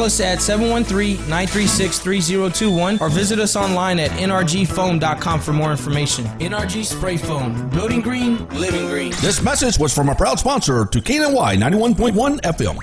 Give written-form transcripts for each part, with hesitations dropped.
Call us at 713-936-3021 or visit us online at nrgfoam.com for more information. NRG Spray Foam. Building green, living green. This message was from a proud sponsor to KNLY 91.1 FM.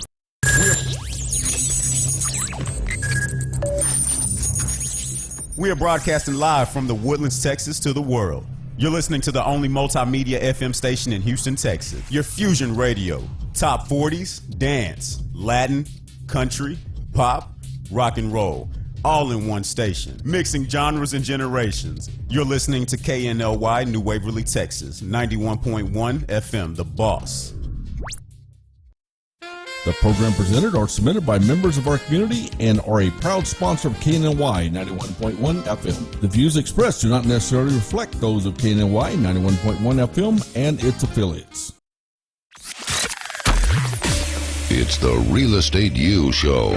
We are broadcasting live from the Woodlands, Texas to the world. You're listening to the only multimedia FM station in Houston, Texas. Your Fusion Radio. Top 40s, dance, Latin, country, pop, rock and roll. All in one station. Mixing genres and generations. You're listening to KNLY New Waverly, Texas. 91.1 FM, The Boss. The program presented are submitted by members of our community and are a proud sponsor of KNLY 91.1 FM. The views expressed do not necessarily reflect those of KNLY 91.1 FM and its affiliates. It's the Real Estate U Show,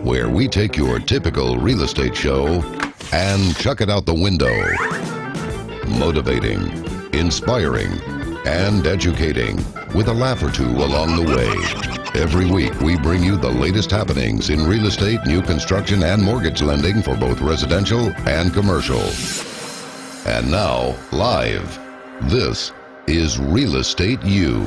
where we take your typical real estate show and chuck it out the window. Motivating, inspiring, and educating with a laugh or two along the way. Every week, we bring you the latest happenings in real estate, new construction, and mortgage lending for both residential and commercial. And now, live, this is Real Estate U.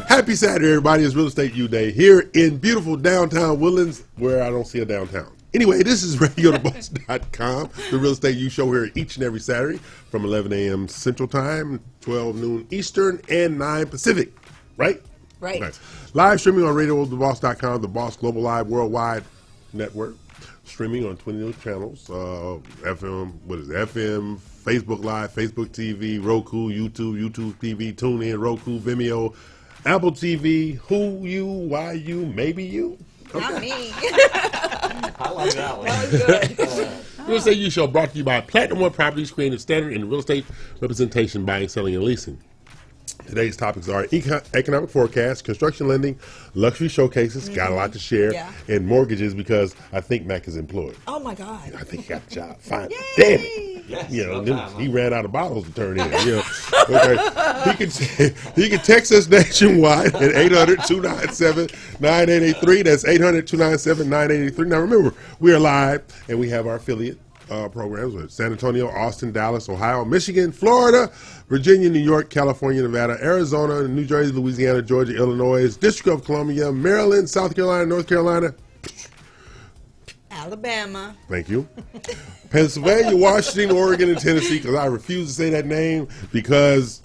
Happy Saturday, everybody. It's Real Estate U Day here in beautiful downtown Woodlands, where I don't see a downtown. Anyway, this is RadioTheBoss.com, the Real Estate U Show here each and every Saturday from 11 a.m. Central Time, 12 noon Eastern, and 9 Pacific. Right? Right. Live streaming on RadioTheBoss.com, the Boss Global Live Worldwide Network. Streaming on 20 news channels, FM, Facebook Live, Facebook TV, Roku, YouTube TV, TuneIn, Roku, Vimeo, Apple TV, who you, why you, maybe you. Okay. Not me. I like that one. That was good. Real Estate U Show brought to you by Platinum One Properties, creating standard in real estate representation, buying, selling, and leasing. Today's topics are economic forecast, construction lending, luxury showcases, got a lot to share, and mortgages because I think Mac is employed. Oh, my God. I think he got the job. Fine. Yay! Damn it. Yes, You know, sometime, he ran out of bottles to turn in. You know. Okay. He can text us nationwide at 800-297-9883. That's 800-297-9883. Now remember, we are live and we have our affiliate programs with San Antonio, Austin, Dallas, Ohio, Michigan, Florida, Virginia, New York, California, Nevada, Arizona, New Jersey, Louisiana, Georgia, Illinois, District of Columbia, Maryland, South Carolina, North Carolina, Alabama. Thank you. Pennsylvania, Washington, Oregon, and Tennessee, because I refuse to say that name because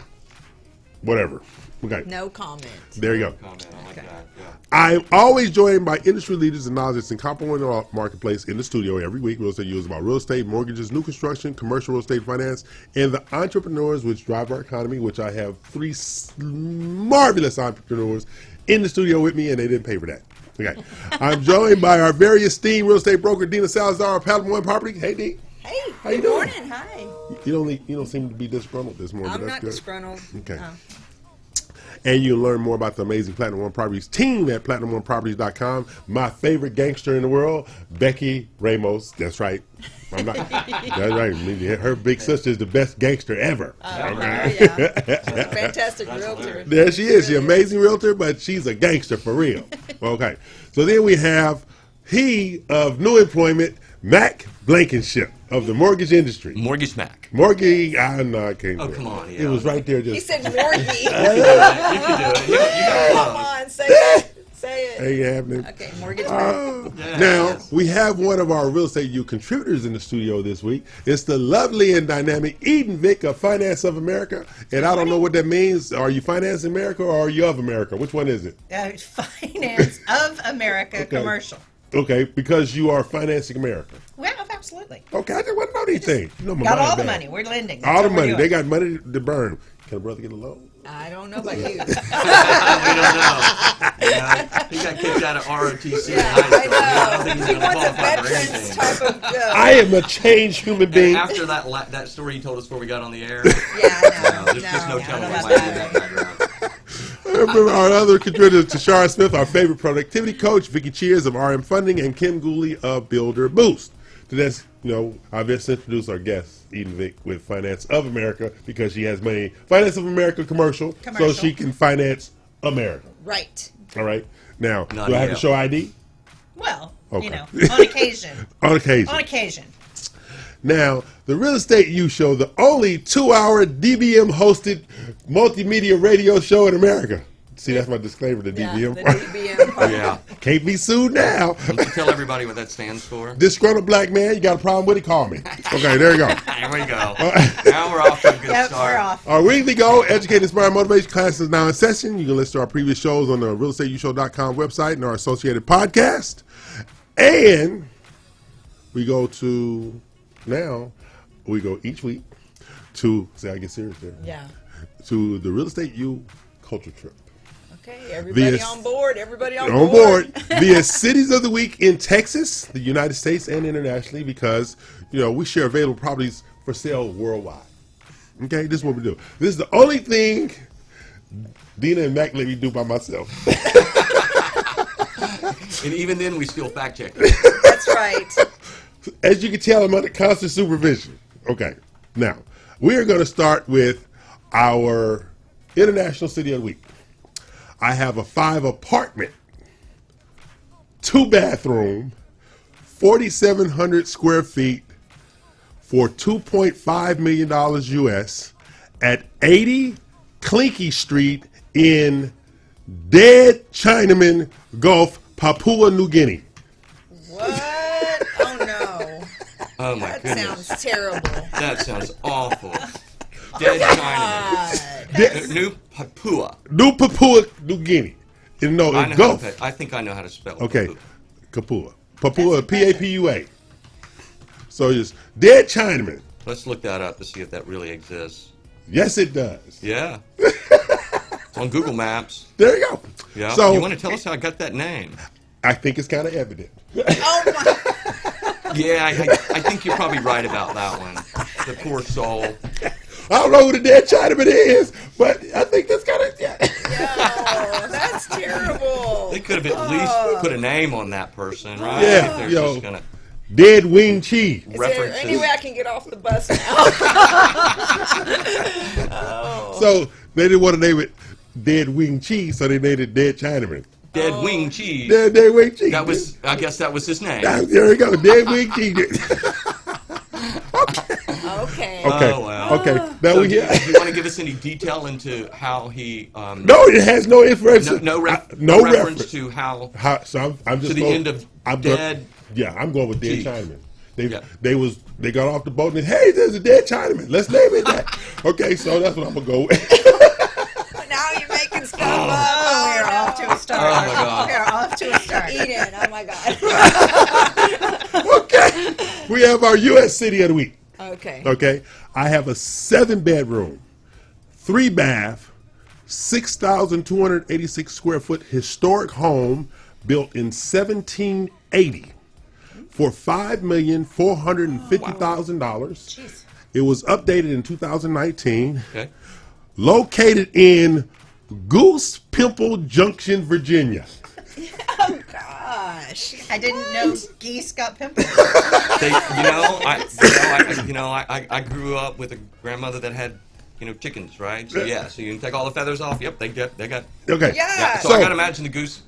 whatever. Okay. No comment. There you go. Comment. I like that. Yeah. I'm always joined by industry leaders and knowledge that's in complementary marketplace in the studio every week. Real Estate U is about real estate, mortgages, new construction, commercial real estate finance, and the entrepreneurs which drive our economy, which I have three marvelous entrepreneurs in the studio with me, and they didn't pay for that. Okay. I'm joined by our very esteemed real estate broker, Dina Salazar of Platinum One Property. Hey, Dee. Hey, How you good doing? morning. Hi. You don't seem to be disgruntled this morning. I'm but that's not good. disgruntled. Okay. No. And you'll learn more about the amazing Platinum One Properties team at PlatinumOneProperties.com. My favorite gangster in the world, Becky Ramos. That's right. I'm not. That's right. Her big sister is the best gangster ever. Yeah. She's a fantastic realtor. There she is. She's an amazing realtor, but she's a gangster for real. Okay. So then we have he of new employment, Mac Blankenship of the mortgage industry. Mortgage Mac. Mortgage, I know I can't. Oh, come on. Yeah. It was right there. He Just said Morgie. You can do it. You got Come on, say it. Say it. ain't happening. Okay, mortgage. Now, we have one of our Real Estate U contributors in the studio this week. It's the lovely and dynamic Eden Vick of Finance of America. And I don't know what that means. Are you Finance America or are you of America? Which one is it? Finance of America commercial. Okay, because you are financing America. Well, absolutely. Okay, I just want to know these things. You know my Got mind all the bad. money. We're lending. All That's the what we're money. doing. They got money to burn. Can a brother get a loan? I don't know about you. We don't know. Yeah. He got kicked out of ROTC in high school. I don't think know. he's He gonna wants a qualify for veterans anything. type of I am a changed human being. And after that story he told us before we got on the air, Yeah, I know. there's just no telling I what don't might be in that background. Remember our other contributors, Tashara Smith, our favorite productivity coach, Vicky Cheers of RM Funding, and Kim Gooley of Builder Boost. So that's, I've just introduced our guest, Eden Vick, with Finance of America, because she has money. Finance of America commercial, so she can finance America. Right. All right. Now, Not do I have to yet. show ID? Well, Okay. you know, on occasion. On occasion. On occasion. Now, the Real Estate U Show, the only 2-hour DBM hosted multimedia radio show in America. See, that's my disclaimer, the Yeah, DBM. the DBM part. Yeah. Can't be sued now. Don't you tell everybody what that stands for? Disgruntled black man, you got a problem with it? Call me. Okay, there you go. There we go. Now we're off to a good Yep, start. we're off. Our weekly goal, educate, inspire, motivation class is now in session. You can listen to our previous shows on the realestateushow.com website and our associated podcast. And we go each week to, see, I get serious there, Yeah. to the Real Estate U Culture Trip. Okay, everybody Via- on board. Everybody on On board. board via Cities of the Week in Texas, the United States, and internationally, because we share available properties for sale worldwide. Okay, this is what we do. This is the only thing Dina and Mac let me do by myself. And even then, we still fact check. That's right. As you can tell, I'm under constant supervision. Okay, now we are going to start with our International City of the Week. I have a 5-apartment, 2-bathroom, 4,700 square feet for $2.5 million US at 80 Clinky Street in Dead Chinaman Gulf, Papua New Guinea. What? Oh no. Oh my That goodness. sounds terrible. That sounds awful. Dead Chinaman. New Papua. New Papua New Guinea. I know Gulf. I think I know how to spell it. Okay, Papua. Papua, Papua. So it's Dead Chinaman. Let's look that up to see if that really exists. Yes, it does. Yeah. It's on Google Maps. There you go. Yeah. So You want to tell us how I got that name? I think it's kind of evident. Oh my. Yeah, I think you're probably right about that one. The poor soul. I don't know who the Dead Chinaman is, but I think that's kind of No, that's terrible. They could have at least put a name on that person, right? Yeah, If they're yo. just gonna Dead Wing Chi. Is there references. any way I can get off the bus now? Oh. So they didn't want to name it Dead Wing Chi, so they named it Dead Chinaman. Dead Wing Cheese. Dead Wing Chi. I guess that was his name. There we go. Dead Wing Chi. Okay. Okay. Oh, wow. Okay. Now So we do get. you want to give us any detail into how he? No, it has no information. No no reference to how So I'm just to the going, end of I'm Dead. Yeah, I'm going with Dead Chi. Chinaman. Yeah. They got off the boat and hey, there's a Dead Chinaman. Let's name it that. Okay, so that's what I'm gonna go with. Now you're making stuff Oh, up. we're off to a start. Oh, my God. We're off to a start. Eden. Oh my God. Okay, we have our U.S. City of the Week. Okay. Okay, I have a 7-bedroom, 3-bath, 6,286 square foot historic home built in 1780 for $5,450,000. It was updated in 2019. Okay. Located in Goose Pimple Junction, Virginia. Oh gosh. I didn't know geese got pimples. I grew up with a grandmother that had, chickens, right? So yeah, so you can take all the feathers off. Yep, they got. Okay. Yeah. So I gotta imagine the goose.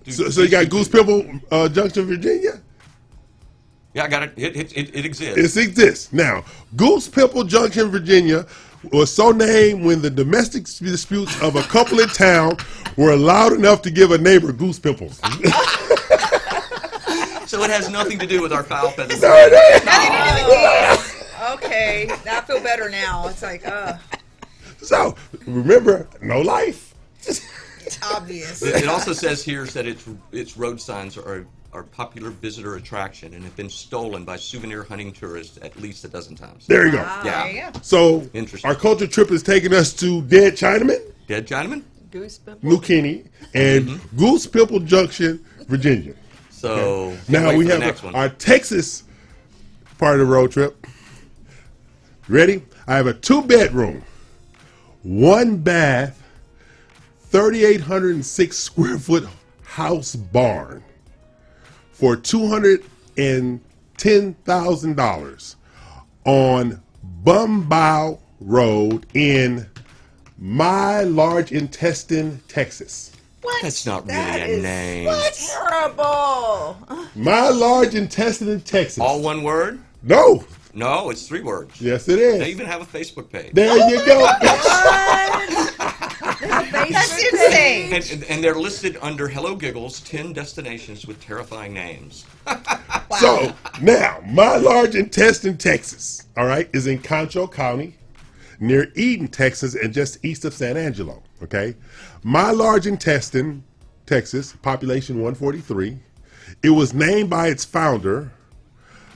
So you got Goose Pimple Junction, Virginia? Yeah, I got it. It exists. It exists. Now, Goose Pimple Junction, Virginia was so named when the domestic disputes of a couple in town were loud enough to give a neighbor goose pimples. So it has nothing to do with our foul feathers. Oh, okay. I feel better now. It's like, So, remember, no life. it's obvious. It also says here that its road signs are popular visitor attraction and have been stolen by souvenir hunting tourists at least a dozen times. There you go. Yeah. There you go. So, Interesting. our culture trip is taking us to Dead Chinaman, Dead Chinaman? Goose pimple. New Guinea, and Goose Pimple Junction, Virginia. So can't Now wait we for the have next one. our Texas part of the road trip. Ready? I have a 2-bedroom, 1-bath, 3,806 square foot house barn for $210,000 on Bumbow Road in my large intestine, Texas. What? That's not really That a is name. terrible. My large intestine in Texas. All one word? No. No, it's 3 words. Yes, it They is. even have a Facebook page. There you go. That's insane. And they're listed under Hello Giggles, 10 destinations with terrifying names. So now, my large intestine, Texas, all right, is in Concho County, near Eden, Texas, and just east of San Angelo. Okay, my large intestine, Texas, population 143. It was named by its founder,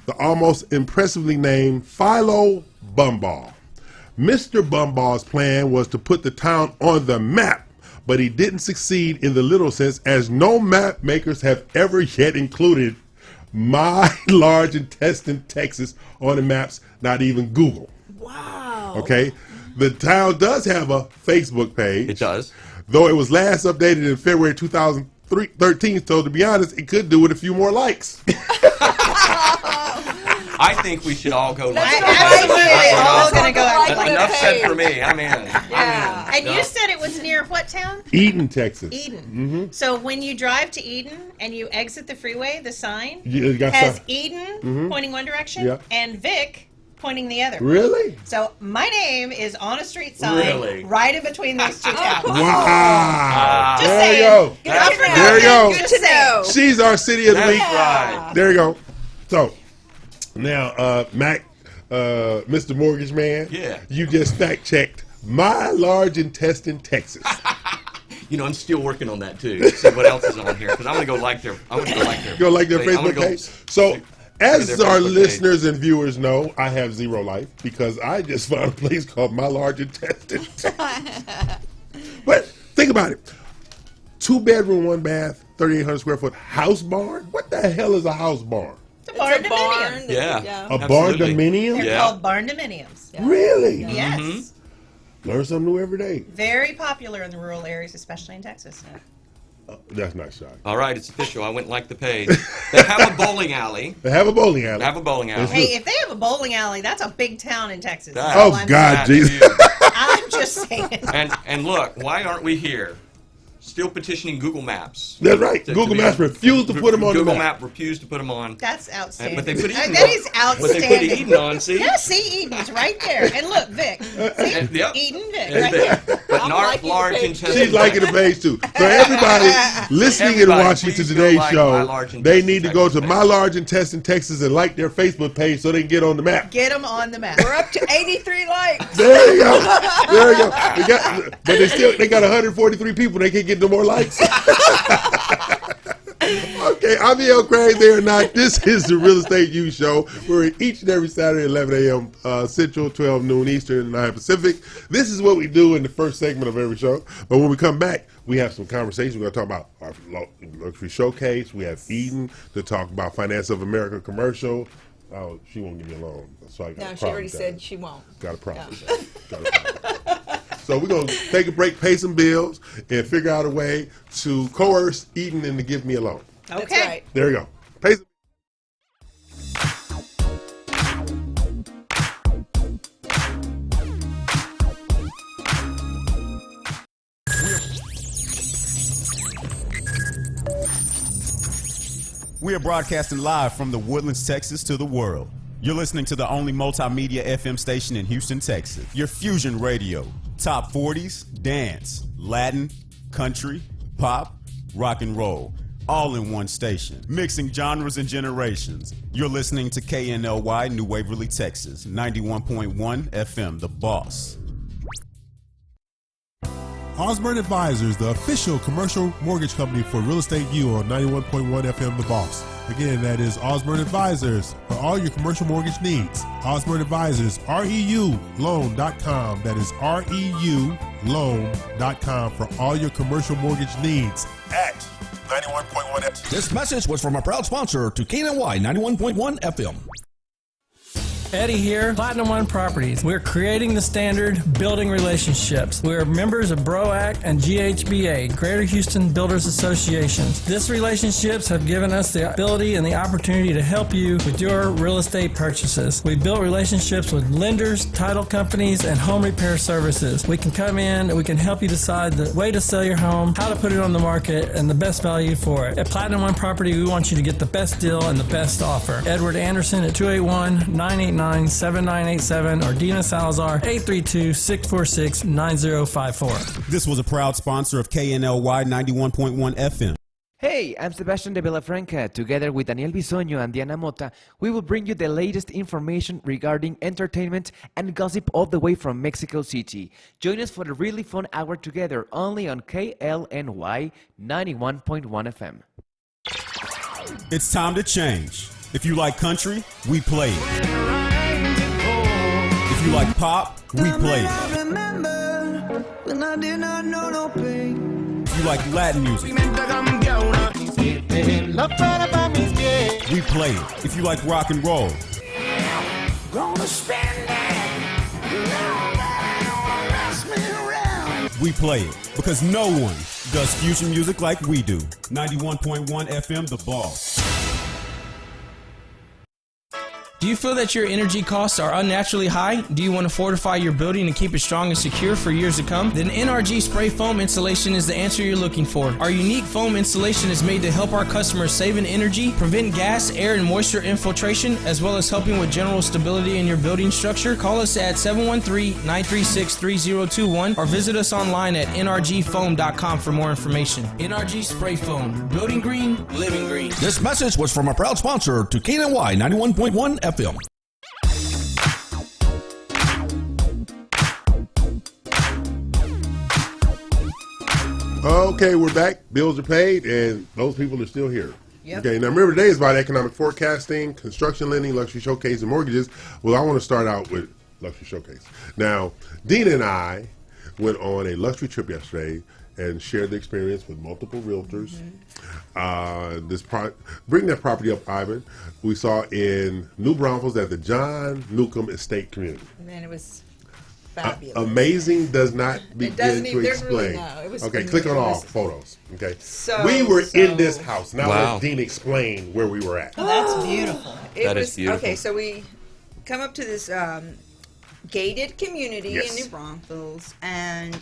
the almost impressively named Philo Bumball. Mr. Bumball's plan was to put the town on the map, but he didn't succeed in the literal sense, as no map makers have ever yet included my large intestine, Texas, on the maps, not even Google. Wow. Okay? The town does have a Facebook page. It does. Though it was last updated in February 2013, so to be honest, it could do with a few more likes. I think we should all go like Absolutely. All gonna go out like Enough that. said for me. I'm in. Yeah. And you said it was near what town? Eden, Texas. Eden. So when you drive to Eden and you exit the freeway, the sign You got has some- Eden pointing one direction Yeah. and Vic pointing the other. Really? So my name is on a street sign Really? right in between those two towns. Wow. Just There you saying. go. Not for There you nothing. go. Good to know. She's our city of the That's week. right. There you go. So now, Mac, Mr. Mortgage Man, Yeah. you just fact checked my large intestine, Texas. You know, I'm still working on that too. See what else is on here because I'm gonna go like their. I'm gonna go like their. Go like their I'm gonna Facebook go page. So, their as our Facebook page. listeners and viewers know, I have zero life because I just found a place called my large intestine. But think about it: 2-bedroom, 1 bath, 3,800 square foot house barn. What the hell is a house barn? It's a barn It's a barn. dominium. Yeah. A barn Absolutely. dominium? They're Yeah. called barn dominiums. Really? Yes. Learn something new every day. Very popular in the rural areas, especially in Texas. That's not shy. All right, it's official. I went and liked the page. They have a bowling alley. They have a bowling alley. They have a bowling alley. Hey, if they have a bowling alley, that's a big town in Texas. That- That's all Oh, I'm God, saying. Jesus. I'm just saying. And look, why aren't we here? Still petitioning Google Maps. That's right. To Google be- Maps refused to put them on the Google map. Map refused to put them on. That's outstanding. But they put Eden That on. is But they outstanding. put Eden on, see? Yeah, see, Eden's right there. And look, Vic. See? And- yep. Eden, Vic. And Right there. there. But I'm not liking the large page. intestine. She's liking the page too. So everybody listening Everybody, and watching to please go today's like My show, Large they Intestine need to go to Texas My page. Large Intestine, Texas, and like their Facebook page so they can get on the map. Get them on the map. We're up to 83 likes. There you go. There you go. But they got 143 people. They can't get no more likes. Okay, I'm E.L. Craig there or not. This is the Real Estate U Show. We're each and every Saturday at 11 a.m. Central, 12 noon Eastern, and 9 Pacific. This is what we do in the first segment of every show. But when we come back, we have some conversation. We're going to talk about our luxury showcase. We have Eden to talk about Finance of America commercial. Oh, she won't give me a loan. So I got a No, problem she already with that. said she won't. Got a problem with that. Got a problem. So we're going to take a break, pay some bills, and figure out a way to coerce Eden into give me a loan. Okay. That's right. There you go. Pay some. We are broadcasting live from the Woodlands, Texas to the world. You're listening to the only multimedia FM station in Houston, Texas. Your Fusion Radio. Top 40s, dance, Latin, country, pop, rock and roll. All in one station. Mixing genres and generations. You're listening to KNLY New Waverly, Texas. 91.1 FM, The Boss. Osborne Advisors, the official commercial mortgage company for Real Estate U on 91.1 FM The Boss. Again, that is Osborne Advisors for all your commercial mortgage needs. Osborne Advisors, REULoan.com. That is REULoan.com for all your commercial mortgage needs at 91.1 FM. This message was from a proud sponsor to KNLY 91.1 FM. Eddie here, Platinum One Properties. We're creating the standard, building relationships. We're members of BROAC and GHBA, Greater Houston Builders Associations. These relationships have given us the ability and the opportunity to help you with your real estate purchases. We've built relationships with lenders, title companies, and home repair services. We can come in and we can help you decide the way to sell your home, how to put it on the market, and the best value for it. At Platinum One Property, we want you to get the best deal and the best offer. Edward Anderson at 281-989-7987 or Dina Salazar 832-646-9054. This was a proud sponsor of KNLY 91.1 FM. Hey, I'm Sebastian de Villafranca. Together with Daniel Bisoño and Diana Mota, we will bring you the latest information regarding entertainment and gossip all the way from Mexico City. Join us for a really fun hour together only on KLNY 91.1 FM. It's time to change. If you like country, we play it. If you like pop, we play it. If you like Latin music, we play it. If you like rock and roll, we play it. Because no one does fusion music like we do. 91.1 FM, The Boss. Do you feel that your energy costs are unnaturally high? Do you want to fortify your building and keep it strong and secure for years to come? Then NRG Spray Foam Installation is the answer you're looking for. Our unique foam installation is made to help our customers save in energy, prevent gas, air, and moisture infiltration, as well as helping with general stability in your building structure. Call us at 713-936-3021 or visit us online at nrgfoam.com for more information. NRG Spray Foam. Building green, living green. This message was from a proud sponsor to KNLY 91.1 FM. Okay, we're back. Bills are paid, and those people are still here. Yep. Okay, now remember today is about economic forecasting, construction lending, luxury showcase, and mortgages. Well, I want to start out with luxury showcase. Now, Dina and I went on a luxury trip yesterday and shared the experience with multiple realtors. Bring that property up, Ivan. We saw in New Braunfels at the John Newcomb Estate Community. Man, it was fabulous. Amazing does not begin to explain. Really, no, it was click on all photos. Okay, So, we were in this house. Now Wow. let Dean explain where we were at. Oh, that's beautiful. That is beautiful. Okay, so we come up to this gated community Yes. in New Braunfels, and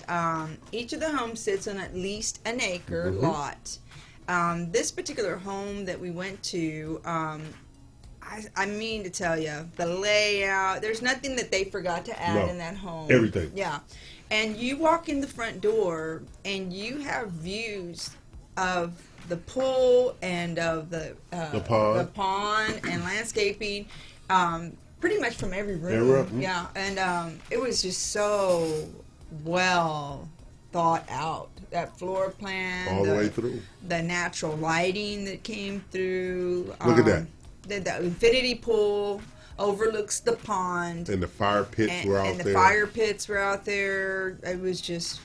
each of the homes sits on at least an acre lot. This particular home that we went to, I mean to tell you, the layout, there's nothing that they forgot to add No. in that home. Everything. Yeah. And you walk in the front door, and you have views of the pool and of the pond and landscaping, pretty much from every room. Yeah. And it was just so well thought out. That floor plan, All the way through. the natural lighting that came through. Look at that. The infinity pool overlooks the pond, And the fire pits were out and the there. fire pits were out there. It was just,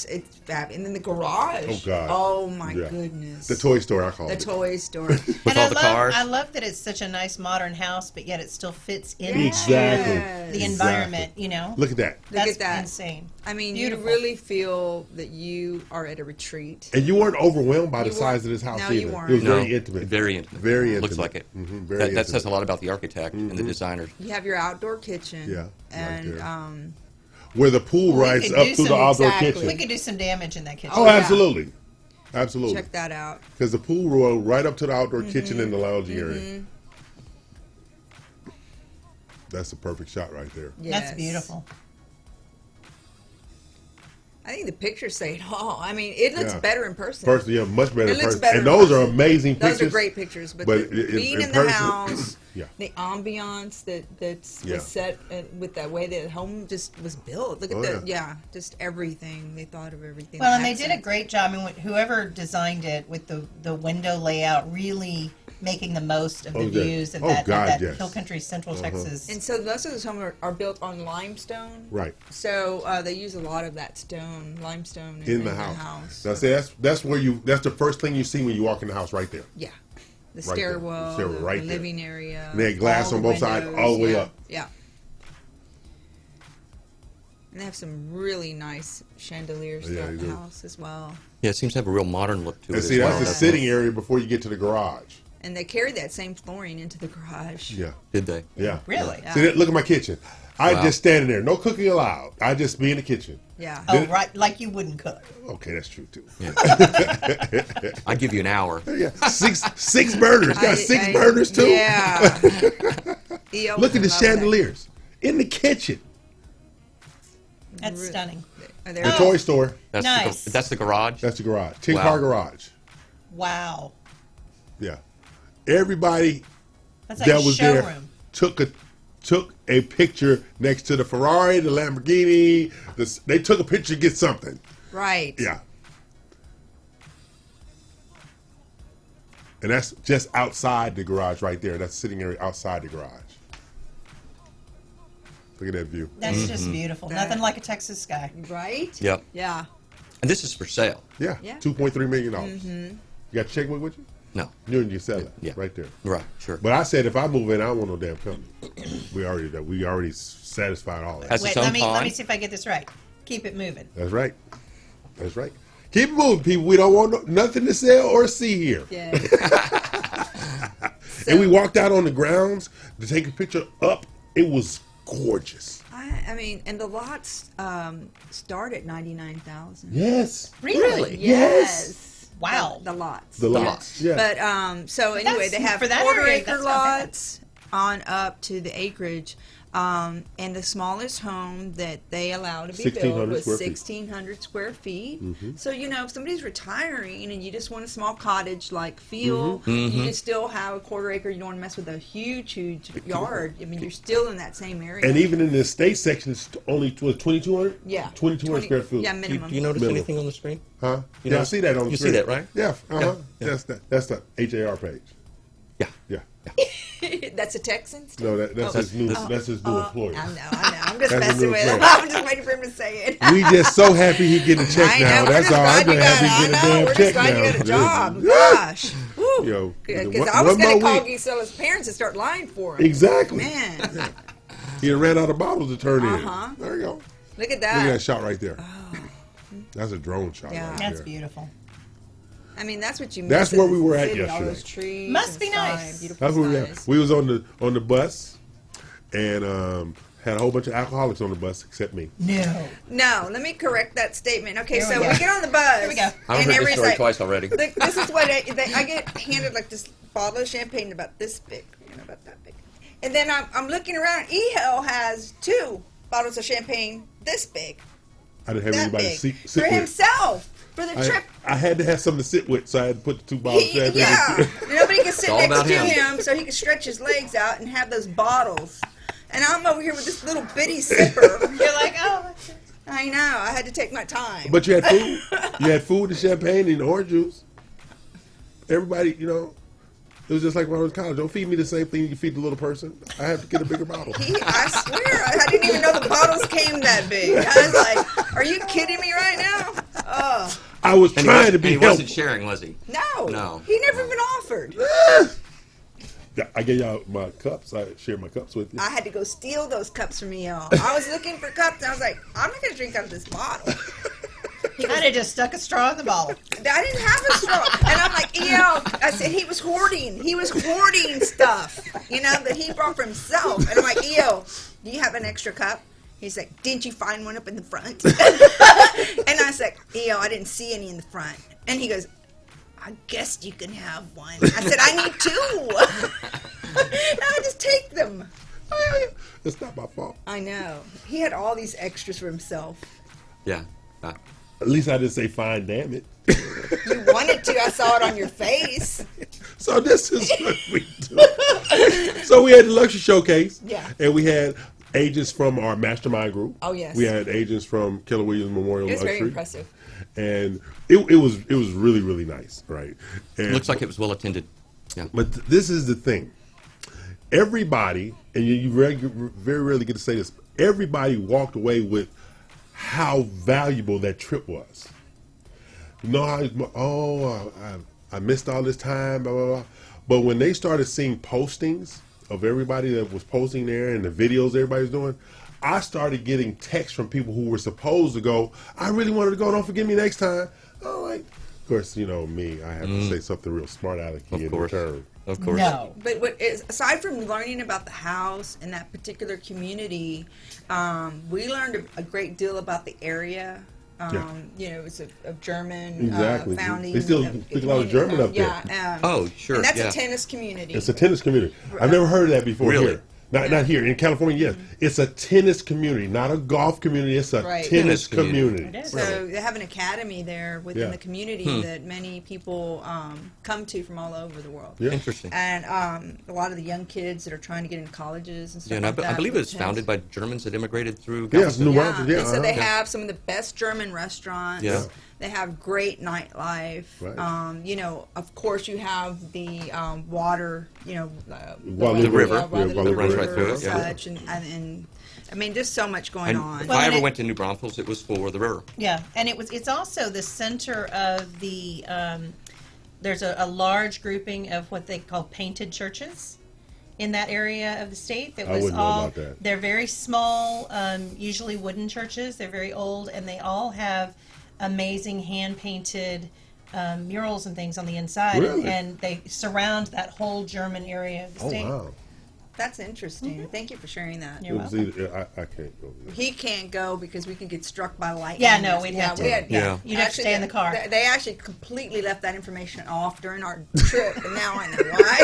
it's fab. And then the garage. Oh, God. Oh my Yeah. goodness. The toy store, I call The it. toy store. With And all the cars. I love that it's such a nice modern house, but yet it still fits into Exactly. the environment, you know? Look at that. Look That's at that. insane. I mean, Beautiful. you really feel that you are at a retreat. And you weren't overwhelmed by the You size weren't. of this house No, either. you weren't. It was No, very intimate. Very intimate. Very intimate. Looks like it. Very That intimate. says a lot about the architect and the designer. You have your outdoor kitchen. Yeah, right And there. Where the pool We rides could up do through the some- outdoor exactly. kitchen. We could do some damage in that kitchen. Oh, yeah. absolutely. Absolutely. check that out. Because the pool rolled right up to the outdoor kitchen and the lounge area. That's the perfect shot right there. Yes. That's beautiful. I think the pictures say it all. I mean, it looks Yeah. better in person. Personally, yeah, much better It in looks person. better And in those are person. amazing pictures. Those are great pictures, but being in the person- house, yeah. the ambiance that's Yeah. was set with that way that home just was built. Look at Oh, just everything. They thought of everything. Well, The and they did a accents. great job. I mean, whoever designed it with the window layout, really making the most of the Oh, yeah. views of Oh, that, God, of that yes. Hill Country, Central Texas. And so most of those homes are built on limestone. Right. So they use a lot of that stone, limestone In the house. Now, see, that's the first thing you see when you walk in the house right there. Yeah. The Right there. stairwell, Stairwell right the there. living area. And they had glass all on the both sides, windows, all the way yeah, up. Yeah. And they have some really nice chandeliers Yeah, throughout they the do. house as well. Yeah, it seems to have a real modern look to it And as see, well. that's the doesn't sitting it? area before you get to the garage. And they carry that same flooring into the garage. Yeah. Did they? Yeah. Really? Yeah. See, look at my kitchen. I Wow. just standing there. No cooking allowed. I just be in the kitchen. Yeah. Oh, right. Like you wouldn't cook. Okay, that's true too. I give you an hour. Yeah, six burners. Got six burners too. Yeah. Look at the chandeliers in the kitchen. That's stunning. There The toy store. That's Nice. that's the garage. That's the garage. 10-car Wow. garage. Wow. Yeah. Everybody That's like that a was showroom. there took a picture next to the Ferrari, the Lamborghini. They took a picture to get something. Right. Yeah. And that's just outside the garage right there. That's sitting area outside the garage. Look at that view. That's just beautiful. Nothing like a Texas sky. Right? Yep. Yeah. And this is for sale. Yeah. Yeah. $2.3 million. You got your checkbook with you? No. You and you sell it. Yeah. Right there. Right. Sure. But I said if I move in, I don't want no damn company. We already satisfied all that. Has Wait, its own let me pond. see if I get this right. Keep it moving. That's right. That's right. Keep it moving, people. We don't want nothing to sell or see here. Yeah. And we walked out on the grounds to take a picture up. It was gorgeous. I mean, and the lots start at 99,000. Yes. Really? Yes. Wow. The lots. The lots. Yeah. But so anyway, That's- they have for that quarter area, acre that's not bad. lots on up to the acreage. And the smallest home that they allow to be built 1,600 was square feet. 1,600 square feet. So, if somebody's retiring and you just want a small cottage-like feel, you can still have a quarter acre. You don't want to mess with a huge yard. I mean, you're still in that same area. And even in the estate section, it's only 2,200? Yeah. 2,200 square feet. Yeah, Do minimum. you notice Minimum. anything on the screen? Huh? You Yeah, know- I see that on the you see screen. that, right? Yeah. Uh-huh. Yeah. That's the HAR page. Yeah. Yeah. That's a Texan? No, that's his new employee. I know. I'm just That's a messing new with him. employee. I'm just waiting for him to say it. We just so happy he getting a check I now. know. That's We're all. just I'm glad you gonna have got him it. get a I know. damn We're check just glad now. you got a job. Gosh. Yo, Because one- I was one going to more call week. Gisella's parents and start lying for him. Exactly. Man, He ran out of bottles to turn Uh-huh. in. There you go. look at Look at that. that shot right there. That's a drone shot Yeah. right That's there. beautiful. I mean, that's what you miss. That's in where the we were at city, all yesterday. those trees Must and be sky, nice. beautiful That's where we were. skies. We was on the bus, and had a whole bunch of alcoholics on the bus except me. No. No, let me correct that statement. Okay, Here we so go. we get on the bus. Here we go. I've and heard this everybody's story like, twice already. Look, this is what I get handed like this bottle of champagne about this big, about that big. And then I'm looking around. E-Hell has 2 bottles of champagne this big, I didn't have that anybody big, sit for with. himself for the trip. I had to have something to sit with, so I had to put the 2 bottles. of champagne. Yeah, nobody can sit all next about to him. him, so he can stretch his legs out and have those bottles. And I'm over here with this little bitty sipper. You're like, oh, that's it. I know. I had to take my time. But you had food. You had food and champagne and orange juice. Everybody, it was just like when I was in college. Don't feed me the same thing you feed the little person. I have to get a bigger bottle. I swear, I didn't even know the bottles came that big. I was like, "Are you kidding me right now?" Oh I was And trying to be he helpful. wasn't sharing, was he? no, No. he never even offered. Yeah, I gave y'all my cups. I shared my cups with you. I had to go steal those cups from y'all. I was looking for cups, and I was like, "I'm not gonna drink out of this bottle." He kind of just stuck a straw in the bottle. I didn't have a straw, and I'm like, I said he was hoarding. He was hoarding stuff, that he brought for himself. And I'm like, do you have an extra cup? He's like, didn't you find one up in the front? And I was like, I didn't see any in the front. And he goes, I guess you can have one. I said, I need 2. And I just take them. It's not my fault. I know. He had all these extras for himself. Yeah. At least I didn't say fine, damn it. You wanted to. I saw it on your face. So this is what we do. So we had the luxury showcase. Yeah. And we had agents from our mastermind group. Oh, yes. We had agents from Keller Williams Memorial It was Luxury. very impressive. And it was really, really nice, right? And Looks like it was well attended. Yeah. But this is the thing. Everybody, and you very rarely get to say this, everybody walked away with how valuable that trip was. You know how, I missed all this time, blah, blah, blah. But when they started seeing postings of everybody that was posting there and the videos everybody was doing, I started getting texts from people who were supposed to go, I really wanted to go, don't forget me next time. I'm like, of course, you know me, I have to say something real smart out of key in return. Of course. No. But aside from learning about the house and that particular community, we learned a great deal about the area. You know, it's a German founding. They still speak a lot of German up there. Yeah. Oh, sure. And that's yeah. a tennis community. It's a tennis community. I've never heard of that before Really? here. Not here. In California, yes. It's a tennis community, not a golf community. It's a tennis community. It is. So they have an academy there within the community that many people come to from all over the world. Yeah. Interesting. And a lot of the young kids that are trying to get into colleges and stuff Yeah, and like that. I believe it was tennis. founded by Germans that immigrated through Yes, Galveston. New Yeah, Orleans. Yeah. and so they have some of the best German restaurants. Yeah. They have great nightlife. Right. You know, of course, you have the water. You know, Guadalupe River. Guadalupe runs right River. through it, and yeah. such, and I mean, just so much going And on. if Well, I and ever it- went to New Braunfels, it was for the river. Yeah, and it's also the center of the. There's a large grouping of what they call painted churches in that area of the state. That I was wouldn't know all. about that. They're very small, usually wooden churches. They're very old, and they all have amazing hand painted murals and things on the inside, Really? and they surround that whole German area of the Oh, state. wow. That's interesting. Thank you for sharing that. You're It was welcome. either, I can't go there. He can't go because we could get struck by lightning. Yeah, no, we'd have to. we had- Yeah. You'd have to stay in the car. They actually completely left that information off during our trip, and now I know why.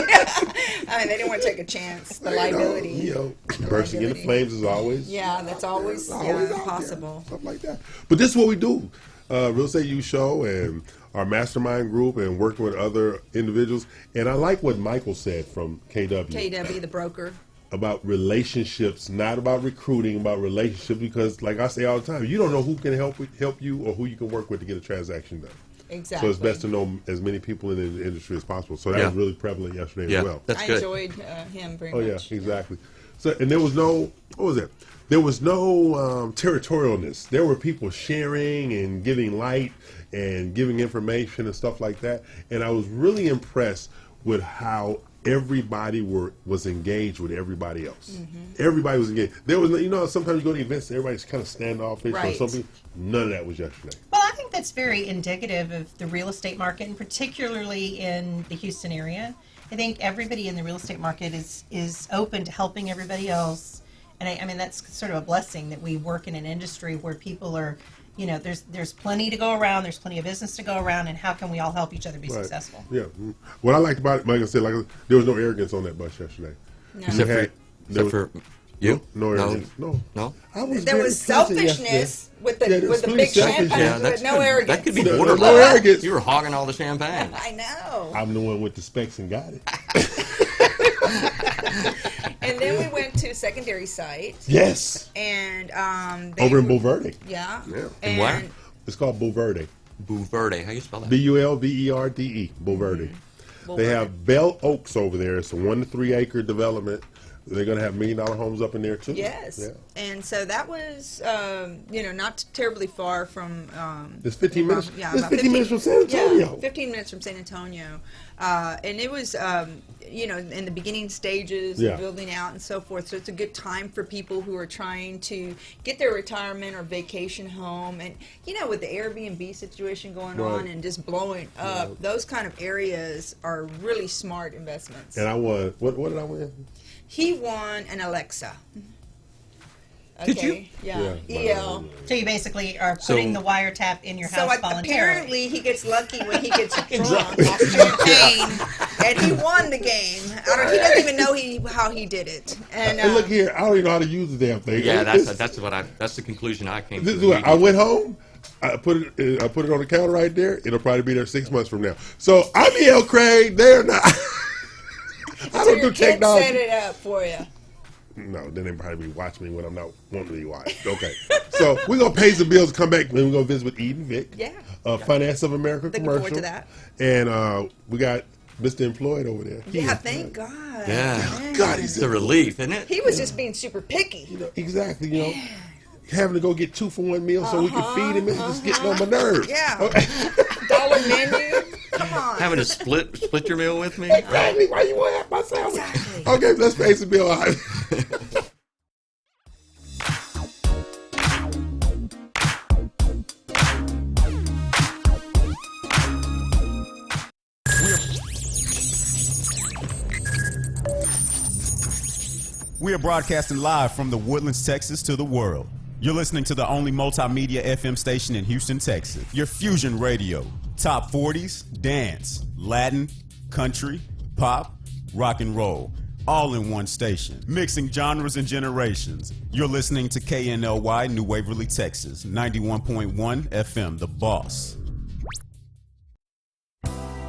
I mean, they didn't want to take a chance. The liability. You know, bursting into flames is always. Yeah, that's always out there, possible. stuff like that. But this is what we do. Real Estate You Show and our mastermind group and working with other individuals. And I like what Michael said from KW. KW, the broker. About relationships, not about recruiting, about relationships. Because, like I say all the time, you don't know who can help you or who you can work with to get a transaction done. Exactly. So it's best to know as many people in the industry as possible. So that Yeah. was really prevalent yesterday Yeah, as well. that's I good. enjoyed him very Oh yeah, much. exactly. So and there was no what was it? There was no territorialness. There were people sharing and giving light and giving information and stuff like that. And I was really impressed with how everybody was engaged with everybody else. Mm-hmm. Everybody was engaged. There was, you know, sometimes you go to events and everybody's kind of standoffish or Right. something. None of that was yesterday. Well, I think that's very indicative of the real estate market, and particularly in the Houston area. I think everybody in the real estate market is open to helping everybody else, and I mean that's sort of a blessing that we work in an industry where people are, you know, there's plenty to go around, there's plenty of business to go around, and how can we all help each other be Right. successful? Yeah. What I liked about it, like I said, there was no arrogance on that bus yesterday. No. Except for you? No arrogance. No. No? I was There very was pleasant selfishness yesterday. with the Yeah, there's with the plenty big of selfishness. champagne, Yeah, that's but no good. arrogance. That could be No borderline. arrogance. You were hogging all the champagne. I know. I'm the one with the specs and got it. And then we went to secondary site, Yes. and Over in Bulverde. Yeah. Yeah. And where? It's called Bulverde. Bulverde. How you spell that? Bulverde. Bulverde. They have Bell Oaks over there. It's a 1 to 3 acre development. They're going to have $1 million homes up in there too. Yes. Yeah. And so that was, not terribly far from. It's 15 minutes. Yeah, It's about 15 minutes from San Antonio. Yeah, 15 minutes from San Antonio. And it was, in the beginning stages, Yeah. of building out and so forth. So it's a good time for people who are trying to get their retirement or vacation home. And, with the Airbnb situation going on Right. and just blowing up, those kind of areas are really smart investments. And I won. What did I win? He won an Alexa. Did you? Yeah. Yeah, EL. So you basically are putting the wiretap in your So house voluntarily. apparently he gets lucky when he gets drunk off champagne, and he won the game. He doesn't even know how he did it. And And look here, I don't even know how to use the damn thing. Yeah, It's- that's the conclusion I came This is to. what I went home. I put it on the counter right there. It'll probably be there 6 months from now. So I'm E.L. Craig. They're not. I so don't your do kid technology. set it up for you. No, then they probably be watching me when I'm not wanting to be watched. Okay. So we're going to pay some bills, come back, then we're going to visit with Eden Vic. Yeah. Finance of America Looking commercial. forward to that. And we got Mr. Employed over there. Yeah, thank God. Yeah. Man. God, he's It's a relief, isn't it? He was just being super picky. exactly, having to go get 2-for-1 meals so we can feed him. It's just getting on my nerves. Yeah. Okay. Dollar menu. Having to split your meal with me? Exactly. Why you want to have my sandwich? Exactly. Okay, let's pay some bill. We are broadcasting live from the Woodlands, Texas to the world. You're listening to the only multimedia FM station in Houston, Texas. Your fusion radio. Top 40s, dance, Latin, country, pop, rock and roll. All in one station. Mixing genres and generations. You're listening to KNLY New Waverly, Texas. 91.1 FM, The Boss.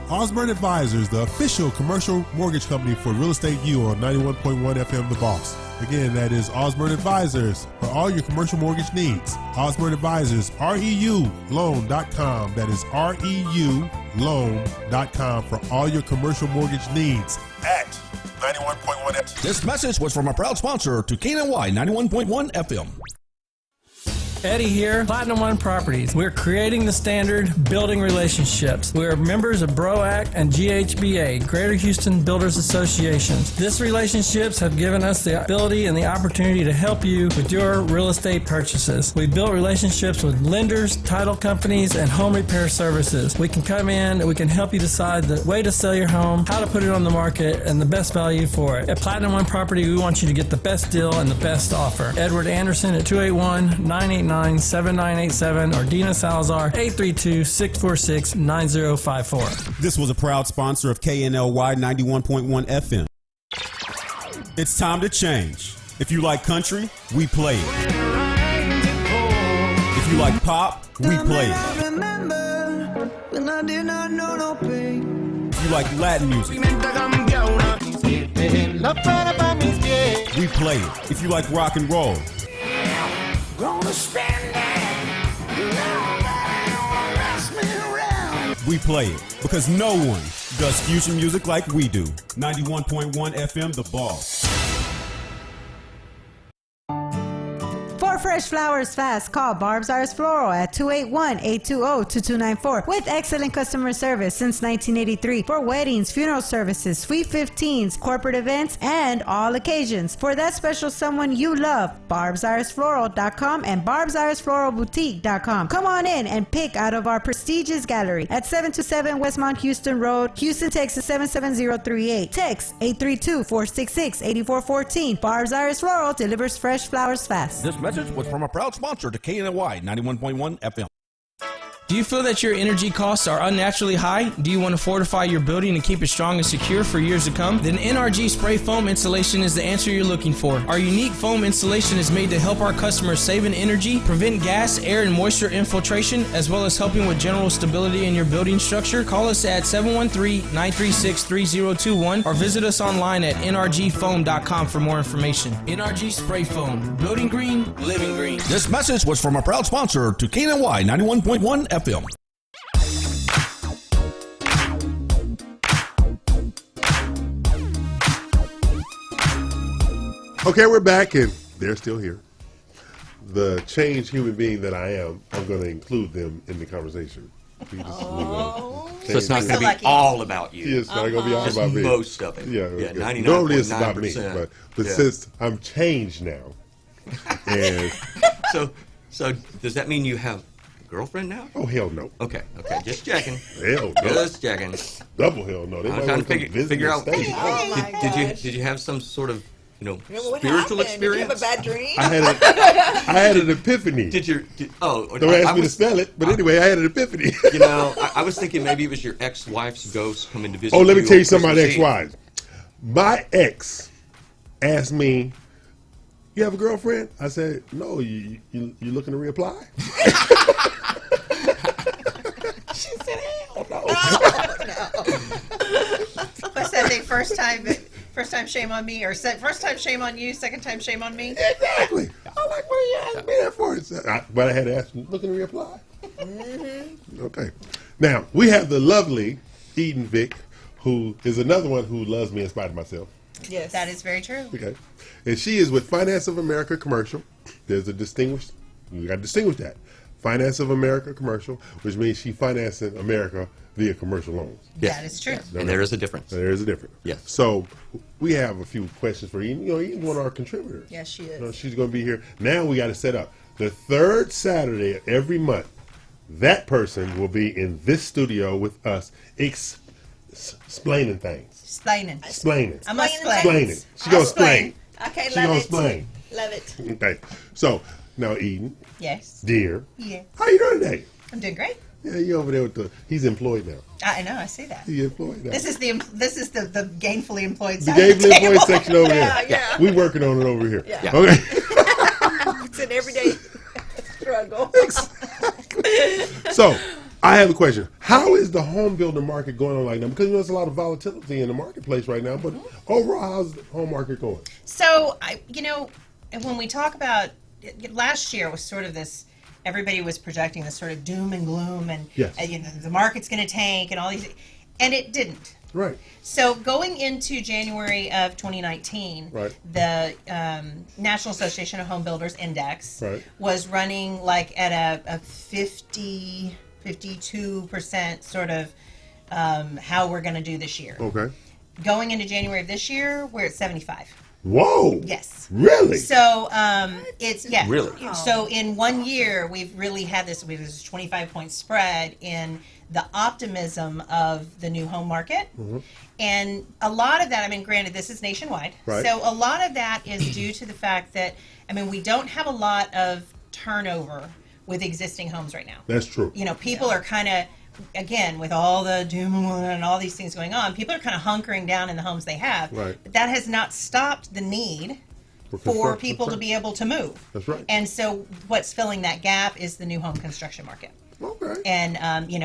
Osborne Advisors, the official commercial mortgage company for Real Estate U on 91.1 FM The Boss. Again, that is Osborne Advisors for all your commercial mortgage needs. Osborne Advisors, REULoan.com. That is REULoan.com for all your commercial mortgage needs at 91.1 FM. This message was from a proud sponsor to KNLY 91.1 FM. Eddie here, Platinum One Properties. We're creating the standard, building relationships. We're members of BROAC and GHBA, Greater Houston Builders Associations. These relationships have given us the ability and the opportunity to help you with your real estate purchases. We've built relationships with lenders, title companies, and home repair services. We can come in and we can help you decide the way to sell your home, how to put it on the market, and the best value for it. At Platinum One Property, we want you to get the best deal and the best offer. Edward Anderson at 281-989-7987 or Dina Salazar 832-646-9054. This was a proud sponsor of KNLY 91.1 FM. It's time to change. If you like country, we play it. If you like pop, we play it. If you like Latin music, we play it. If you like rock and roll, we play it. Because no one does fusion music like we do. 91.1 FM, The Boss. For fresh flowers fast, call Barb's Iris Floral at 281-820-2294 with excellent customer service since 1983 for weddings, funeral services, sweet 15s, corporate events, and all occasions. For that special someone you love, barbsirisfloral.com and barbsirisfloralboutique.com. Come on in and pick out of our prestigious gallery at 727 Westmont Houston Road, Houston, Texas 77038. Text 832-466-8414. Barb's Iris Floral delivers fresh flowers fast. This message was from a proud sponsor to KNLY 91.1 FM. Do you feel that your energy costs are unnaturally high? Do you want to fortify your building and keep it strong and secure for years to come? Then NRG Spray Foam Installation is the answer you're looking for. Our unique foam installation is made to help our customers save in energy, prevent gas, air, and moisture infiltration, as well as helping with general stability in your building structure. Call us at 713-936-3021 or visit us online at nrgfoam.com for more information. NRG Spray Foam. Building green, living green. This message was from a proud sponsor to KNLY 91.1 FM. Okay, we're back, and they're still here. The changed human being that I am, I'm going to include them in the conversation. Oh. So it's not going to be all about you. Yeah, it's not going to be all Just about me. most of it. Yeah, Yeah, 99.9%. normally it's about me, but Yeah. since I'm changed now, and So does that mean you have a girlfriend now? oh hell no, Okay, just checking. hell no, Just checking. double hell no. They I'm might trying want to to visit figure the out. state. Oh my gosh. Did you have some sort of What spiritual happened? Did you have a experience? bad dream? I had an epiphany. Don't ask me to spell it, but anyway, I had an epiphany. I was thinking maybe it was your ex-wife's ghost coming to visit. Oh, let me tell you on something about Christmas Eve. ex-wives. My ex asked me, "You have a girlfriend?" I said, "No. You looking to reapply?" She said, hell no. What's that thing? First time shame on me, or first time shame on you, second time shame on me? Exactly. I'm like, what are you asking me that for? But I had to ask him, looking to reapply? Mm-hmm. Okay. Now, we have the lovely Eden Vick, who is another one who loves me in spite of myself. Yes. That is very true. Okay. And she is with Finance of America Commercial. We got to distinguish that. Finance of America Commercial, which means she financing America via commercial loans. Yes. That is true. And there is a difference. There is a difference. Yes. So we have a few questions for Eden. Eden's one of our contributors. Yes, she is. She's going to be here. Now we got to set up the third Saturday of every month. That person will be in this studio with us explaining things. Explaining. I'm going to Explaining. She going to explain. Okay, She love going to it. explain. Love it. Okay. So now Eden, Yes. dear, Yeah. how you doing today? I'm doing great. Yeah, you over there with he's employed now. I know. I see that. He's employed now. This is the gainfully employed The side of the gainfully table. employed section over Yeah, here. yeah. We working on it over here. Yeah. Okay. It's an everyday struggle. So I have a question. How is the home builder market going on right now? Because there's a lot of volatility in the marketplace right now, but overall, how's the home market going? So, when we talk about last year was sort of this, everybody was projecting this sort of doom and gloom and Yes. The market's going to tank and all these, and it didn't. Right. So going into January of 2019, Right. the National Association of Home Builders Index Right. was running like at a 52% sort of how we're going to do this year. Okay. Going into January of this year, we're at 75. Whoa. Yes. Really? So it's Really? So in 1 year, we've really had this 25-point spread in the optimism of the new home market. And a lot of that, granted, this is nationwide. Right. So a lot of that is due to the fact that, we don't have a lot of turnover with existing homes right now. That's true. People are kind of, again, with all the doom and all these things going on, people are kind of hunkering down in the homes they have. Right. But that has not stopped the need for construction. people to be able to move. That's right. And so what's filling that gap is the new home construction market. Okay. And,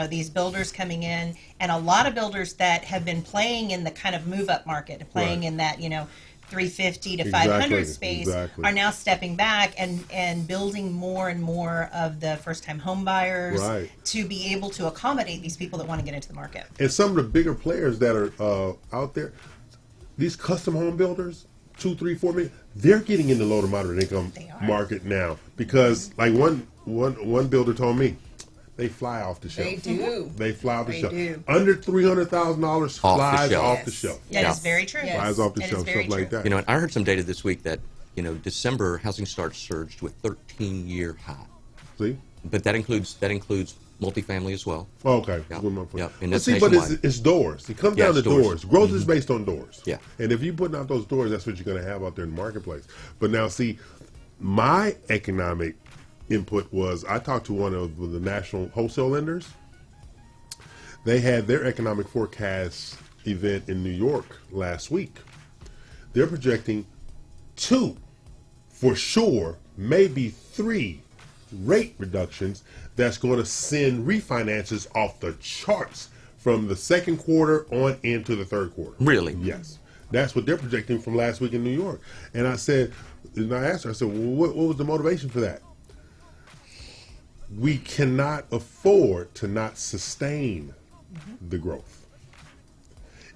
these builders coming in, and a lot of builders that have been playing in the kind of move-up market, playing Right. in that, 350 to Exactly, 500 space, exactly. are now stepping back and building more and more of the first-time home buyers Right. to be able to accommodate these people that want to get into the market. And some of the bigger players that are out there, these custom home builders, 2, 3, 4 million, they're getting in the low to moderate income They are. market now because, like one builder told me, they fly off the shelf. They do. They fly off the They shelf. do. Under $300,000 flies shelf. off the Yes. shelf. That Yeah. is very true. Yes. Flies off the That is shelf, very stuff like true. that. And I heard some data this week that, December housing starts surged with 13-year high. See? But that includes multifamily as well. Oh, okay. Yeah. Good month for you. Yeah. And But that's see, but nationwide. it's doors. It comes Yeah, down to it's doors. doors. Growth is based on doors. Yeah. And if you're putting out those doors, that's what you're going to have out there in the marketplace. But now, see, my economic input was I talked to one of the national wholesale lenders. They had their economic forecast event in New York last week. They're projecting 2, for sure, maybe 3 rate reductions that's going to send refinances off the charts from the second quarter on into the third quarter. Really? Yes. That's what they're projecting from last week in New York. And I said, and I asked her, I said, well, what was the motivation for that? We cannot afford to not sustain the growth.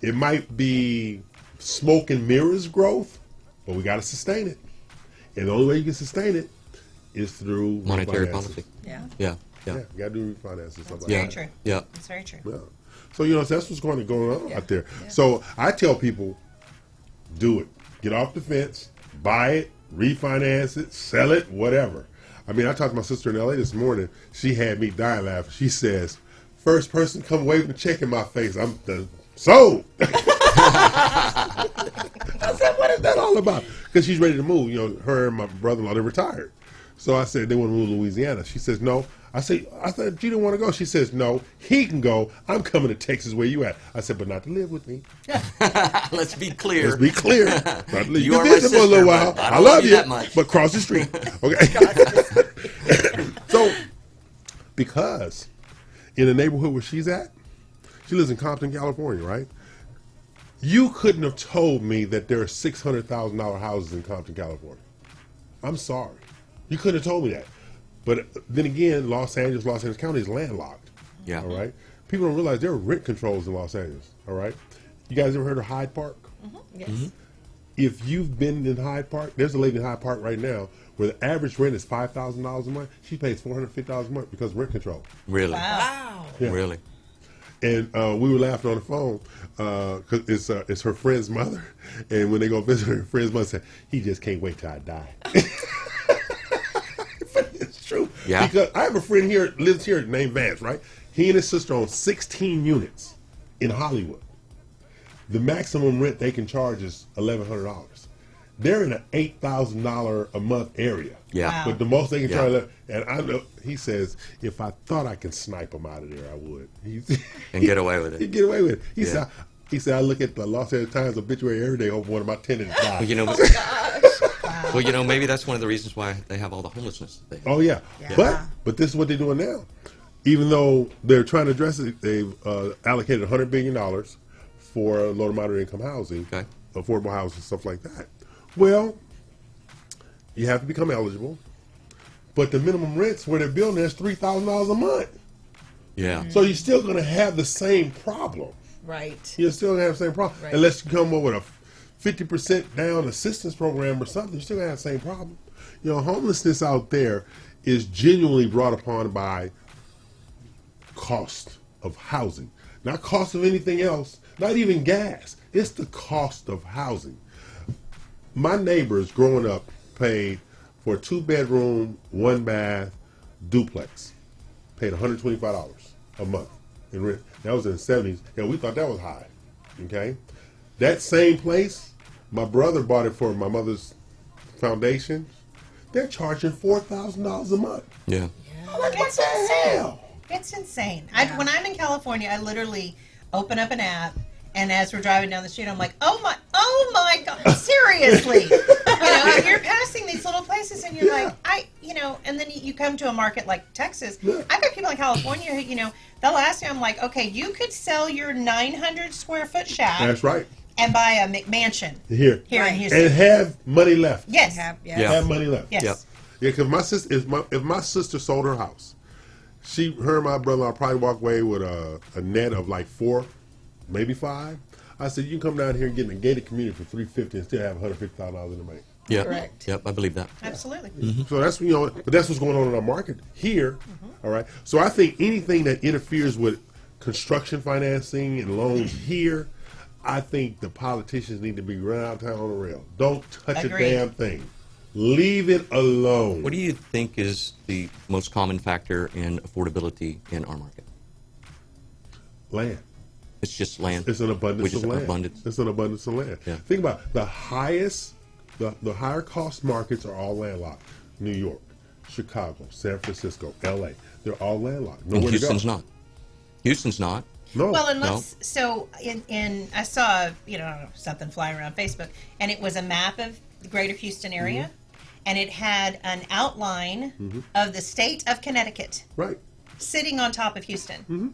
It might be smoke and mirrors growth, but we got to sustain it. And the only way you can sustain it is through Monetary refinances. policy. Yeah. Yeah. Yeah, you got to do refinances and stuff like Yeah. Very true. Yeah. It's very true. yeah. So, that's what's going on out there. So I tell people, do it. Get off the fence, buy it, refinance it, sell it, whatever. I talked to my sister in LA this morning. She had me dying laughing. She says, first person come waving a check in my face, I'm done. Sold. I said, what is that all about? Because she's ready to move. Her and my brother-in-law, they're retired. So I said, they want to move to Louisiana. She says, no. I said, you didn't want to go. She says, no, he can go. I'm coming to Texas where you at. I said, but not to live with me. Let's be clear. Let's be clear. Not to live. You are can my visit for a little sister, while. but I I don't love love you you, that much. but cross the street. Okay. So, because in the neighborhood where she's at, she lives in Compton, California, right? You couldn't have told me that there are $600,000 houses in Compton, California. I'm sorry. You couldn't have told me that. But then again, Los Angeles County is landlocked. Yeah. All right. People don't realize there are rent controls in Los Angeles. All right. You guys ever heard of Hyde Park? Yes. if you've been in Hyde Park, there's a lady in Hyde Park right now where the average rent is $5,000 a month. She pays $450 a month because of rent control. Really? Wow. Yeah. Really? And we were laughing on the phone because it's her friend's mother. And when they go visit her friend's mother, said, he just can't wait till I die. But it's true. Yeah. Because I have a friend here, lives here, named Vance, right? He and his sister own 16 units in Hollywood. The maximum rent they can charge is $1,100. They're in an $8,000 a month area. Yeah. Wow. But the most they can charge, and I know, he says, if I thought I could snipe them out of there, I would. And get away with it. He'd get away with it. He said, I look at the Los Angeles Times obituary every day over one of my tenants died. Well, you know, well, you know, maybe that's one of the reasons why they have all the homelessness that they have. Oh, yeah. But this is what they're doing now. Even though they're trying to address it, they've allocated $100 billion for low to moderate income housing, affordable housing, stuff like that. Well, you have to become eligible, but the minimum rents where they're building is $3,000 a month. Yeah. So you're still going to have the same problem. Right. You're still going to have the same problem. Right. Unless you come up with a 50% down assistance program or something, you're still going to have the same problem. You know, homelessness out there is genuinely brought upon by cost of housing. Not cost of anything else, not even gas. It's the cost of housing. My neighbors growing up paid for a 2-bedroom, 1-bath duplex. Paid $125 a month in rent. That was in the 70s. And we thought that was high. Okay? That same place, my brother bought it for my mother's foundation. They're charging $4,000 a month. Yeah. It's insane. It's insane. When I'm in California, I literally open up an app, and as we're driving down the street, I'm like, oh my God, seriously. You're passing these little places, and you're like, and then you come to a market like Texas. I've got people in California who, they'll ask me, I'm like, okay, you could sell your 900 square foot shack. That's right. And buy a McMansion here in Houston. And have money left. Yes. Have money left. Yes. Yeah, because my sister, if my sister sold her house, her and my brother-in-law probably walk away with a net of like 4, maybe 5. I said, you can come down here and get in a gated community for $350 and still have $150,000 in the bank. Yeah. Correct. Yep, I believe that. Absolutely. Mm-hmm. So that's but that's what's going on in our market here. All right. So I think anything that interferes with construction financing and loans here, I think the politicians need to be run out of town on the rail. Don't touch a damn thing. Leave it alone. What do you think is the most common factor in affordability in our market? Land. It's just land. It's an abundance of land. Abundance. It's an abundance of land. Yeah. Think about it. The higher cost markets are all landlocked. New York, Chicago, San Francisco, LA. They're all landlocked. And Houston's not. Houston's not. No. Well, I saw something flying around Facebook, and it was a map of the greater Houston area, and it had an outline of the state of Connecticut, right, sitting on top of Houston.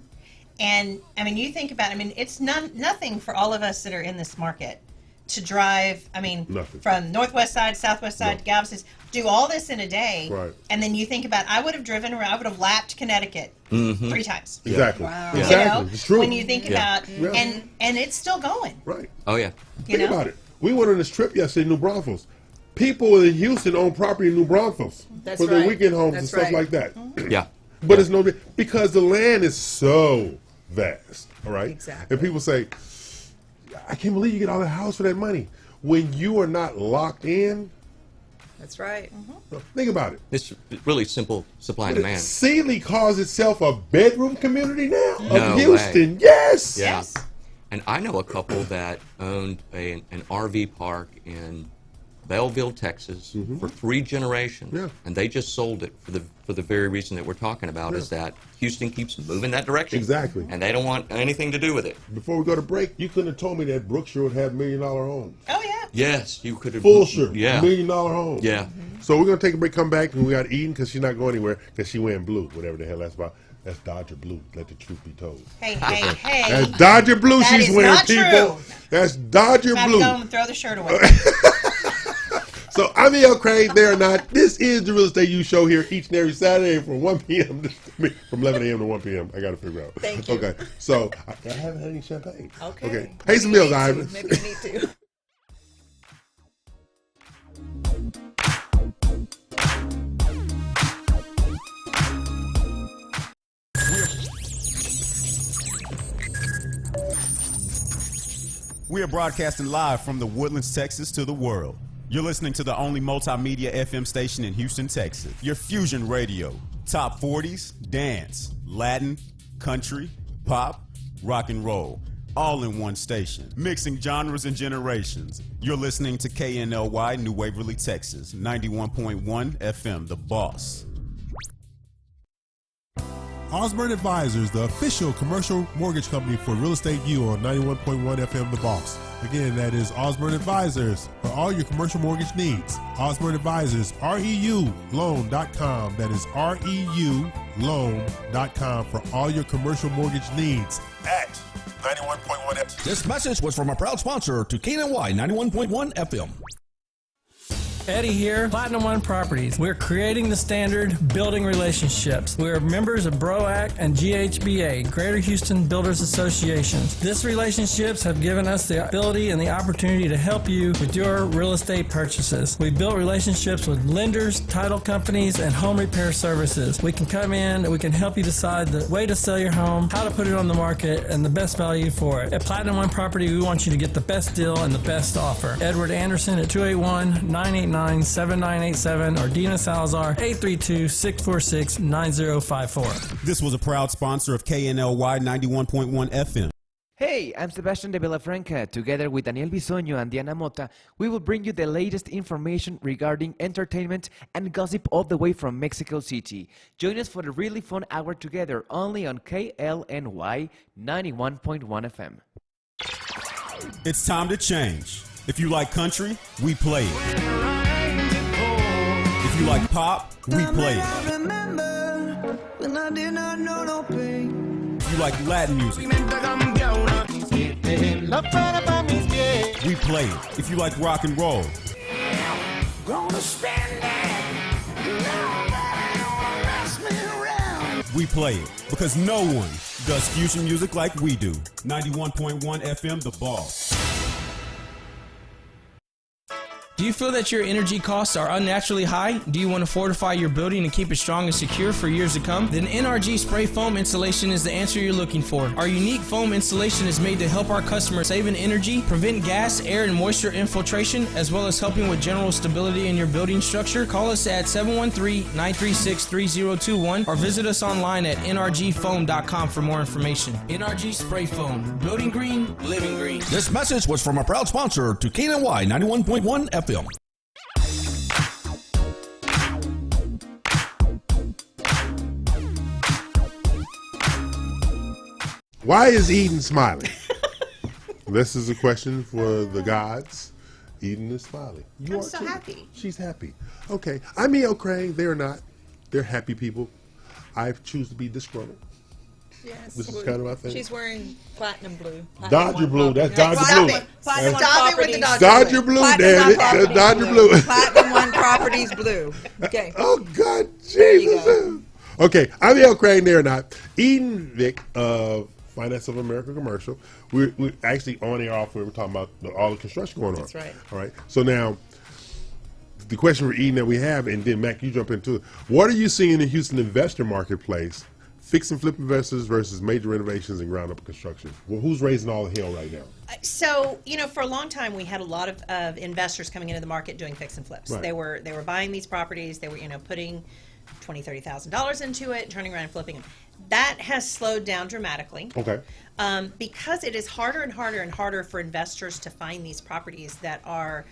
And I mean, you think about it, it's nothing for all of us that are in this market to drive. From northwest side, southwest side, Galveston, do all this in a day, right? And then you think about, I would have lapped Connecticut 3 times. Exactly. Wow. Exactly. It's true. When you think about, and it's still going. Right. Oh yeah. Think about it. We went on this trip yesterday in New Braunfels. People in Houston own property in New Braunfels for their weekend homes and stuff like that. Yeah. But it's because the land is so vast. All right. Exactly. And people say, I can't believe you get all that house for that money. When you are not locked in. That's right. Think about it. It's really simple supply and demand. Sealy calls itself a bedroom community now No of Houston. way. Yes. Yeah. Yes. And I know a couple that owned an RV park in Belleville, Texas, for 3 generations, and they just sold it for the very reason that we're talking about, is that Houston keeps moving that direction. Exactly. And they don't want anything to do with it. Before we go to break, you couldn't have told me that Brookshire would have $1 million homes. Oh yeah. Yes, you could have. Fulshire, yeah, $1 million homes. Yeah. So we're gonna take a break, come back, and we got Eden because she's not going anywhere because she wearing blue, whatever the hell that's about. That's Dodger blue. Let the truth be told. Hey. That's Dodger blue. That She's is wearing, not people. True. That's Dodger Have blue. to go and throw the shirt away. So I'm E.L. Craig. They're not. This is the Real Estate U Show here each and every Saturday from 1 p.m. from 11 a.m. to 1 p.m. I got to figure out. Thank you. Okay. So I haven't had any champagne. Okay. Pay some bills, Ivan. Maybe you need to. We are broadcasting live from the Woodlands, Texas to the world. You're listening to the only multimedia FM station in Houston, Texas. Your fusion radio. Top 40s, dance, Latin, country, pop, rock and roll. All in one station. Mixing genres and generations. You're listening to KNLY New Waverly, Texas. 91.1 FM, The Boss. Osborne Advisors, the official commercial mortgage company for Real Estate U on 91.1 FM The Boss. Again, that is Osborne Advisors for all your commercial mortgage needs. Osborne Advisors, REULoan.com. That is REULoan.com for all your commercial mortgage needs at 91.1 FM. This message was from a proud sponsor to KNLY 91.1 FM. Eddie here, Platinum One Properties. We're creating the standard, building relationships. We're members of BROAC and GHBA, Greater Houston Builders Associations. These relationships have given us the ability and the opportunity to help you with your real estate purchases. We've built relationships with lenders, title companies, and home repair services. We can come in and we can help you decide the way to sell your home, how to put it on the market, and the best value for it. At Platinum One Property, we want you to get the best deal and the best offer. Edward Anderson at 281-989-7987 or Dina Salazar 832-646-9054. This was a proud sponsor of KNLY 91.1 FM. Hey, I'm Sebastian de Villafranca. Together with Daniel Bisoño and Diana Mota, we will bring you the latest information regarding entertainment and gossip all the way from Mexico City. Join us for a really fun hour together only on KNLY 91.1 FM. It's time to change. If you like country, we play it. If you like pop, we play it. If you like Latin music, we play it. If you like rock and roll, we play it. Because no one does fusion music like we do. 91.1 FM, The Boss. Do you feel that your energy costs are unnaturally high? Do you want to fortify your building and keep it strong and secure for years to come? Then NRG Spray Foam Insulation is the answer you're looking for. Our unique foam insulation is made to help our customers save in energy, prevent gas, air, and moisture infiltration, as well as helping with general stability in your building structure. Call us at 713-936-3021 or visit us online at nrgfoam.com for more information. NRG Spray Foam. Building green, living green. This message was from a proud sponsor to KNLY 91.1 FM. Why is Eden smiling? This is a question for the gods. Eden is smiling. I'm so happy. She's happy. Okay. I'm E.L. Crane. They're not. They're happy people. I choose to be disgruntled. Yes. This is kind of my thing. She's wearing platinum blue. Dodger blue. That's Dodger blue. Platinum One Stop it with the Properties. Dodger blue, damn it. That's Dodger blue. Platinum One Properties blue. Okay. Oh, God, There you Jesus. Okay, I'm E.L. Crane. They're not. Eden Vick of Finance of America Commercial. We're actually on air off. We were talking about all the construction going on. That's right. All right. So now, the question for Eden that we have, and then Mac, you jump into it. What are you seeing in the Houston investor marketplace? Fix and flip investors versus major renovations and ground up construction. Well, who's raising all the hell right now? So, for a long time we had a lot of investors coming into the market doing fix and flips. Right. They were buying these properties. They were putting $20,000-$30,000 into it, turning around and flipping them. That has slowed down dramatically. Okay. Because it is harder and harder and harder for investors to find these properties that are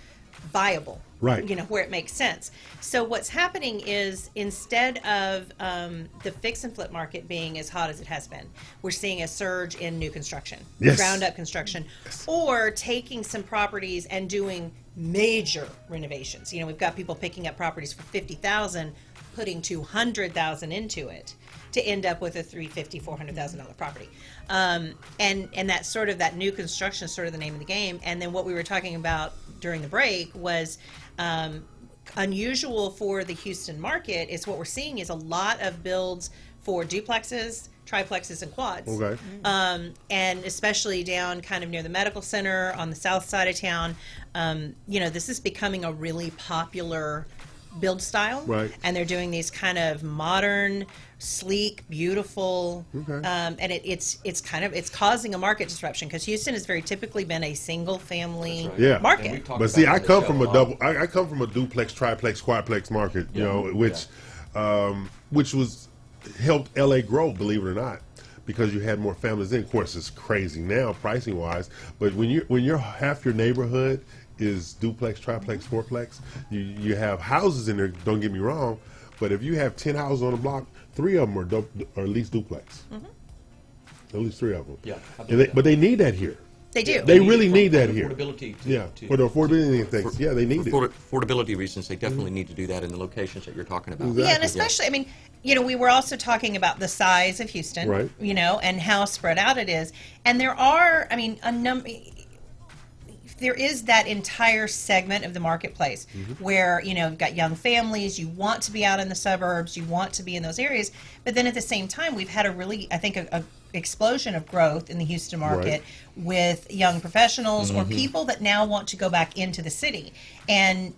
viable, right? Where it makes sense. So what's happening is instead of the fix and flip market being as hot as it has been, we're seeing a surge in new construction, ground up construction, or taking some properties and doing major renovations. We've got people picking up properties for $50,000, putting $200,000 into it to end up with a $350,000, $400,000 property. And that's sort of that new construction is sort of the name of the game. And then what we were talking about during the break was unusual for the Houston market is what we're seeing is a lot of builds for duplexes, triplexes, and quads. Okay. And especially down kind of near the medical center on the south side of town. This is becoming a really popular build style, Right. and they're doing these kind of modern, sleek, beautiful, and it's causing a market disruption because Houston has very typically been a single family market. But see, I come from I come from a duplex, triplex, quadplex market, you know, which was helped LA grow, believe it or not, because you had more families in. Of course, it's crazy now pricing wise, but when you're half your neighborhood is duplex, triplex, fourplex, you have houses in there. Don't get me wrong, but if you have 10 houses on the block, 3 of them are at least duplex. At least 3 of them. Yeah, but they need that here. They do. They really need that here. Affordability. For the affordability things. Yeah, they need it. For affordability reasons, they definitely need to do that in the locations that you're talking about. Exactly. Yeah, and especially, I mean, you know, we were also talking about the size of Houston, right? You know, and how spread out it is. And there are, I mean, there is that entire segment of the marketplace where, you know, you've got young families, you want to be out in the suburbs, you want to be in those areas, but then at the same time, we've had a really, I think, a explosion of growth in the Houston market with young professionals or people that now want to go back into the city. And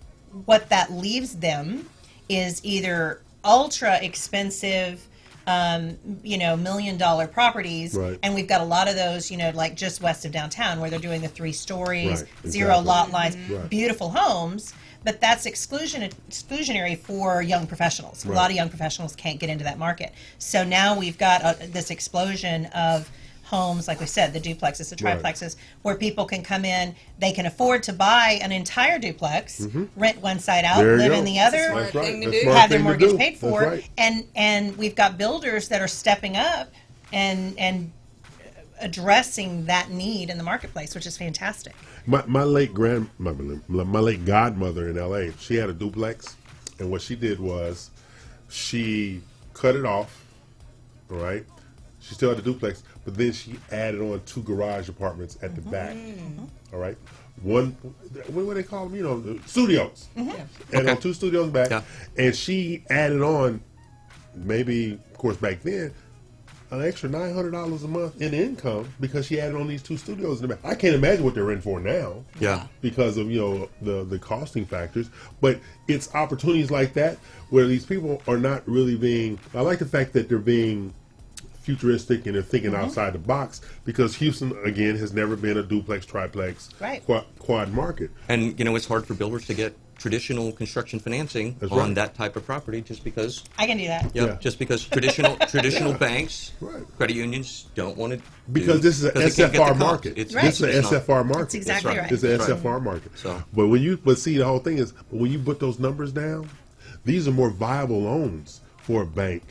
what that leaves them is either ultra expensive, you know, $1 million properties, and we've got a lot of those, you know, like just west of downtown where they're doing the 3 stories, 0 lot lines, beautiful homes, but that's exclusionary for young professionals. A lot of young professionals can't get into that market. So now we've got this explosion of homes, like we said, the duplexes, the triplexes, where people can come in, they can afford to buy an entire duplex, rent one side out, live in the other, have their mortgage paid for, and we've got builders that are stepping up and addressing that need in the marketplace, which is fantastic. My late godmother in LA, she had a duplex, and what she did was she cut it off, all right? She still had a duplex, but then she added on 2 garage apartments at the back. All right, one, what do they call them? You know, the studios. And on 2 studios back, and she added on, maybe, of course, back then, an extra $900 a month in income because she added on these 2 studios in the back. I can't imagine what they're renting for now. Because of, you know, the costing factors. But it's opportunities like that where these people are not really being. I like the fact that they're being futuristic and they're thinking outside the box, because Houston, again, has never been a duplex, triplex, quad market. And, you know, it's hard for builders to get traditional construction financing on that type of property just because... I can do that. Just because traditional banks, credit unions don't want to because this is an SFR market. This is an SFR market. That's exactly right. It's an SFR market. So, but see, the whole thing is, when you put those numbers down, these are more viable loans for a bank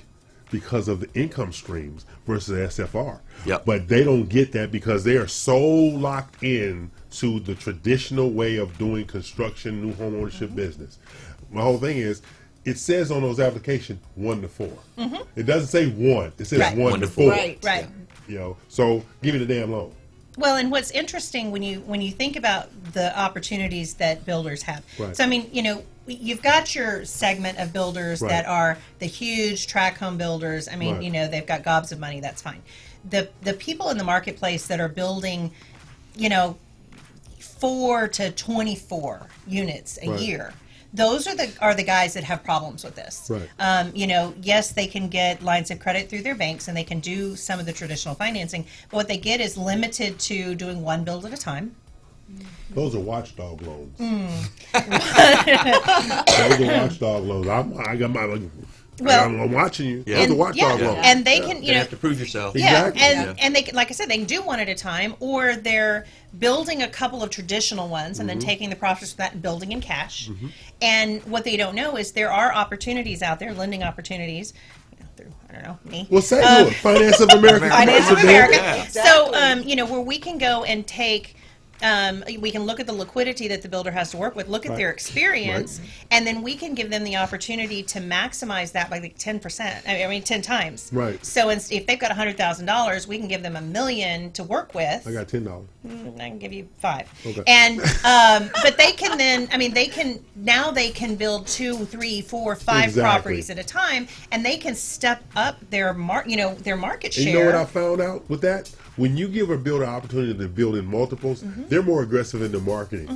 because of the income streams versus SFR. But they don't get that because they are so locked in to the traditional way of doing construction, new home ownership business. My whole thing is, it says on those applications 1 to 4. It doesn't say 1. It says 1 to 4. Right. You know, so give me the damn loan. Well, and what's interesting when you think about the opportunities that builders have. So I mean, you know, you've got your segment of builders that are the huge tract home builders. I mean, you know, they've got gobs of money. That's fine. The people in the marketplace that are building, you know, 4 to 24 units a year. Those are the guys that have problems with this. You know, yes, they can get lines of credit through their banks and they can do some of the traditional financing, but what they get is limited to doing 1 build at a time. Those are watchdog loans. Those are watchdog loans. I got my. I'm watching you. Yeah. Those are watchdog loans. And they can, you know, have to prove yourself. Exactly. And they can, like I said, they can do 1 at a time, or they're building a couple of traditional ones and then taking the profits from that and building in cash. And what they don't know is there are opportunities out there, lending opportunities. Through, I don't know, me. Well, say it. Finance of America. Finance of America. So, you know, where we can go and take. We can look at the liquidity that the builder has to work with, look at their experience, and then we can give them the opportunity to maximize that by like 10%. I mean, 10 times. So if they've got $100,000, we can give them $1 million to work with. I got $10. I can give you 5. Okay. And but they can then, I mean, they can build 2, 3, 4, 5 properties at a time, and they can step up their market share. And you know what I found out with that? When you give a builder opportunity to build in multiples, they're more aggressive in the marketing.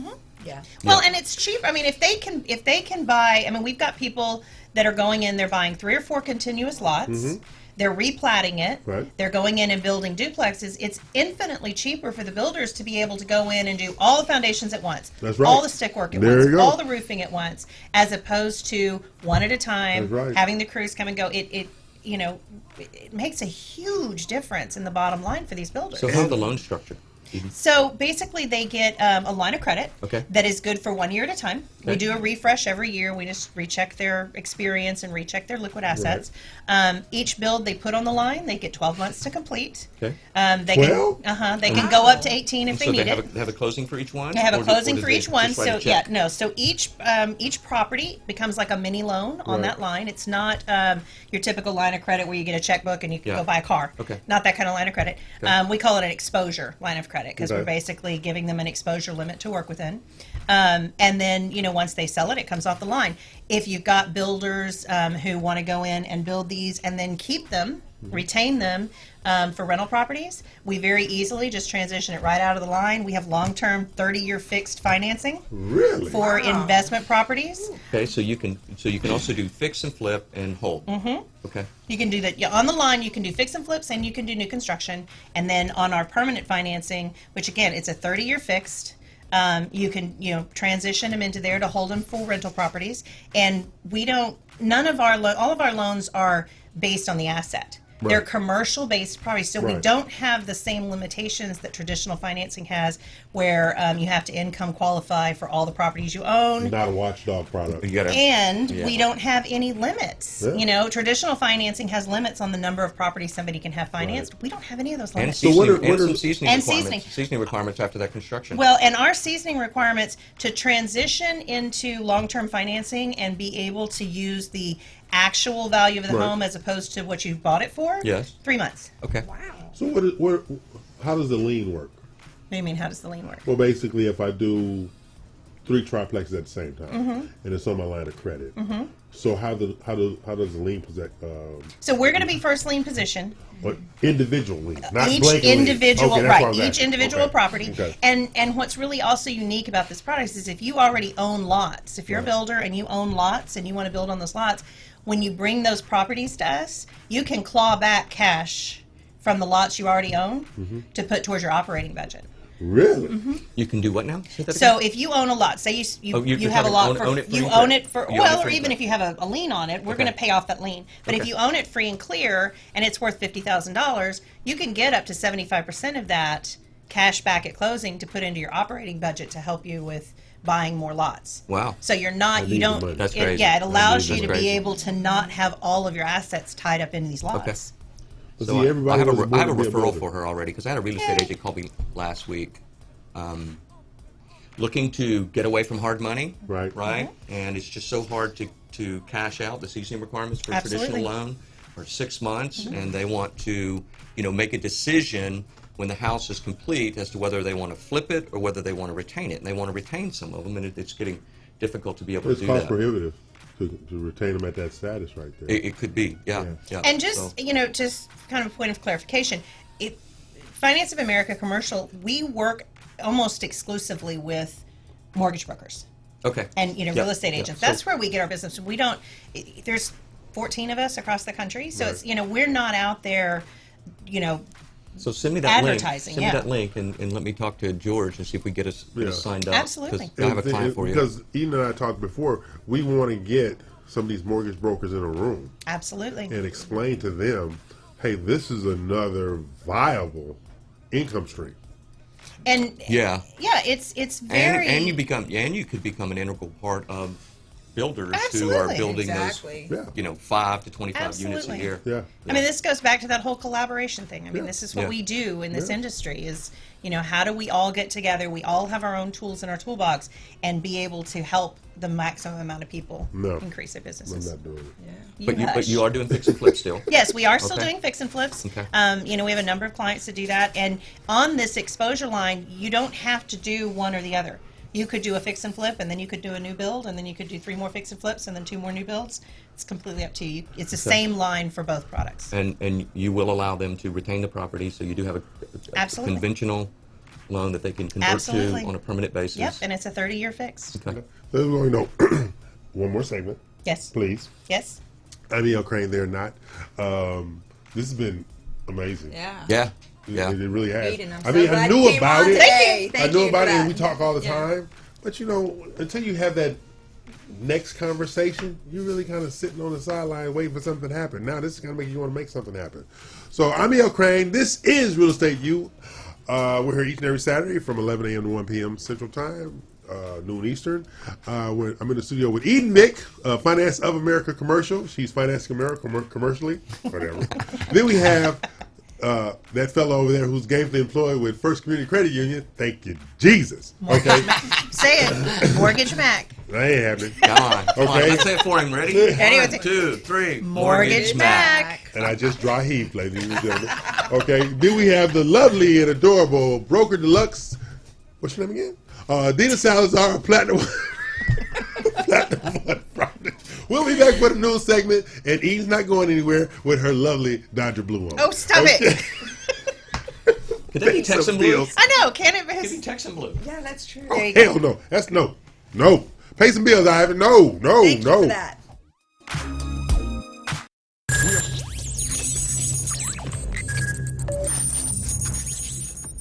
Yeah. Well, and it's cheap. I mean, if they can buy, I mean, we've got people that are going in, they're buying 3 or 4 continuous lots. They're replatting it. Right. They're going in and building duplexes. It's infinitely cheaper for the builders to be able to go in and do all the foundations at once. That's right. All the stick work at There once. you go. All the roofing at once, as opposed to one at a time, That's right. having the crews come and go. It makes a huge difference in the bottom line for these builders. So how's the loan structure? So basically, they get a line of credit Okay. that is good for 1 year at a time. We Okay. do a refresh every year. We just recheck their experience and recheck their liquid assets. Each build they put on the line, they get 12 months to complete. Okay. They 12? can they can go up to 18 if So they need they it. have a closing for each one? They have a Or closing do for they each one. just write a So check? So each property becomes like a mini loan on Right. that line. It's not your typical line of credit where you get a checkbook and you can Yeah. go buy a car. Okay. Not that kind of line of credit. Okay. We call it an exposure line of credit because Okay. we're basically giving them an exposure limit to work within. And then once they sell it, it comes off the line. If you've got builders who want to go in and build these and then keep them, retain them for rental properties, we very easily just transition it right out of the line. We have long-term 30-year fixed financing Really? for investment properties. Okay, so you can also do fix and flip and hold. Okay. You can do that. Yeah, on the line, you can do fix and flips and you can do new construction. And then on our permanent financing, which again, it's a 30-year fixed, you can transition them into there to hold them for rental properties. And all of our loans are based on the asset. Right. They're commercial-based properties, so we Right. don't have the same limitations that traditional financing has, where you have to income qualify for all the properties you own. Not a watchdog product. You gotta, And Yeah. we don't have any limits. Yeah. Traditional financing has limits on the number of properties somebody can have financed. We don't have any of those and limits. seasoning, what are- some seasoning And requirements. Seasoning requirements after that construction. Well, and our seasoning requirements to transition into long-term financing and be able to use the actual value of the Right. home as opposed to what you bought it for. Yes. 3 months. Okay. So how does the lien work? What do you mean? How does the lien work? Well, basically, if I do 3 triplexes at the same time, and it's on my line of credit, so how does the lien So we're going to be first lien position. but individual lien, not Each blanket lien. individual, Okay, that's what I right? was Each asking. individual Okay. property, Okay. and what's really also unique about this product is if you already own lots, if you're a builder and you own lots and you want to build on those lots, when you bring those properties to us, you can claw back cash from the lots you already own to put towards your operating budget. Really? You can do what now? Say that So again? if you own a lot, say you Oh, you're have a talking lot own- for own it free you and own clear. it for You own well, it or free and even clear. if you have a lien on it, we're Okay. going to pay off that lien. But if Okay. you own it free and clear and it's worth $50,000, you can get up to 75% of that cash back at closing to put into your operating budget to help you with buying more lots. Wow. So you're I not, need you the don't, money. That's it, crazy. yeah, it allows That's you to be crazy. able to not have all of your assets tied up in these lots. Okay. But So see, everybody I have a was born to be a referral builder. for her already because I had a real estate agent call me last week, looking to get away from hard money. Right. Right. And it's just so hard to cash out the seasoning requirements for a Absolutely. traditional loan for 6 months, and they want to make a decision when the house is complete as to whether they want to flip it or whether they want to retain it. And they want to retain some of them, and it's getting difficult to be able It's to do cost that. prohibitive to retain them at that status right there. It could be, yeah. And just, So- just kind of a point of clarification, Finance of America Commercial, we work almost exclusively with mortgage brokers Okay. and, Yeah, real estate yeah. agents. So- That's where we get our business. We don't, there's 14 of us across the country. So it's, we're not out there, So send me that advertising, link. Send yeah. me that link and let me talk to George and see if we get us signed up. Absolutely. 'Cause I have a client for you. Because Eden and I talked before, we want to get some of these mortgage brokers in a room absolutely. and explain to them, hey, this is another viable income stream. And Yeah. it's very, And you could become an integral part of builders who are Absolutely. building Exactly. Yeah. 5 to 25 units a Absolutely. year. Yeah. I mean, this goes back to that whole collaboration thing. I mean, this is what Yeah. we do in this industry is, how do we all get together? We all have our own tools in our toolbox and be able to help the maximum amount of people No. increase their I'm businesses. not doing it. But hush. you are doing fix and flip still. Yes, we are still Okay. doing fix and flips. Okay. We have a number of clients that do that. And on this exposure line, you don't have to do one or the other. You could do a fix and flip, and then you could do a new build, and then you could do 3 more fix and flips, and then 2 more new builds. It's completely up to you. It's the same line for both products. And you will allow them to retain the property, so you do have a Absolutely. conventional loan that they can convert Absolutely. to on a permanent basis. Yep, and it's a 30-year fix. Okay. Let's go, one more segment. Yes. Please. Yes. I'm E.L. Crane there, not. This has been amazing. Yeah. Yeah. It really has. Aiden, I'm I so mean, I glad knew you came about on it. today. Thank I knew you about for it, and that. we talk all the Yeah. time. But until you have that next conversation, you're really kind of sitting on the sideline waiting for something to happen. Now, this is going to make you want to make something happen. So, I'm E.L. Crane. This is Real Estate U. We're here each and every Saturday from 11 a.m. to 1 p.m. Central Time, noon Eastern. I'm in the studio with Eden Mick, Finance of America Commercial. She's financing America commercially, whatever. Then we have that fellow over there who's gainfully employed with First Community Credit Union. Thank you, Jesus. Okay. Say it. Mortgage Mac. That ain't happening. Come on. Okay. Let's say it for him. Ready? Anyway, 1, 2, 3. Mortgage Mac. And I just dry heaved, ladies and gentlemen. Okay. Then we have the lovely and adorable Broker Deluxe. What's your name again? Dina Salazar, Platinum. Platinum Friday. We'll be back for the news segment, and Eve's not going anywhere with her lovely Dodger Blue on. Oh, stop it. Could they be Texan blue? I know. Can it Could be be? Texan blue. Yeah, that's true. There you go. Hell no. That's no. No. Pay some bills, Ivan. No. Thank you No. for that.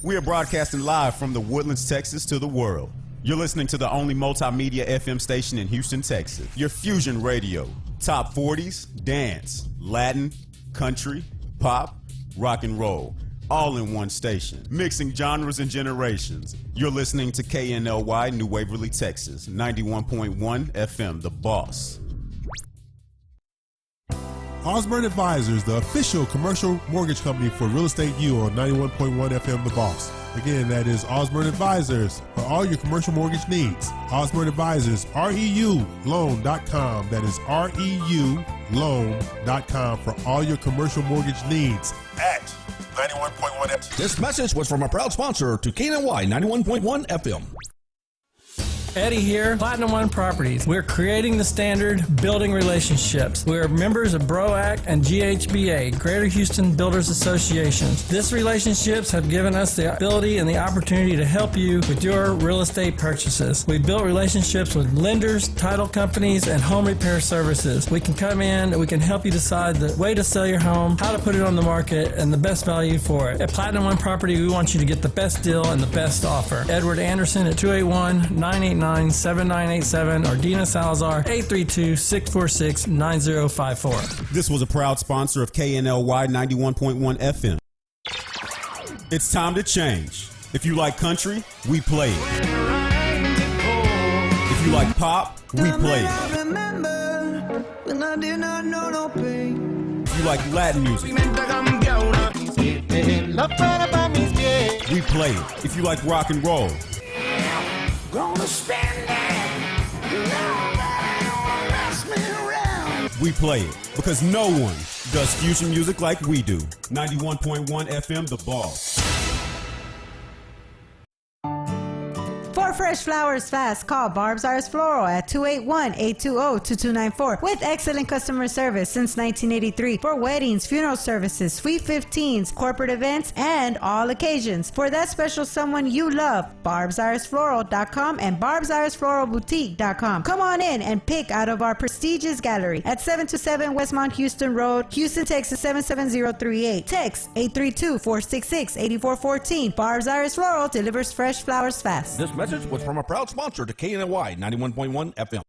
We are broadcasting live from the Woodlands, Texas to the world. You're listening to the only multimedia FM station in Houston, Texas. Your fusion radio. Top 40s, dance, Latin, country, pop, rock and roll. All in one station. Mixing genres and generations. You're listening to KNLY New Waverly, Texas. 91.1 FM, The Boss. Osborne Advisors, the official commercial mortgage company for Real Estate U on 91.1 FM The Boss. Again, that is Osborne Advisors for all your commercial mortgage needs. Osborne Advisors, REULoan.com. That is REULoan.com for all your commercial mortgage needs at 91.1 FM. This message was from a proud sponsor to KNLY 91.1 FM. Eddie here, Platinum One Properties. We're creating the standard, building relationships. We're members of BROAC and GHBA, Greater Houston Builders Associations. These relationships have given us the ability and the opportunity to help you with your real estate purchases. We built relationships with lenders, title companies, and home repair services. We can come in and we can help you decide the way to sell your home, how to put it on the market, and the best value for it. At Platinum One Property, we want you to get the best deal and the best offer. Edward Anderson at 281-989-7987 or Dina Salazar 832-646-9054. This was a proud sponsor of KNLY 91.1 FM. It's time to change. If you like country, we play it. If you like pop, we play it. If you like Latin music, we play it. If you like rock and roll, we play it. Because no one does fusion music like we do. 91.1 FM, The Boss. For fresh flowers fast, call Barb's Iris Floral at 281-820-2294 with excellent customer service since 1983 for weddings, funeral services, sweet 15s, corporate events, and all occasions. For that special someone you love, barbsirisfloral.com and barbsirisfloralboutique.com. Come on in and pick out of our prestigious gallery at 727 Westmont Houston Road, Houston, Texas 77038. Text 832-466-8414. Barb's Iris Floral delivers fresh flowers fast. This message was from a proud sponsor to KNLY 91.1 FM.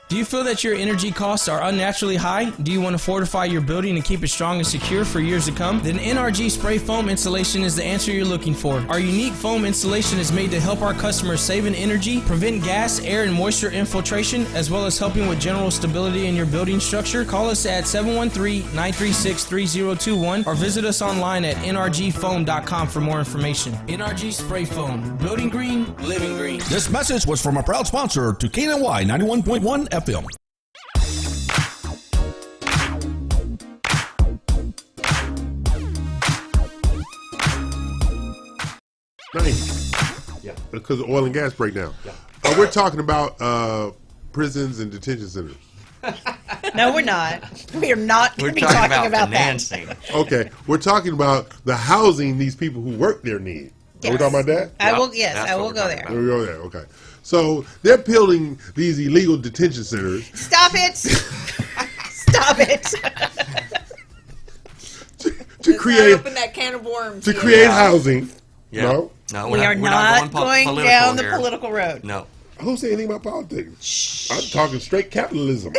Do you feel that your energy costs are unnaturally high? Do you want to fortify your building and keep it strong and secure for years to come? Then NRG Spray Foam Installation is the answer you're looking for. Our unique foam installation is made to help our customers save in energy, prevent gas, air, and moisture infiltration, as well as helping with general stability in your building structure. Call us at 713-936-3021 or visit us online at nrgfoam.com for more information. NRG Spray Foam. Building green, living green. This message was from a proud sponsor to KNLY 91.1 FM. Yeah. Because of oil and gas breakdown. Yeah. We're talking about prisons and detention centers. No, we're not. We are not going to be talking about financing. that. Okay, we're talking about the housing these people who work there need. Are we talking about that? I will. Yes, I will go there. We'll go there. Okay. So they're building these illegal detention centers. Stop it! Stop it! to create open that can of worms. To create housing. Yeah. No, we are not going down the political road. No. Who said anything about politics? Shh. I'm talking straight capitalism.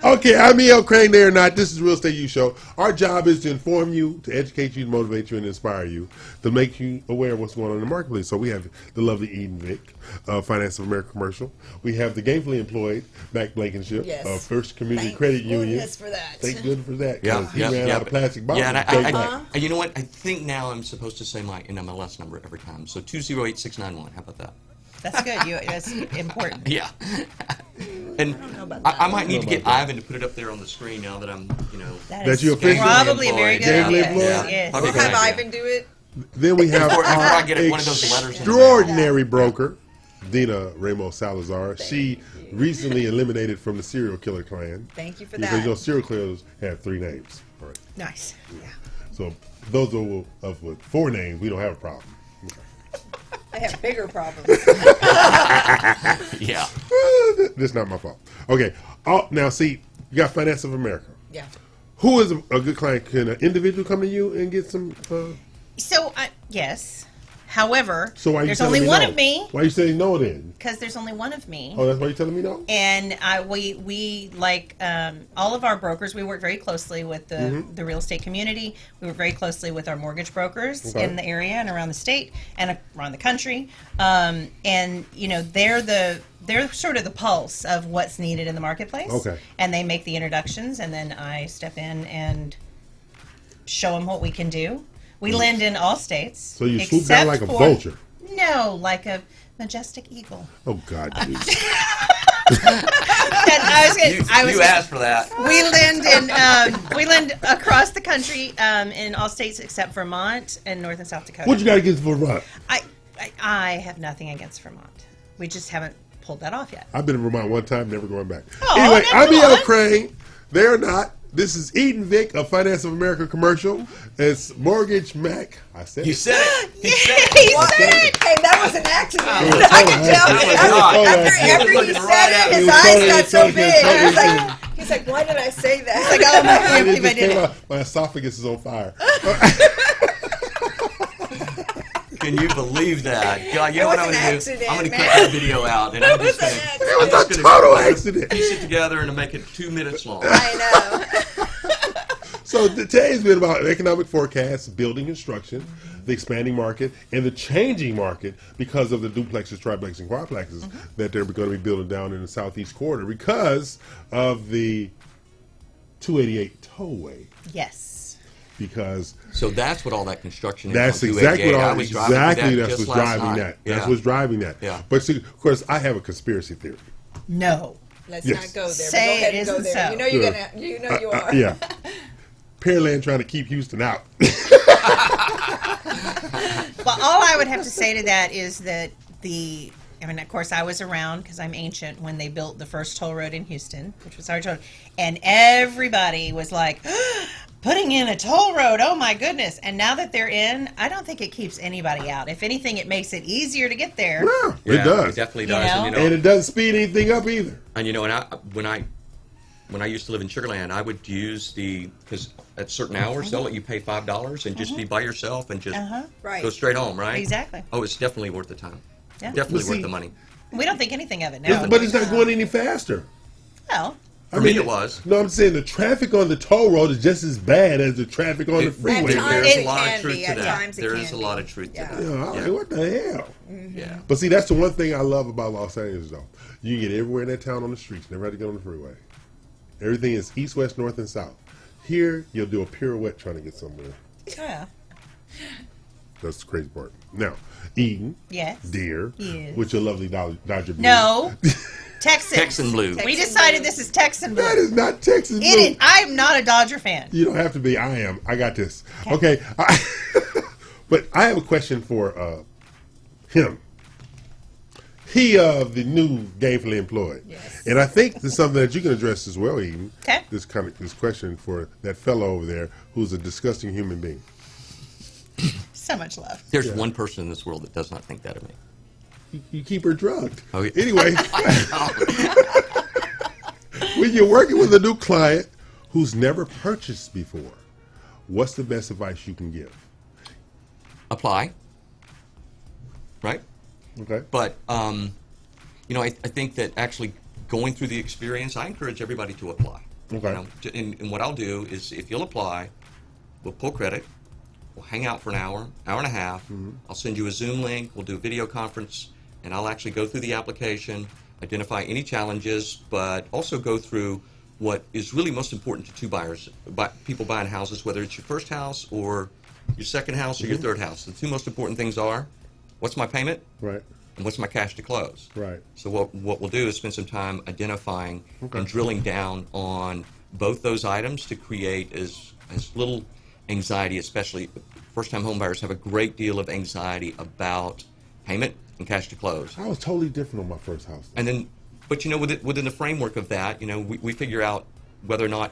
Okay, I'm E.L. Crane. They are not. This is Real Estate U Show. Our job is to inform you, to educate you, to motivate you, and inspire you, to make you aware of what's going on in the marketplace. So we have the lovely Eden Vick, Finance of America Commercial. We have the gainfully employed Mac Blankenship, First Community Credit Union. Thank goodness for that. Thank goodness for that. Yeah, he ran out of plastic bottles. Yeah, and you know what? I think now I'm supposed to say my NMLS number every time. So 208691. How about that? That's good. That's important. Yeah. And I might need to get Ivan to put it up there on the screen now that I'm, That you're probably a very good idea. Yes. We'll have Ivan do it. Then we have our extraordinary broker, Dina Ramos Salazar. She recently eliminated from the serial killer clan. Thank you for because that. Serial killers have 3 names. Right. Nice. Yeah. So those of with 4 names, we don't have a problem. I have bigger problems. Yeah. That's not my fault. Okay. Now, see, you got Finance of America. Yeah. Who is a good client? Can an individual come to you and get some? Yes. However, so there's only one of me. Why are you saying no then? Because there's only one of me. Oh, that's why you're telling me no? And we like all of our brokers, we work very closely with the real estate community. We work very closely with our mortgage brokers in the area and around the state and around the country. And, they're sort of the pulse of what's needed in the marketplace. Okay. And they make the introductions, and then I step in and show them what we can do. We lend in all states. So you swoop down like a vulture? No, like a majestic eagle. Oh, God. You asked for that. We lend across the country in all states except Vermont and North and South Dakota. What you got against Vermont? I have nothing against Vermont. We just haven't pulled that off yet. I've been in Vermont one time, never going back. Oh, anyway, I'm E.L. Crane. They're not. This is Eden Vick of Finance of America Commercial. It's Mortgage Mac. I said You said it. He said it. Hey, that was an accident. I can tell. After he said it, his eyes got so big. He's like, why did I say that? He's like, oh, I can't believe I did it. My esophagus is on fire. Can you believe that? God, you know what I'm going to do? I'm going to cut that video out, and I'm just going to piece it together and make it 2 minutes long. I know. So today's been about economic forecasts, building construction, the expanding market, and the changing market because of the duplexes, triplexes, and quadplexes that they're going to be building down in the southeast corridor because of the 288 tollway. Yes. So that's what all that construction is. That's exactly what's driving that. That's what's driving that. Yeah. But see, of course, I have a conspiracy theory. No. Let's not go there. Say go ahead and go there. So. You know you're gonna. You know you are. Yeah. Pearland trying to keep Houston out. Well, all I would have to say to that is that of course, I was around because I'm ancient when they built the first toll road in Houston, which was our toll, and everybody was like, putting in a toll road, oh my goodness. And now that they're in, I don't think it keeps anybody out. If anything, it makes it easier to get there. Yeah, it does. It definitely does. And it doesn't speed anything up either. And when I used to live in Sugarland, I would use because at certain hours they'll let you pay $5 and just be by yourself and just go straight home, right? Exactly. Oh, it's definitely worth the time. Yeah. Definitely worth the money. We don't think anything of it now. But it's not going any faster. Well, For me, it was. No, I'm saying the traffic on the toll road is just as bad as the traffic on the freeway. There's a lot of truth to that. There is a lot of truth to that. Yeah, what the hell? Yeah. But see, that's the one thing I love about Los Angeles, though. You can get everywhere in that town on the streets. Never have to get on the freeway. Everything is east, west, north, and south. Here, you'll do a pirouette trying to get somewhere. Yeah. That's the crazy part. Now, Eden. Yes. Deer. Yes. With your lovely Dodger blue. No. Texan blue. We decided this is Texan blue. That is not Texas blue. It is. I'm not a Dodger fan. You don't have to be. I am. I got this. Okay. But I have a question for him. He of the new gainfully employed. Yes. And I think there's something that you can address as well, Eden. Okay. This question for that fellow over there who's a disgusting human being. So much love. There's one person in this world that does not think that of me. You keep her drugged. Oh, yeah. Anyway, when you're working with a new client who's never purchased before, what's the best advice you can give? Apply. Right? Okay. But, you know, I think that actually going through the experience, I encourage everybody to apply. Okay. You know, and what I'll do is if you'll apply, we'll pull credit, we'll hang out for an hour, hour and a half. Mm-hmm. I'll send you a Zoom link, we'll do a video conference, and I'll actually go through the application, identify any challenges, but also go through what is really most important to people buying houses, whether it's your first house or your second house or your third house. The two most important things are, what's my payment? Right. And what's my cash to close? Right. So what we'll do is spend some time identifying and drilling down on both those items to create as little anxiety, especially first-time home buyers have a great deal of anxiety about payment and cash to close. I was totally different on my first house. And then, but you know, within the framework of that, you know, we figure out whether or not,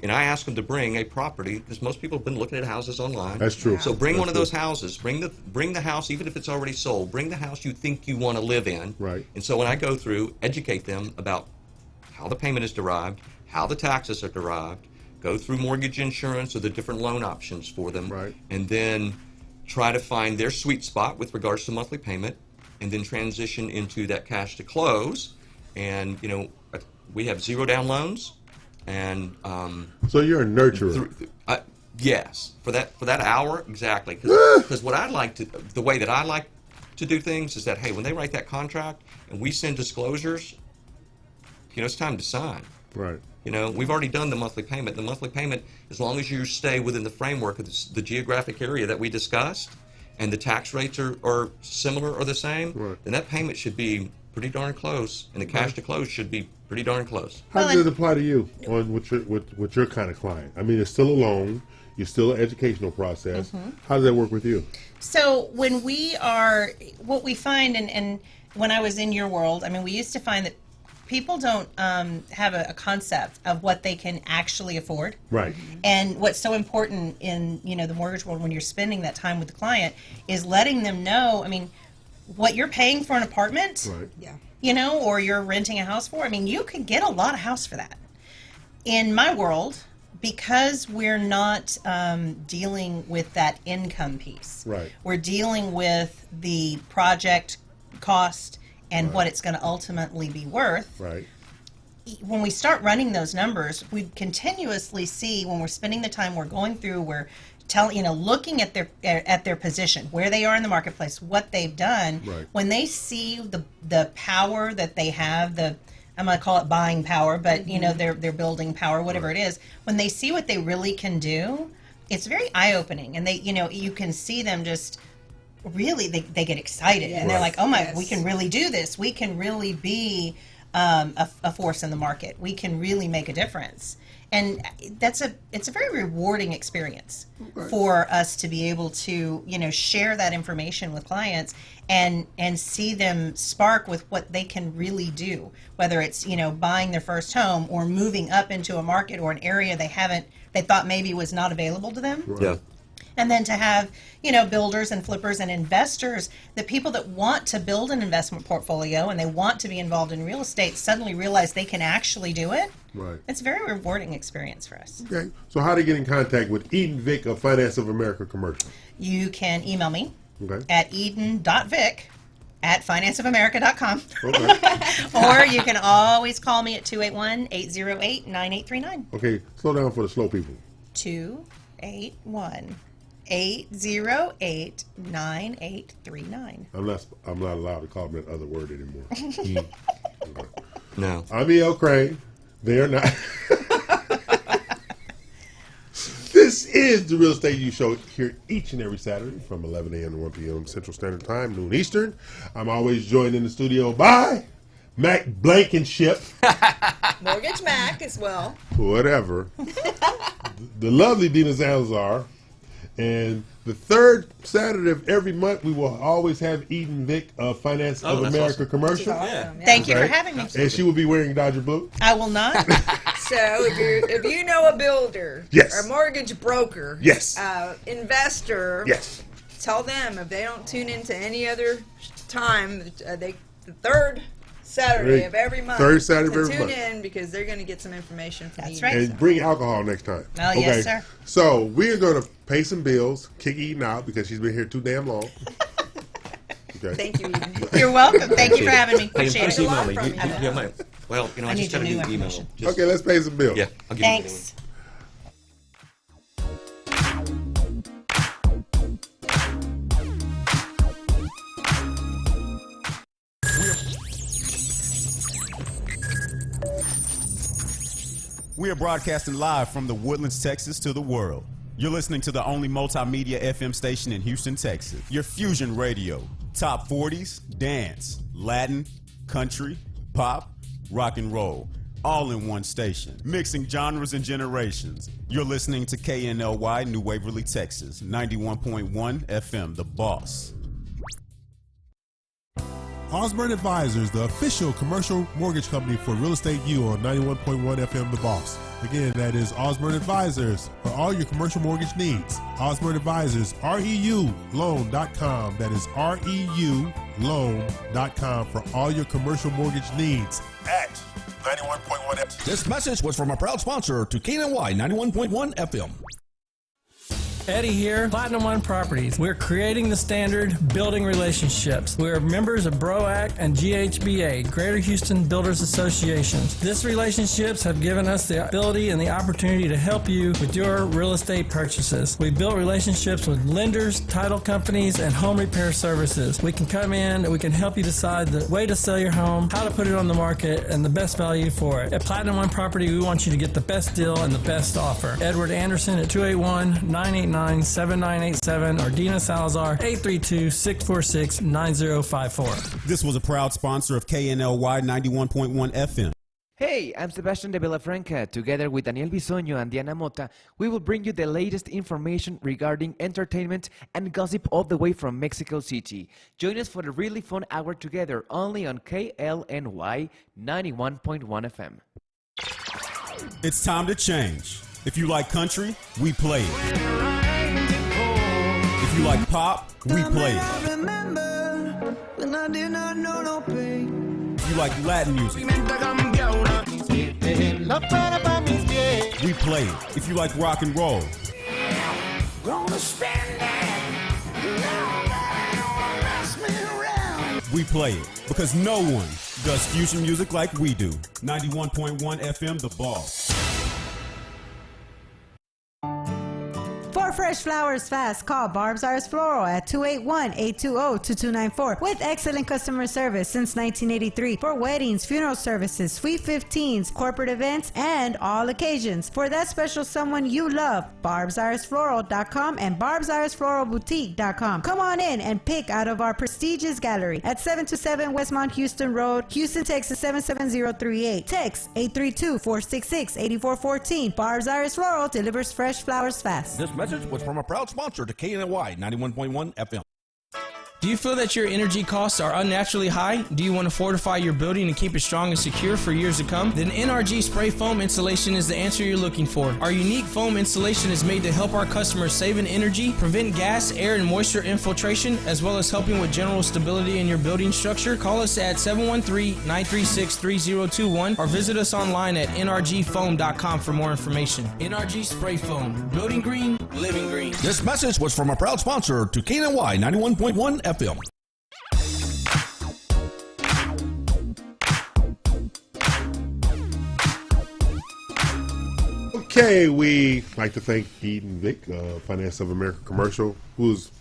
and I ask them to bring a property, because most people have been looking at houses online. That's true. So bring That's one of true. those houses. Bring the house, even if it's already sold. Bring the house you think you want to live in. Right. And so when I go through, educate them about how the payment is derived, how the taxes are derived, go through mortgage insurance or the different loan options for them, Right. and then try to find their sweet spot with regards to monthly payment, and then transition into that cash to close. And you know, we have 0 down loans, and so you're a nurturer. yes, for that hour exactly. Because what I like to, the way that I like to do things is that, hey, when they write that contract and we send disclosures, you know, it's time to sign. Right. You know, we've already done the monthly payment. The monthly payment, as long as you stay within the framework of the geographic area that we discussed, and the tax rates are similar or the same, Right. then that payment should be pretty darn close, and the cash to close should be pretty darn close. How does it apply to you on with your kind of client? I mean, it's still a loan. You're still an educational process. Mm-hmm. How does that work with you? So when what we find, and when I was in your world, I mean, we used to find that people don't have a concept of what they can actually afford. Right. And what's so important in, you know, the mortgage world when you're spending that time with the client is letting them know, I mean, what you're paying for an apartment, Right. Yeah. you know, or you're renting a house for, I mean, you could get a lot of house for that. In my world, because we're not dealing with that income piece, Right. we're dealing with the project cost and Right. what it's going to ultimately be worth. Right. When we start running those numbers, we continuously see when we're spending the time we're going through, we're telling, you know, looking at their position, where they are in the marketplace, what they've done. Right. When they see the power that they have, I'm going to call it buying power, but you know, their building power, whatever it is. When they see what they really can do, it's very eye-opening, and they, you know, you can see them just really they get excited, and they're like, oh my, we can really do this. We can really be a force in the market. We can really make a difference. And it's a very rewarding experience for us to be able to, you know, share that information with clients and see them spark with what they can really do, whether it's, you know, buying their first home or moving up into a market or an area they thought maybe was not available to them. Yeah. And then to have, you know, builders and flippers and investors, the people that want to build an investment portfolio and they want to be involved in real estate suddenly realize they can actually do it. Right. It's a very rewarding experience for us. Okay. So how to get in contact with Eden Vick of Finance of America Commercial? You can email me Okay. at eden.vick@financeofamerica.com. Okay. Or you can always call me at 281-808-9839. Okay. Slow down for the slow people. 281-808-9839. I'm not allowed to call them that other word anymore. Okay. No. I'm E.L. Crane. They are not. This is the Real Estate You Show here each and every Saturday from 11 a.m. to 1 p.m. Central Standard Time, noon Eastern. I'm always joined in the studio by Mac Blankenship. Mortgage Mac as well. Whatever. The lovely Dina Zanzar and the third Saturday of every month, we will always have Eden Vick of Finance of America commercial. Awesome. Thank you for having me. And she will be wearing Dodger blue. I will not. So if you know a builder, Yes. a mortgage broker, Yes. Investor, Yes. tell them if they don't tune into any other time, the third Saturday of every month. Third Saturday of to every tune month. in because they're going to get some information from That's you. right. And bring alcohol next time. Oh, yes, sir. So we're going to pay some bills, kick Eden out because she's been here too damn long. Okay. Thank you, Eden. You're welcome. Thank you for having me. Hey, Appreciate please it. email me. from you. Yeah, well, I I just need got to your do new email. information. Just- Okay, let's pay some bills. Yeah, I'll give you the Thanks. We are broadcasting live from the Woodlands, Texas to the world. You're listening to the only multimedia FM station in Houston, Texas. Your fusion radio. Top 40s, dance, Latin, country, pop, rock and roll. All in one station. Mixing genres and generations. You're listening to KNLY New Waverly, Texas. 91.1 FM, The Boss. Osborne Advisors, the official commercial mortgage company for Real Estate U on 91.1 FM The Boss. Again, that is Osborne Advisors for all your commercial mortgage needs. Osborne Advisors, REULoan.com. That is REULoan.com for all your commercial mortgage needs at 91.1 FM. This message was from a proud sponsor to KNLY 91.1 FM. Eddie here, Platinum One Properties. We're creating the standard, building relationships. We're members of BROAC and GHBA, Greater Houston Builders Associations. These relationships have given us the ability and the opportunity to help you with your real estate purchases. We built relationships with lenders, title companies, and home repair services. We can come in and we can help you decide the way to sell your home, how to put it on the market, and the best value for it. At Platinum One Property, we want you to get the best deal and the best offer. Edward Anderson at 281-989-7987 or Dina Salazar 832-646-9054. This was a proud sponsor of KNLY 91.1 FM. Hey, I'm Sebastian de Villafranca. Together with Daniel Bisoño and Diana Mota, we will bring you the latest information regarding entertainment and gossip all the way from Mexico City. Join us for a really fun hour together only on KLNY 91.1 FM. It's time to change. If you like country, we play it. If you like pop, we play it. If you like Latin music, we play it. If you like rock and roll, we play it. Because no one does fusion music like we do. 91.1 FM, The Boss. For fresh flowers fast, call Barb's Iris Floral at 281-820-2294 with excellent customer service since 1983 for weddings, funeral services, sweet 15s, corporate events, and all occasions. For that special someone you love, barbsirisfloral.com and barbsirisfloralboutique.com. Come on in and pick out of our prestigious gallery at 727 Westmont Houston Road, Houston, Texas 77038. Text 832-466-8414. Barb's Iris Floral delivers fresh flowers fast. This message was from a proud sponsor to KNLY 91.1 FM. Do you feel that your energy costs are unnaturally high? Do you want to fortify your building and keep it strong and secure for years to come? Then NRG Spray Foam Insulation is the answer you're looking for. Our unique foam insulation is made to help our customers save in energy, prevent gas, air, and moisture infiltration, as well as helping with general stability in your building structure. Call us at 713-936-3021 or visit us online at nrgfoam.com for more information. NRG Spray Foam. Building green, living green. This message was from a proud sponsor to KNLY 91.1 FM. Okay, we like to thank Eden Vick, Finance of America Commercial, who's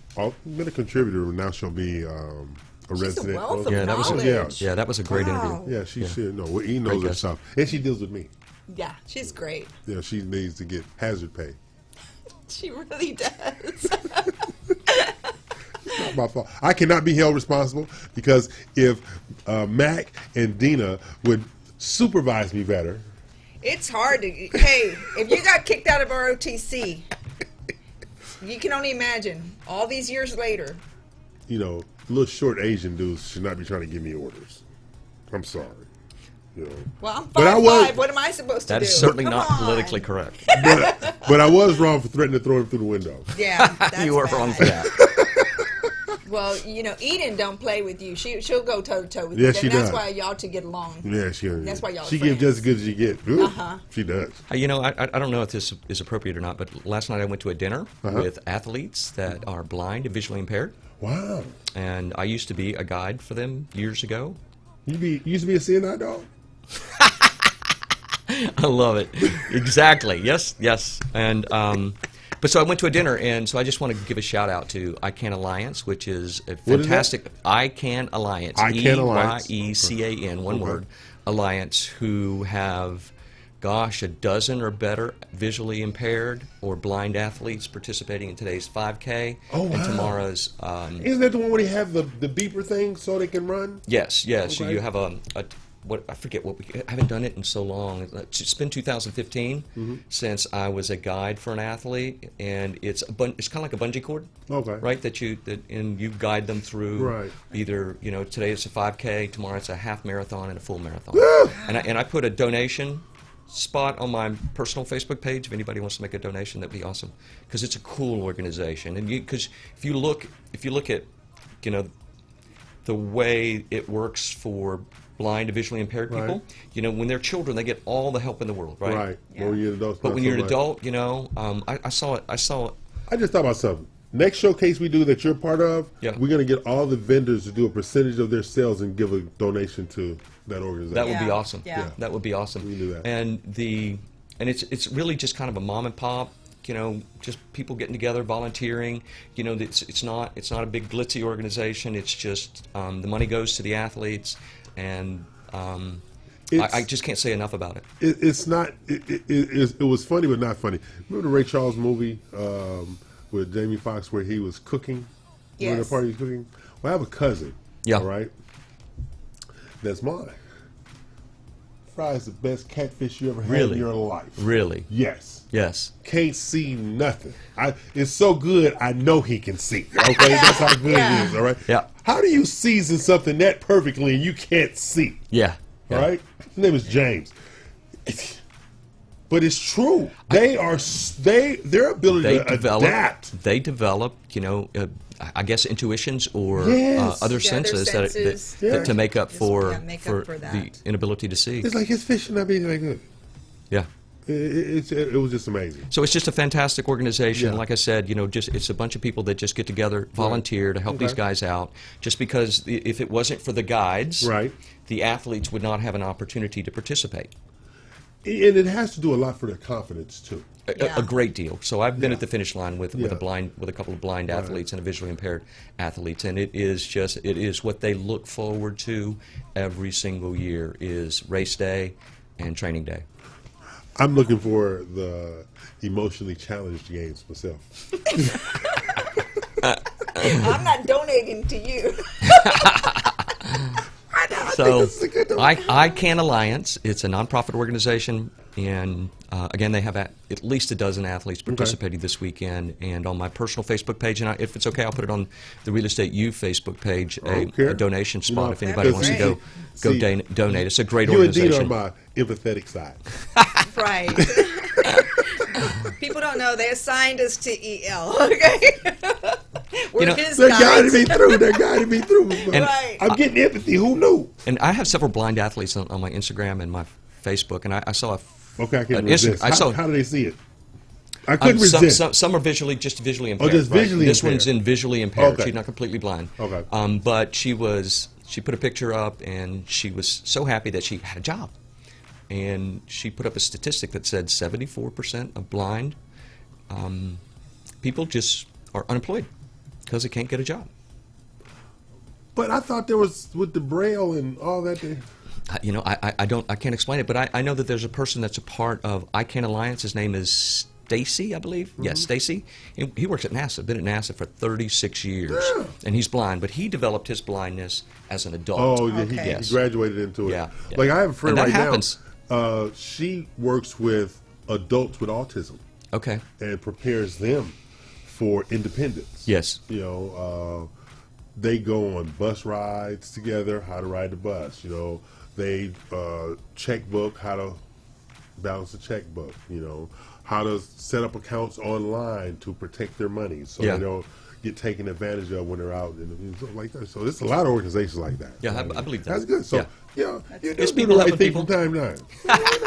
been a contributor. Now she'll be a resident. Wealth of Yeah, that was knowledge. that was a great interview. Yeah, she should know. Well, Eden knows her stuff, and she deals with me. Yeah, she's great. Yeah, she needs to get hazard pay. She really does. Not my fault. I cannot be held responsible because if Mac and Dina would supervise me better. It's hard to. Hey, if you got kicked out of ROTC, You can only imagine all these years later. You know, little short Asian dudes should not be trying to give me orders. I'm sorry. You know. Well, I'm 5'5". What am I supposed to do? That is certainly Come not on. politically correct. But I was wrong for threatening to throw him through the window. Yeah, that's You were bad. wrong for that. Well, you know, Eden don't play with you. She'll go toe to toe with Yes, you. she And that's does. why y'all two get along. Yeah, she. That's why y'all. She are gives friends. just as good as you get. Ooh, She does. You know, I don't know if this is appropriate or not, but last night I went to a dinner with athletes that are blind and visually impaired. Wow. And I used to be a guide for them years ago. You used to be a CNI dog? I love it. Exactly. Yes. And but so I went to a dinner, and so I just want to give a shout out to ICANN Alliance, which is a fantastic ICANN Alliance. ICANN Alliance. EYECAN, one word, Alliance, who have, gosh, a dozen or better visually impaired or blind athletes participating in today's 5K and tomorrow's. Isn't that the one where they have the beeper thing so they can run? Yes. Okay. So you have what I forget what I haven't done it in so long. It's been 2015 since I was a guide for an athlete, and it's kind of like a bungee cord, right? And you guide them through. Right. Either today it's a 5K, tomorrow it's a half marathon and a full marathon. and I put a donation spot on my personal Facebook page. If anybody wants to make a donation, that'd be awesome, because it's a cool organization. And because if you look at the way it works for blind and visually impaired people, when they're children, they get all the help in the world, right? Right. Yeah. When you're an adult, But when not you're an so much. adult, I saw it. I just thought about something. Next showcase we do that you're part of, we're going to get all the vendors to do a percentage of their sales and give a donation to that organization. That would be awesome. Yeah. That would be awesome. We can do that. And it's really just kind of a mom and pop, just people getting together, volunteering. It's not a big glitzy organization. It's just the money goes to the athletes, and I just can't say enough about it. It was funny but not funny. Remember the Ray Charles movie with Jamie Foxx where he was cooking? Yes. Remember the part he was cooking? Well, I have a cousin. Yeah. All right. That's mine. Fry's the best catfish you ever had in your life. Really? Yes. Yes. Can't see nothing. It's so good, I know he can see. Okay, that's how good it is. All right. Yeah. How do you season something that perfectly and you can't see? Yeah. All right. His name is James. But it's true. Their ability to adapt. They develop, I guess intuitions or other senses that to make up for the inability to see. It's like his fish should not be that good. Yeah. It was just amazing. So it's just a fantastic organization. Yeah. Like I said, it's a bunch of people that just get together, volunteer to help these guys out. Just because if it wasn't for the guides, the athletes would not have an opportunity to participate. And it has to do a lot for their confidence too. A great deal. So I've been at the finish line with a couple of blind athletes and a visually impaired athletes, and it is what they look forward to every single year is race day and training day. I'm looking for the emotionally challenged games myself. I'm not donating to you. So, ICANN Alliance, it's a nonprofit organization, and again, they have at least a dozen athletes participating this weekend. And on my personal Facebook page, and if it's okay, I'll put it on the Real Estate U Facebook page, a donation spot if anybody wants to go donate. It's a great organization. You and Dean are my empathetic side. Right. People don't know they assigned us to EL. Okay. We're his They're guys. guiding me through. They're guiding me through. Right. I'm getting empathy. Who knew? And I have several blind athletes on my Instagram and my Facebook, and I saw I can't resist. How do they see it? I couldn't resist. Some are visually impaired. Just visually This impaired. one's in visually impaired. Okay. She's not completely blind. Okay. But she put a picture up, and she was so happy that she had a job. And she put up a statistic that said 74% of blind people just are unemployed because they can't get a job. But I thought there was with the Braille and all that. I can't explain it, but I know that there's a person that's a part of ICANN Alliance. His name is Stacy, I believe. Yes, Stacy. He works at NASA. Been at NASA for 36 years, and he's blind. But he developed his blindness as an adult. Oh, he graduated into it. Yeah. Like I have a friend and that right happens. now. She works with adults with autism. Okay. And prepares them for independence. Yes. You know, they go on bus rides together, how to ride the bus. You know, they checkbook, how to balance a checkbook. You know, how to set up accounts online to protect their money so they don't get taken advantage of when they're out and stuff like that. So there's a lot of organizations like that. Yeah, I believe that. That's good. So it's people helping people. From time to time.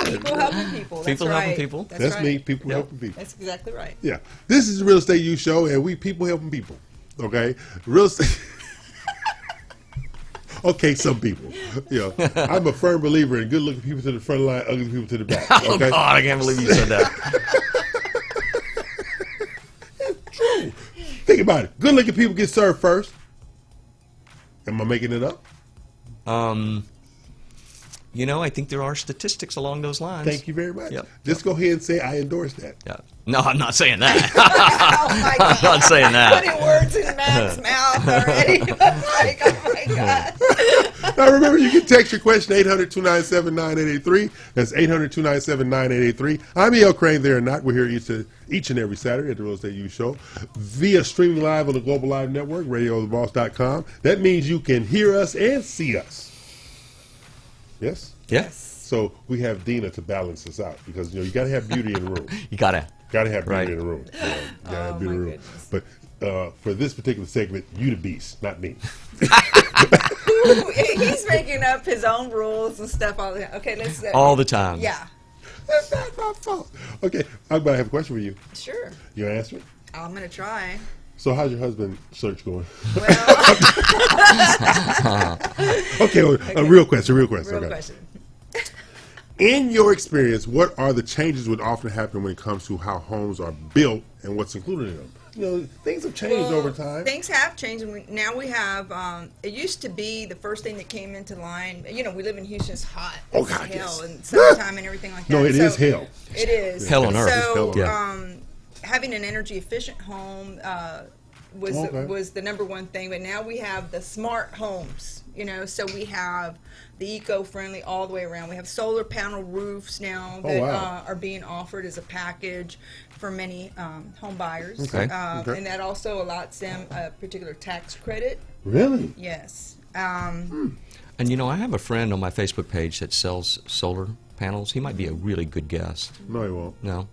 People helping people. That's people right. helping people. That's right. me. People helping people. That's exactly right. Yeah. This is the Real Estate You Show, and we people helping people. Okay. Real estate. Okay, some people. You know, I'm a firm believer in good-looking people to the front line, ugly people to the back. Okay? Oh God, I can't believe you said that. True. Think about it. Good-looking people get served first. Am I making it up? You know, I think there are statistics along those lines. Thank you very much. Yep. Just go ahead and say I endorse that. Yeah. No, I'm not saying that. Oh my God. I'm not saying that. Putting words in Mac's mouth already. Like, oh my God. Now remember, you can text your question 800-297-9883. That's 800-297-9883. I'm E.L. Crane, there or not. We're here each and every Saturday at the Real Estate You Show via streaming live on the Global Live Network, radiotheboss.com. That means you can hear us and see us. Yes? Yes. So we have Dina to balance us out because, you know, you got to have beauty in the room. You gotta have beauty right. in the room. You know, you gotta have beauty in the room. But for this particular segment, you the beast, not me. He's making up his own rules and stuff all the time. Okay, let's. All the time. Yeah. That's not my fault. Okay, I'm going to have a question for you. Sure. You want to answer it? I'm going to try. So how's your husband search going? Well. Okay, a real question. Real question. In your experience, what are the changes that often happen when it comes to how homes are built and what's included in them? You know, things have changed over time. Things have changed. And now we have, it used to be the first thing that came into line. You know, we live in Houston, it's hot. Oh, it's God, hell yes. and summertime and everything like that. No, it is hell. It is. Hell on earth. So, Yeah. Having an energy efficient home was the number one thing. But now we have the smart homes, you know, so we have the eco-friendly all the way around. We have solar panel roofs now that are being offered as a package for many home buyers. Okay. And that also allots them a particular tax credit. Really? Yes. And you know, I have a friend on my Facebook page that sells solar panels. He might be a really good guest. No, he won't. No.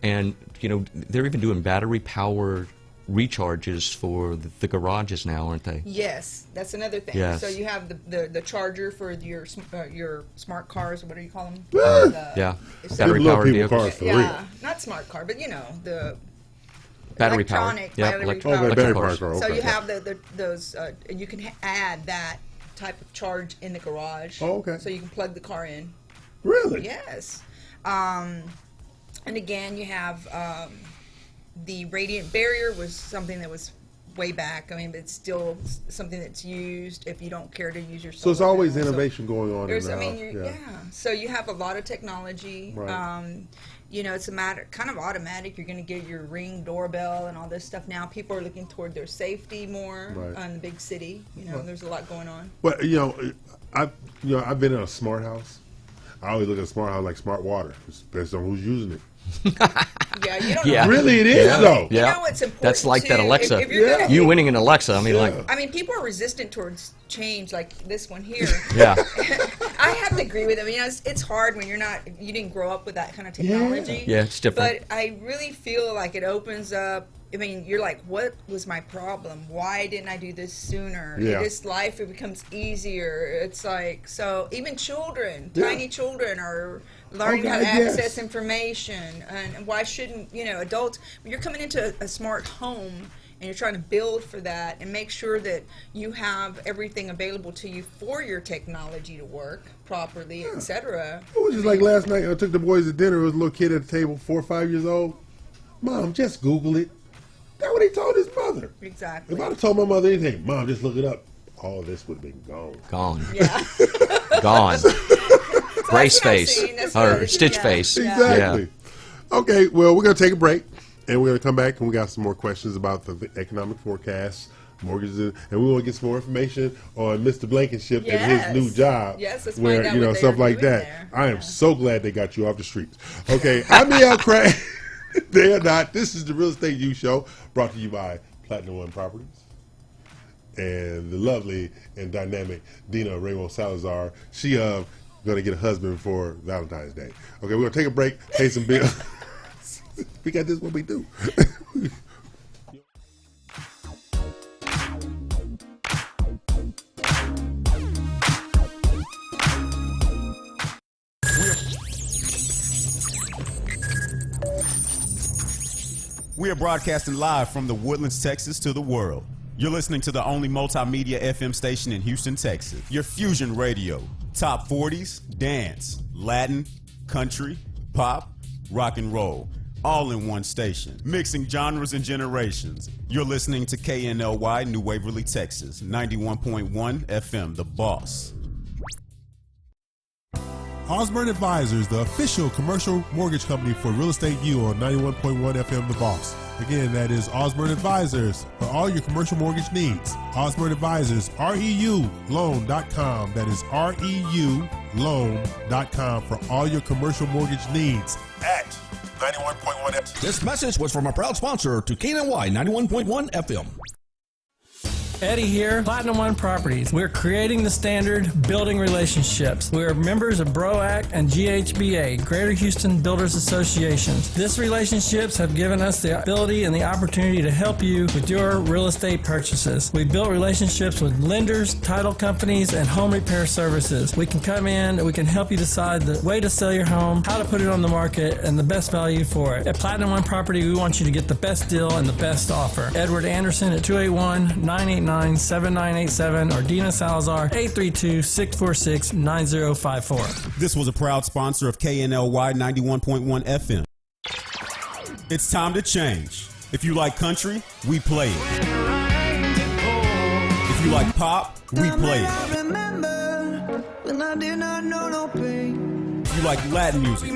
And, you know, they're even doing battery-powered recharges for the garages now, aren't they? Yes, that's another thing. Yes. So you have the charger for your smart cars, or what do you call them? Yeah. Battery-powered vehicles. Yeah, not smart car, but you know, the battery-powered. electronic, Yeah, battery-powered car. So you have those, and you can add that type of charge in the garage. Oh, okay. So you can plug the car in. Really? Yes. And again, you have the radiant barrier was something that was way back. I mean, but it's still something that's used if you don't care to use your solar. So it's always panel. innovation going on in the house. Yeah. So you have a lot of technology. Right. You know, it's a matter kind of automatic. You're going to get your Ring doorbell and all this stuff now. People are looking toward their safety more in the big city. You know, there's a lot going on. Well, you know, I've been in a smart house. I always look at a smart house like smart water. It depends on who's using it. Yeah, you don't know. Really, it is though. You know what's important. That's like that Alexa. If you're gonna, you winning an Alexa. I mean, I mean, people are resistant towards change, like this one here. Yeah. I have to agree with them. You know, it's hard when you didn't grow up with that kind of technology. Yeah, it's different. But I really feel like it opens up. I mean, you're like, what was my problem? Why didn't I do this sooner? Yeah. This life, it becomes easier. It's like, so even children, tiny children are learning how to access information. And why shouldn't, you know, adults, when you're coming into a smart home and you're trying to build for that and make sure that you have everything available to you for your technology to work properly, etc. It was just like last night. I took the boys to dinner. There was a little kid at the table, 4 or 5 years old. Mom, just Google it. That's what he told his mother. Exactly. If I'd have told my mother anything, Mom, just look it up, all this would have been gone. Gone. Yeah. Gone. Brace face. Or stitch face. Exactly. Yeah. Okay, well, we're going to take a break, and we're going to come back, and we got some more questions about the economic forecast, mortgages, and we want to get some more information on Mr. Blankenship and his new job. Yes, let's where, find out you know, what stuff they're like doing that. there. I am so glad they got you off the streets. Okay, I'm E.L. Crane. They are not. This is the Real Estate You Show, brought to you by Platinum One Properties and the lovely and dynamic Dina Ramos Salazar. She going to get a husband for Valentine's Day. Okay, we're going to take a break, pay some bills. We got this what we do. We are broadcasting live from the Woodlands, Texas to the world. You're listening to the only multimedia FM station in Houston, Texas. Your fusion radio. Top 40s, dance, Latin, country, pop, rock and roll. All in one station. Mixing genres and generations. You're listening to KNLY New Waverly, Texas. 91.1 FM, The Boss. Osborne Advisors, the official commercial mortgage company for Real Estate U on 91.1 FM The Boss. Again, that is Osborne Advisors for all your commercial mortgage needs. Osborne Advisors, REULoan.com. That is REULoan.com for all your commercial mortgage needs at 91.1 FM. This message was from a proud sponsor to KNLY 91.1 FM. Eddie here, Platinum One Properties. We're creating the standard, building relationships. We're members of BROAC and GHBA, Greater Houston Builders Associations. These relationships have given us the ability and the opportunity to help you with your real estate purchases. We built relationships with lenders, title companies, and home repair services. We can come in and we can help you decide the way to sell your home, how to put it on the market, and the best value for it. At Platinum One Property, we want you to get the best deal and the best offer. Edward Anderson at 281-989-7987 or Dina Salazar 832-646-9054. This was a proud sponsor of KNLY 91.1 FM. It's time to change. If you like country, we play it. If you like pop, we play it. If you like Latin music,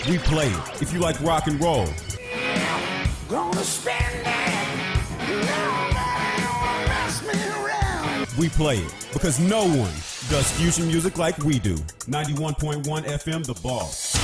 we play it. If you like rock and roll, we play it. Because no one does fusion music like we do. 91.1 FM, The Boss.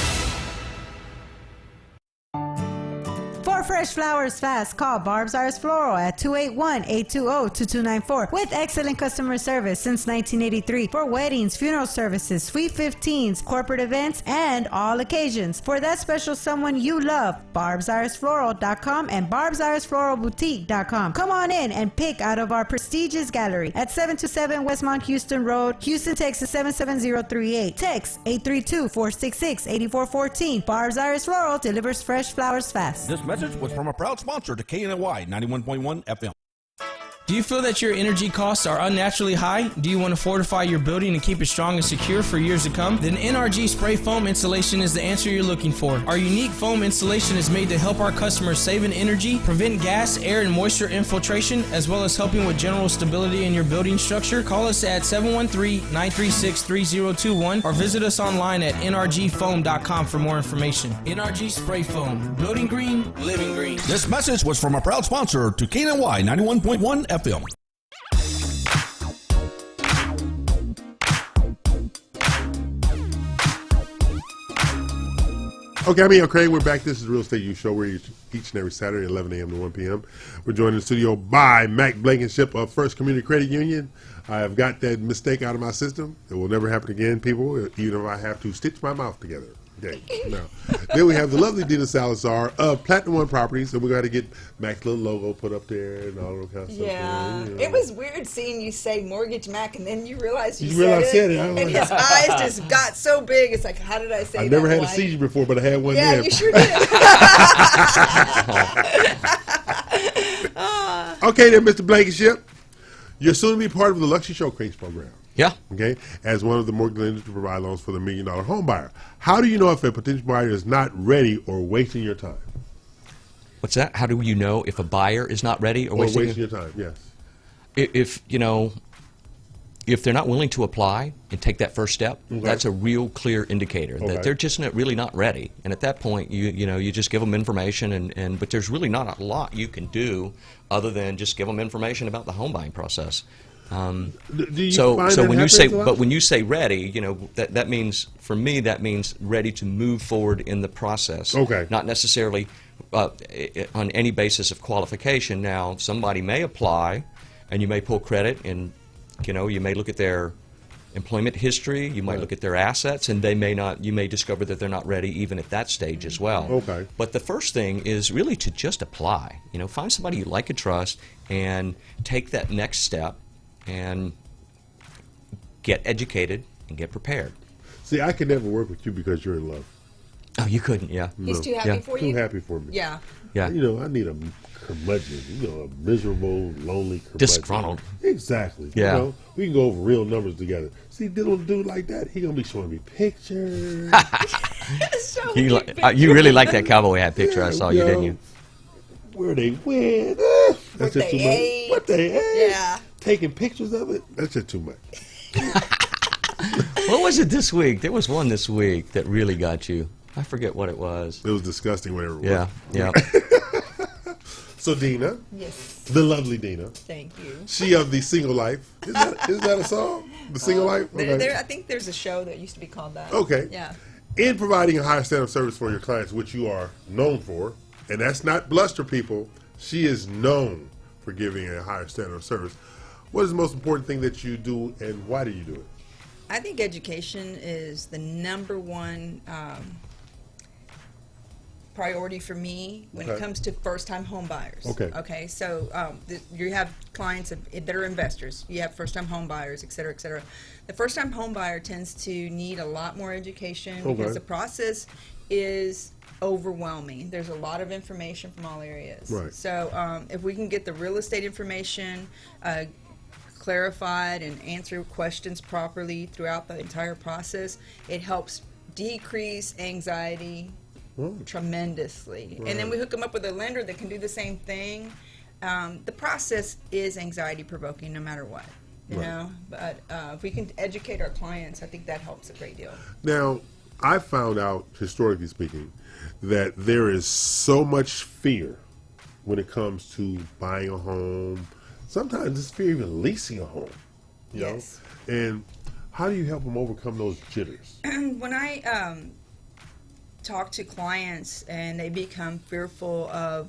For fresh flowers fast, call Barb's Iris Floral at 281-820-2294 with excellent customer service since 1983 for weddings, funeral services, sweet 15s, corporate events, and all occasions. For that special someone you love, barbsirisfloral.com and barbsirisfloralboutique.com. Come on in and pick out of our prestigious gallery at 727 Westmont Houston Road, Houston, Texas 77038. Text 832-466-8414. Barb's Iris Floral delivers fresh flowers fast. This message was from a proud sponsor to KNLY 91.1 FM. Do you feel that your energy costs are unnaturally high? Do you want to fortify your building and keep it strong and secure for years to come? Then NRG Spray Foam Insulation is the answer you're looking for. Our unique foam insulation is made to help our customers save in energy, prevent gas, air, and moisture infiltration, as well as helping with general stability in your building structure. Call us at 713-936-3021 or visit us online at nrgfoam.com for more information. NRG Spray Foam. Building green, living green. This message was from a proud sponsor to KNLY 91.1 FM. Okay, I'm Ian Craig. We're back. This is the Real Estate You Show. We're each and every Saturday at 11 a.m. to 1 p.m. We're joined in the studio by Mac Blankenship of First Community Credit Union. I have got that mistake out of my system. It will never happen again, people, even if I have to stitch my mouth together. Okay, now. Then we have the lovely Dina Salazar of Platinum One Properties, and we're going to get Mac's little logo put up there and all that kind of stuff. Yeah, there, you know. It was weird seeing you say Mortgage Mac, and then you realized you said it. And his eyes just got so big. It's like, how did I say that? I've never had a seizure before, but I had one yeah, then. you sure did. Okay, then, Mr. Blankenship, you're soon to be part of the Luxury Showcase program. Yeah. Okay, as one of the mortgage lenders to provide loans for the $1 million home buyer. How do you know if a potential buyer is not ready or wasting your time? What's that? How do you know if a buyer is not ready or wasting your time? Yes. If they're not willing to apply and take that first step, that's a real clear indicator that they're just really not ready. And at that point, you just give them information, but there's really not a lot you can do other than just give them information about the home buying process. So when you say, but when you say ready, you know, that means, for me, that means ready to move forward in the process. Okay. Not necessarily on any basis of qualification. Now, somebody may apply, and you may pull credit, and you know, you may look at their employment history, you might look at their assets, and they may not. You may discover that they're not ready even at that stage as well. Okay. But the first thing is really to just apply. You know, find somebody you like and trust, and take that next step, and get educated and get prepared. See, I could never work with you because you're in love. Oh, you couldn't, yeah. He's too happy for you? Too happy for me. Yeah. Yeah. You know, I need a curmudgeon, you know, a miserable, lonely curmudgeon. Disgruntled. Exactly. Yeah. You know, we can go over real numbers together. See, little dude like that, he gonna be showing me pictures. You really like that cowboy hat picture I saw you, didn't you? Where they went. That's just too much. What they ate. Yeah. Taking pictures of it. That's just too much. What was it this week? There was one this week that really got you. I forget what it was. It was disgusting, whatever it was. Yeah, yeah. So Dina. Yes. The lovely Dina. Thank you. She of the Single Life. Is that a song? The Single Life? Okay. I think there's a show that used to be called that. Okay. Yeah. In providing a higher standard of service for your clients, which you are known for, and that's not bluster, people, she is known for giving a higher standard of service. What is the most important thing that you do, and why do you do it? I think education is the number one priority for me when it comes to first-time home buyers. Okay. So you have clients that are investors. You have first-time home buyers, et cetera, et cetera. The first-time home buyer tends to need a lot more education because the process is overwhelming. There's a lot of information from all areas. Right. So if we can get the real estate information clarified and answer questions properly throughout the entire process, it helps decrease anxiety tremendously. Right. And then we hook them up with a lender that can do the same thing. The process is anxiety provoking no matter what, you know, but if we can educate our clients, I think that helps a great deal. Now, I found out, historically speaking, that there is so much fear when it comes to buying a home. Sometimes it's fear even leasing a home, you know? And how do you help them overcome those jitters? When I talk to clients and they become fearful of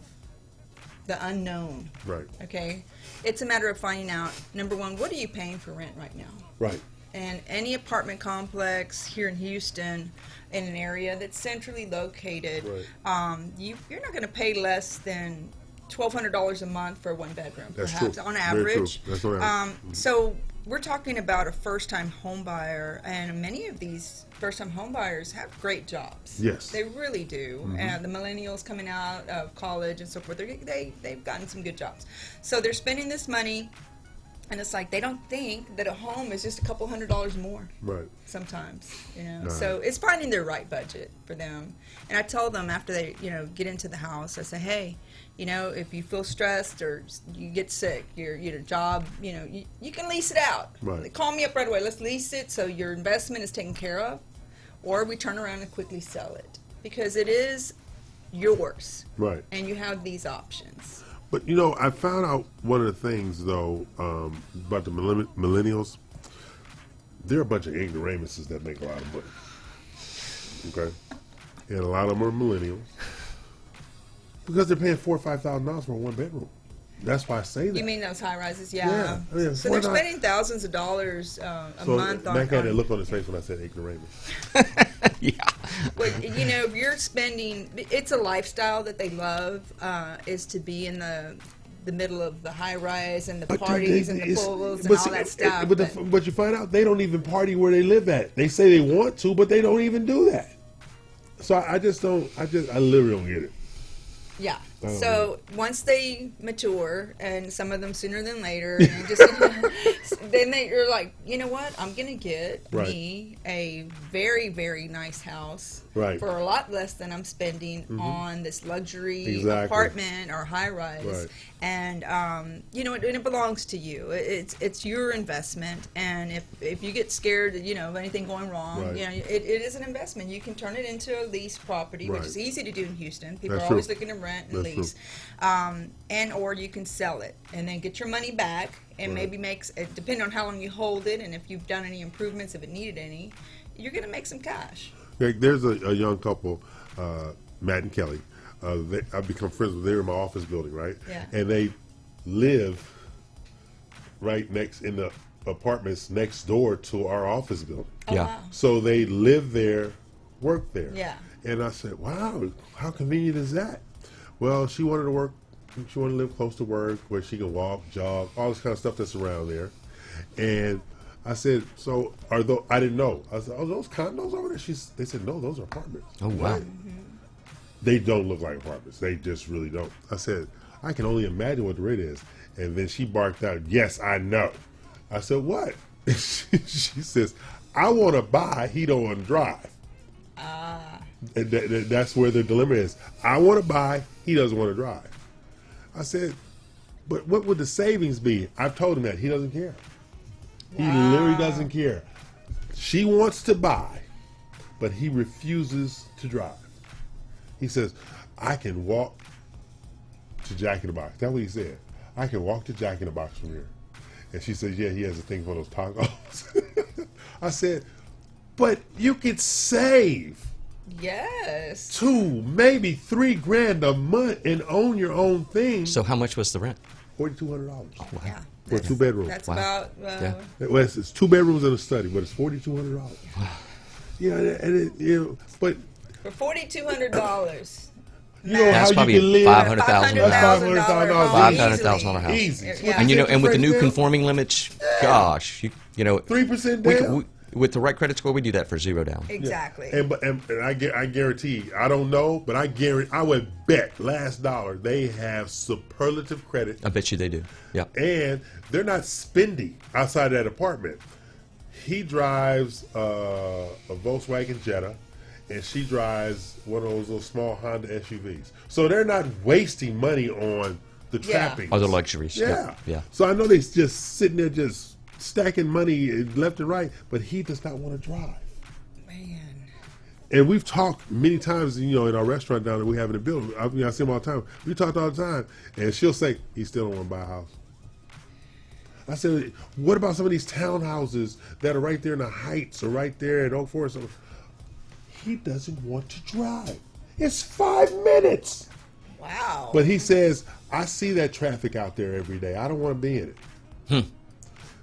the unknown, right? Okay, it's a matter of finding out, number one, what are you paying for rent right now? Right. And any apartment complex here in Houston, in an area that's centrally located, you're not going to pay less than $1,200 a month for a one-bedroom, perhaps, on average. That's right. So we're talking about a first-time home buyer, and many of these first-time home buyers have great jobs. Yes. They really do. And the millennials coming out of college and so forth, they've gotten some good jobs. So they're spending this money, and it's like they don't think that a home is just a couple $100 more. Right. Sometimes, you know. So it's finding their right budget for them. And I tell them after they, you know, get into the house, I say, hey, you know, if you feel stressed or you get sick, your job, you know, you can lease it out. Right. Call me up right away. Let's lease it so your investment is taken care of, or we turn around and quickly sell it because it is yours. Right. And you have these options. But, you know, I found out one of the things, though, about the millennials. They're a bunch of ignoramuses that make a lot of money. Okay? And a lot of them are millennials. Because they're paying $4,000 or $5,000 for a one-bedroom. That's why I say that. You mean those high-rises? Yeah. I mean, so they're spending thousands of dollars a month on... Mac had that look on his face when I said ignoramus. Yeah. Well, you know, if you're spending... It's a lifestyle that they love, is to be in the middle of the high-rise and the parties and the pools and all that stuff. But you find out they don't even party where they live at. They say they want to, but they don't even do that. So I literally don't get it. Yeah. So once they mature, and some of them sooner than later, and just then you're like, you know what? I'm gonna get me a very, very nice house for a lot less than I'm spending on this luxury apartment or high rise. And you know, it belongs to you. It's your investment, and if you get scared, you know, of anything going wrong, you know, it is an investment. You can turn it into a lease property, which is easy to do in Houston. People are always looking to rent. And lease. And or you can sell it and then get your money back and maybe depending on how long you hold it and if you've done any improvements, if it needed any, you're going to make some cash. There's a young couple, Matt and Kelly. I've become friends with them. They're in my office building, right? Yeah. And they live right next in the apartments next door to our office building. Yeah. Wow. So they live there, work there. Yeah. And I said, wow, how convenient is that? Well, she wanted to live close to work where she can walk, jog, all this kind of stuff that's around there. And I said, so I didn't know. I said, oh, those condos over there? They said, no, those are apartments. Oh, wow. They don't look like apartments. They just really don't. I said, I can only imagine what the rent is. And then she barked out, yes, I know. I said, what? She says, I want to buy, he don't want to drive. And that's where the dilemma is. I want to buy, he doesn't want to drive. I said, but what would the savings be? I've told him that. He doesn't care. He literally doesn't care. She wants to buy, but he refuses to drive. He says, I can walk to Jack in the Box. That's what he said. I can walk to Jack in the Box from here. And she says, yeah, he has a thing for those tacos. I said, but you could save Yes. $2,000, maybe $3,000 a month and own your own thing. So how much was the rent? $4,200. Oh, wow. Yeah. For a 2-bedroom. That's Wow. about Well, it's 2 bedrooms and a study, but it's $4,200. Yeah, but for $4,200. you know That's how probably you can live. $500,000 That's $500,000 $500,000 house. Easy. Yeah. And and with the new $3% conforming limits, gosh, you know, 3% we, down. with the right credit score, we do that for $0 down. Exactly. And I guarantee, I don't know, but I would bet last dollar they have superlative credit. I bet you they do. Yeah. And they're not spendy outside of that apartment. He drives a Volkswagen Jetta, and she drives one of those little small Honda SUVs. So they're not wasting money on the trappings. Other luxuries. Yeah. Yeah. So I know they're just sitting there just stacking money left and right, but he does not want to drive. Man. And we've talked many times, in our restaurant down there we have in the building. I see him all the time. We talked all the time, and she'll say he still don't want to buy a house. I said, what about some of these townhouses that are right there in the Heights or right there in Oak Forest? He doesn't want to drive. It's 5 minutes. Wow. But he says, I see that traffic out there every day. I don't want to be in it.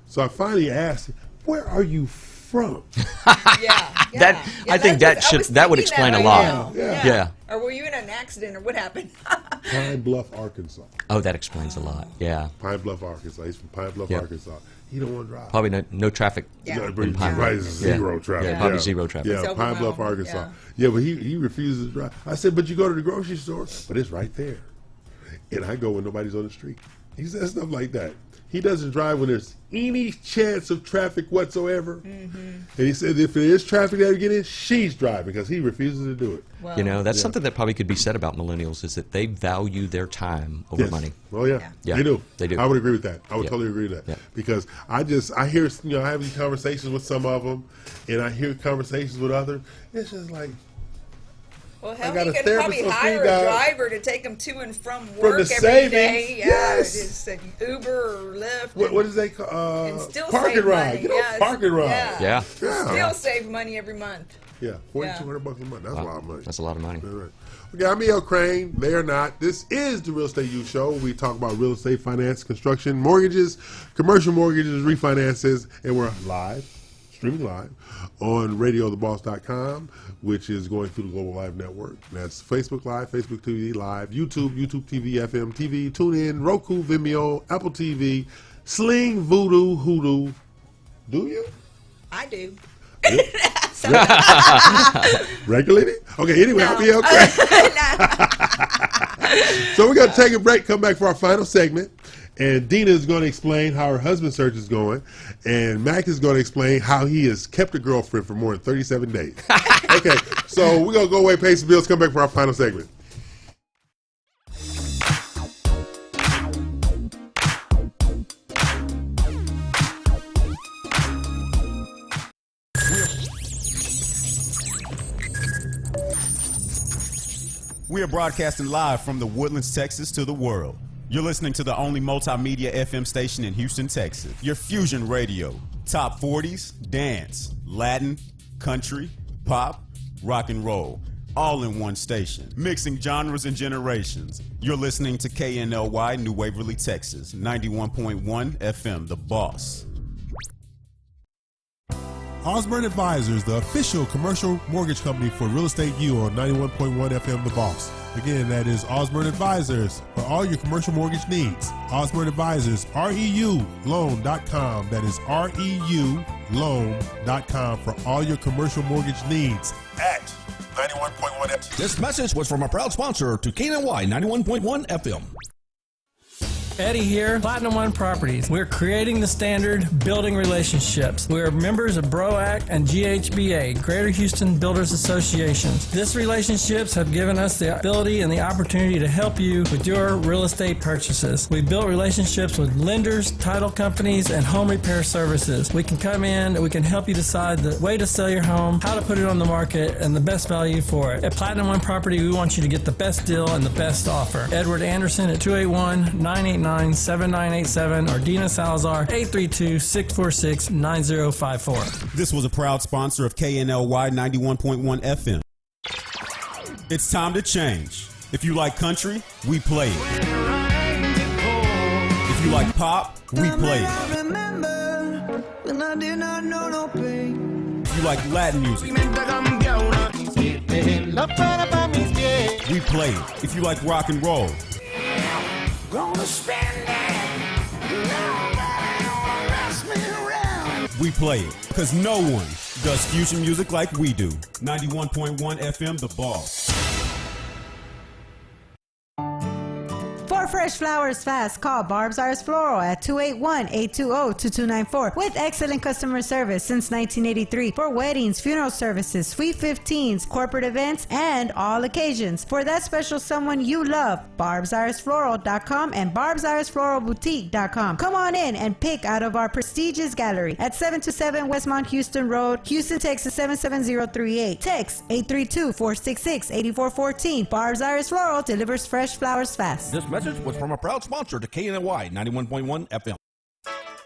So I finally asked him, where are you from? I think that would explain a lot. Yeah. Or were you in an accident, or what happened? Pine Bluff, Arkansas. Oh, that explains a lot. Yeah. Pine Bluff, Arkansas. He's from Pine Bluff, Arkansas. He don't want to drive. Probably no traffic. Yeah. In Pine Probably Bluff. zero traffic. Yeah, probably zero traffic. Yeah, It's Pine Bluff, overwhelmed. Arkansas. Yeah, but he refuses to drive. I said, but you go to the grocery store, but it's right there. And I go when nobody's on the street. He says stuff like that. He doesn't drive when there's any chance of traffic whatsoever. Mm-hmm. And he said if there is traffic that we get in, she's driving because he refuses to do it. Well, That's something that probably could be said about millennials is that they value their time over money. Oh yeah. Yeah. They do. They do. I would agree with that. I would totally agree with that. Yeah. Because I hear, I have these conversations with some of them, and I hear conversations with others. It's just like, well, hell, got you a could therapist probably on hire speed a dial. driver to take them to and from work the every savings, day. Yeah, yes. Just an Uber or Lyft. what is they call and still parking save ride? money. You know, Yes. parking ride. Yeah. Yeah. Still save money every month. Yeah, $4,200 a month. That's a lot of money. That's a lot of money. All right. Okay, I'm E.L. Crane. They are not. This is the Real Estate U Show. We talk about real estate, finance, construction, mortgages, commercial mortgages, refinances, and we're live, streaming live on radiotheboss.com, which is going through the Global Live Network. That's Facebook Live, Facebook TV Live, YouTube TV, FM TV, TuneIn, Roku, Vimeo, Apple TV, Sling, Voodoo, Hoodoo. Do you? I do. Regularly? Okay, anyway, I'll be okay. So we're going to take a break, come back for our final segment. And Dina is going to explain how her husband search is going. And Mac is going to explain how he has kept a girlfriend for more than 37 days. Okay, so we're going to go away, pay some bills, come back for our final segment. We are broadcasting live from the Woodlands, Texas to the world. You're listening to the only multimedia FM station in Houston, Texas. Your fusion radio. Top 40s, dance, Latin, country, pop, rock and roll. All in one station. Mixing genres and generations. You're listening to KNLY New Waverly, Texas. 91.1 FM, The Boss. Osborne Advisors, the official commercial mortgage company for Real Estate U on 91.1 FM The Boss. Again, that is Osborne Advisors for all your commercial mortgage needs. Osborne Advisors, REULoan.com. That is REULoan.com for all your commercial mortgage needs at 91.1 FM. This message was from a proud sponsor to KNLY 91.1 FM. Eddie here, Platinum One Properties. We're creating the standard, building relationships. We're members of BROAC and GHBA, Greater Houston Builders Associations. These relationships have given us the ability and the opportunity to help you with your real estate purchases. We've built relationships with lenders, title companies, and home repair services. We can come in and we can help you decide the way to sell your home, how to put it on the market, and the best value for it. At Platinum One Property, we want you to get the best deal and the best offer. Edward Anderson at 281-989-7987 or Dina Salazar 832-646-9054. This was a proud sponsor of KNLY 91.1 FM. It's time to change. If you like country, we play it. If you like pop, we play it. If you like Latin music, we play it. If you like rock and roll, we play it. Because no one does fusion music like we do. 91.1 FM, The Boss. For fresh flowers fast, call Barb's Arts Floral at 281-820-2294 with excellent customer service since 1983 for weddings, funeral services, sweet 15s, corporate events, and all occasions. For that special someone you love, barbsiresfloral.com and barbsiresfloralboutique.com. Come on in and pick out of our prestigious gallery at 727 Westmont Houston Road, Houston, Texas 77038. Text 832-466-8414. Barb's Iris Floral delivers fresh flowers fast. This message was from a proud sponsor to KNLY 91.1 FM.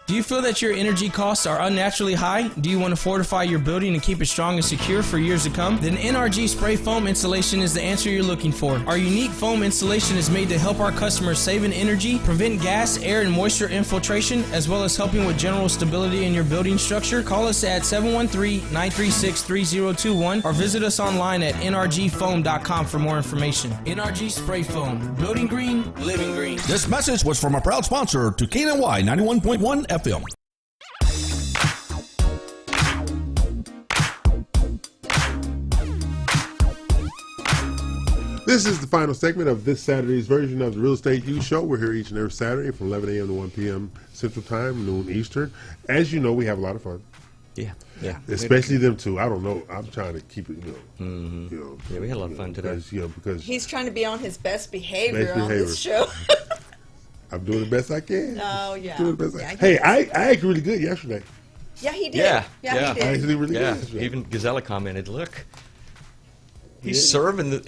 Do you feel that your energy costs are unnaturally high? Do you want to fortify your building and keep it strong and secure for years to come? Then NRG Spray Foam Insulation is the answer you're looking for. Our unique foam insulation is made to help our customers save in energy, prevent gas, air, and moisture infiltration, as well as helping with general stability in your building structure. Call us at 713-936-3021 or visit us online at nrgfoam.com for more information. NRG Spray Foam. Building green, living green. This message was from a proud sponsor to KNLY 91.1 FM. This is the final segment of this Saturday's version of the Real Estate U Show. We're here each and every Saturday from 11 a.m. to 1 p.m. Central Time, noon Eastern. As you know, we have a lot of fun. Yeah. Especially them two. I don't know. I'm trying to keep it, Yeah, we had a lot of fun today. Because he's trying to be on his best behavior on this show. I'm doing the best I can. Oh, yeah. Doing the best I acted really good yesterday. Yeah, he did. Yeah. He did. I actually really good yesterday. Even Gazella commented, look, he's serving the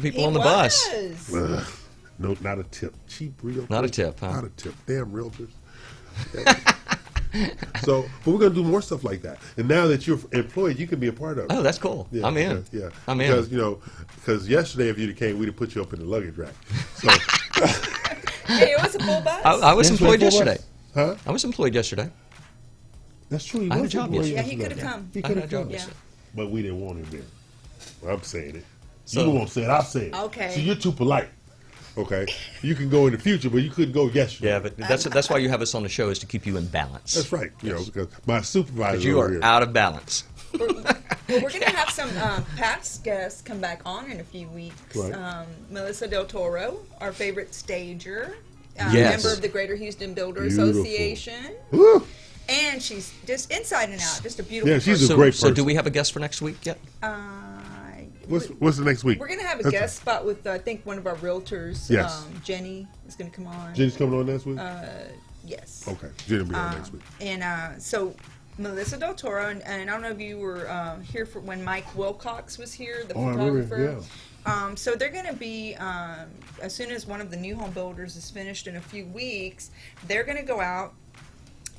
people He on the was. bus. No, not a tip. Cheap realtors. Not a tip, huh? Not a tip. Damn realtors. So, but we're going to do more stuff like that. And now that you're employed, you can be a part of it. Oh, that's cool. Yeah, I'm in. Yeah. I'm in. Because yesterday, if you'd have came, we'd have put you up in the luggage rack. So, Hey, it was a full bus. I was employed yesterday. Huh? I was employed yesterday. That's true. I had a job yesterday. Yeah, he could have come. He I could had a have job come. yesterday. But we didn't want him there. Well, I'm saying it. So- You won't say it. I'll say it. Okay. So you're too polite. Okay. You can go in the future, but you couldn't go yesterday. Yeah, but that's why you have us on the show, is to keep you in balance. That's right. Because my supervisor Because you over are here. out of balance. Well, we're going to have some past guests come back on in a few weeks. Right. Melissa Del Toro, our favorite stager, Yes. member of the Greater Houston Builder Beautiful. Association. Woo! And she's just inside and out, just a beautiful Yeah, she's person. a great person. So do we have a guest for next week yet? What's the next week? We're going to have a That's- guest spot with, I think, one of our realtors. Yes. Jenny is going to come on. Jenny's coming on next week? Yes. Okay. Jenny will be on next week. And so Melissa Del Toro, and I don't know if you were here for when Mike Wilcox was here, the Oh, I remember, photographer. So they're going to be, as soon as one of the new home builders is finished in a few weeks, they're going to go out,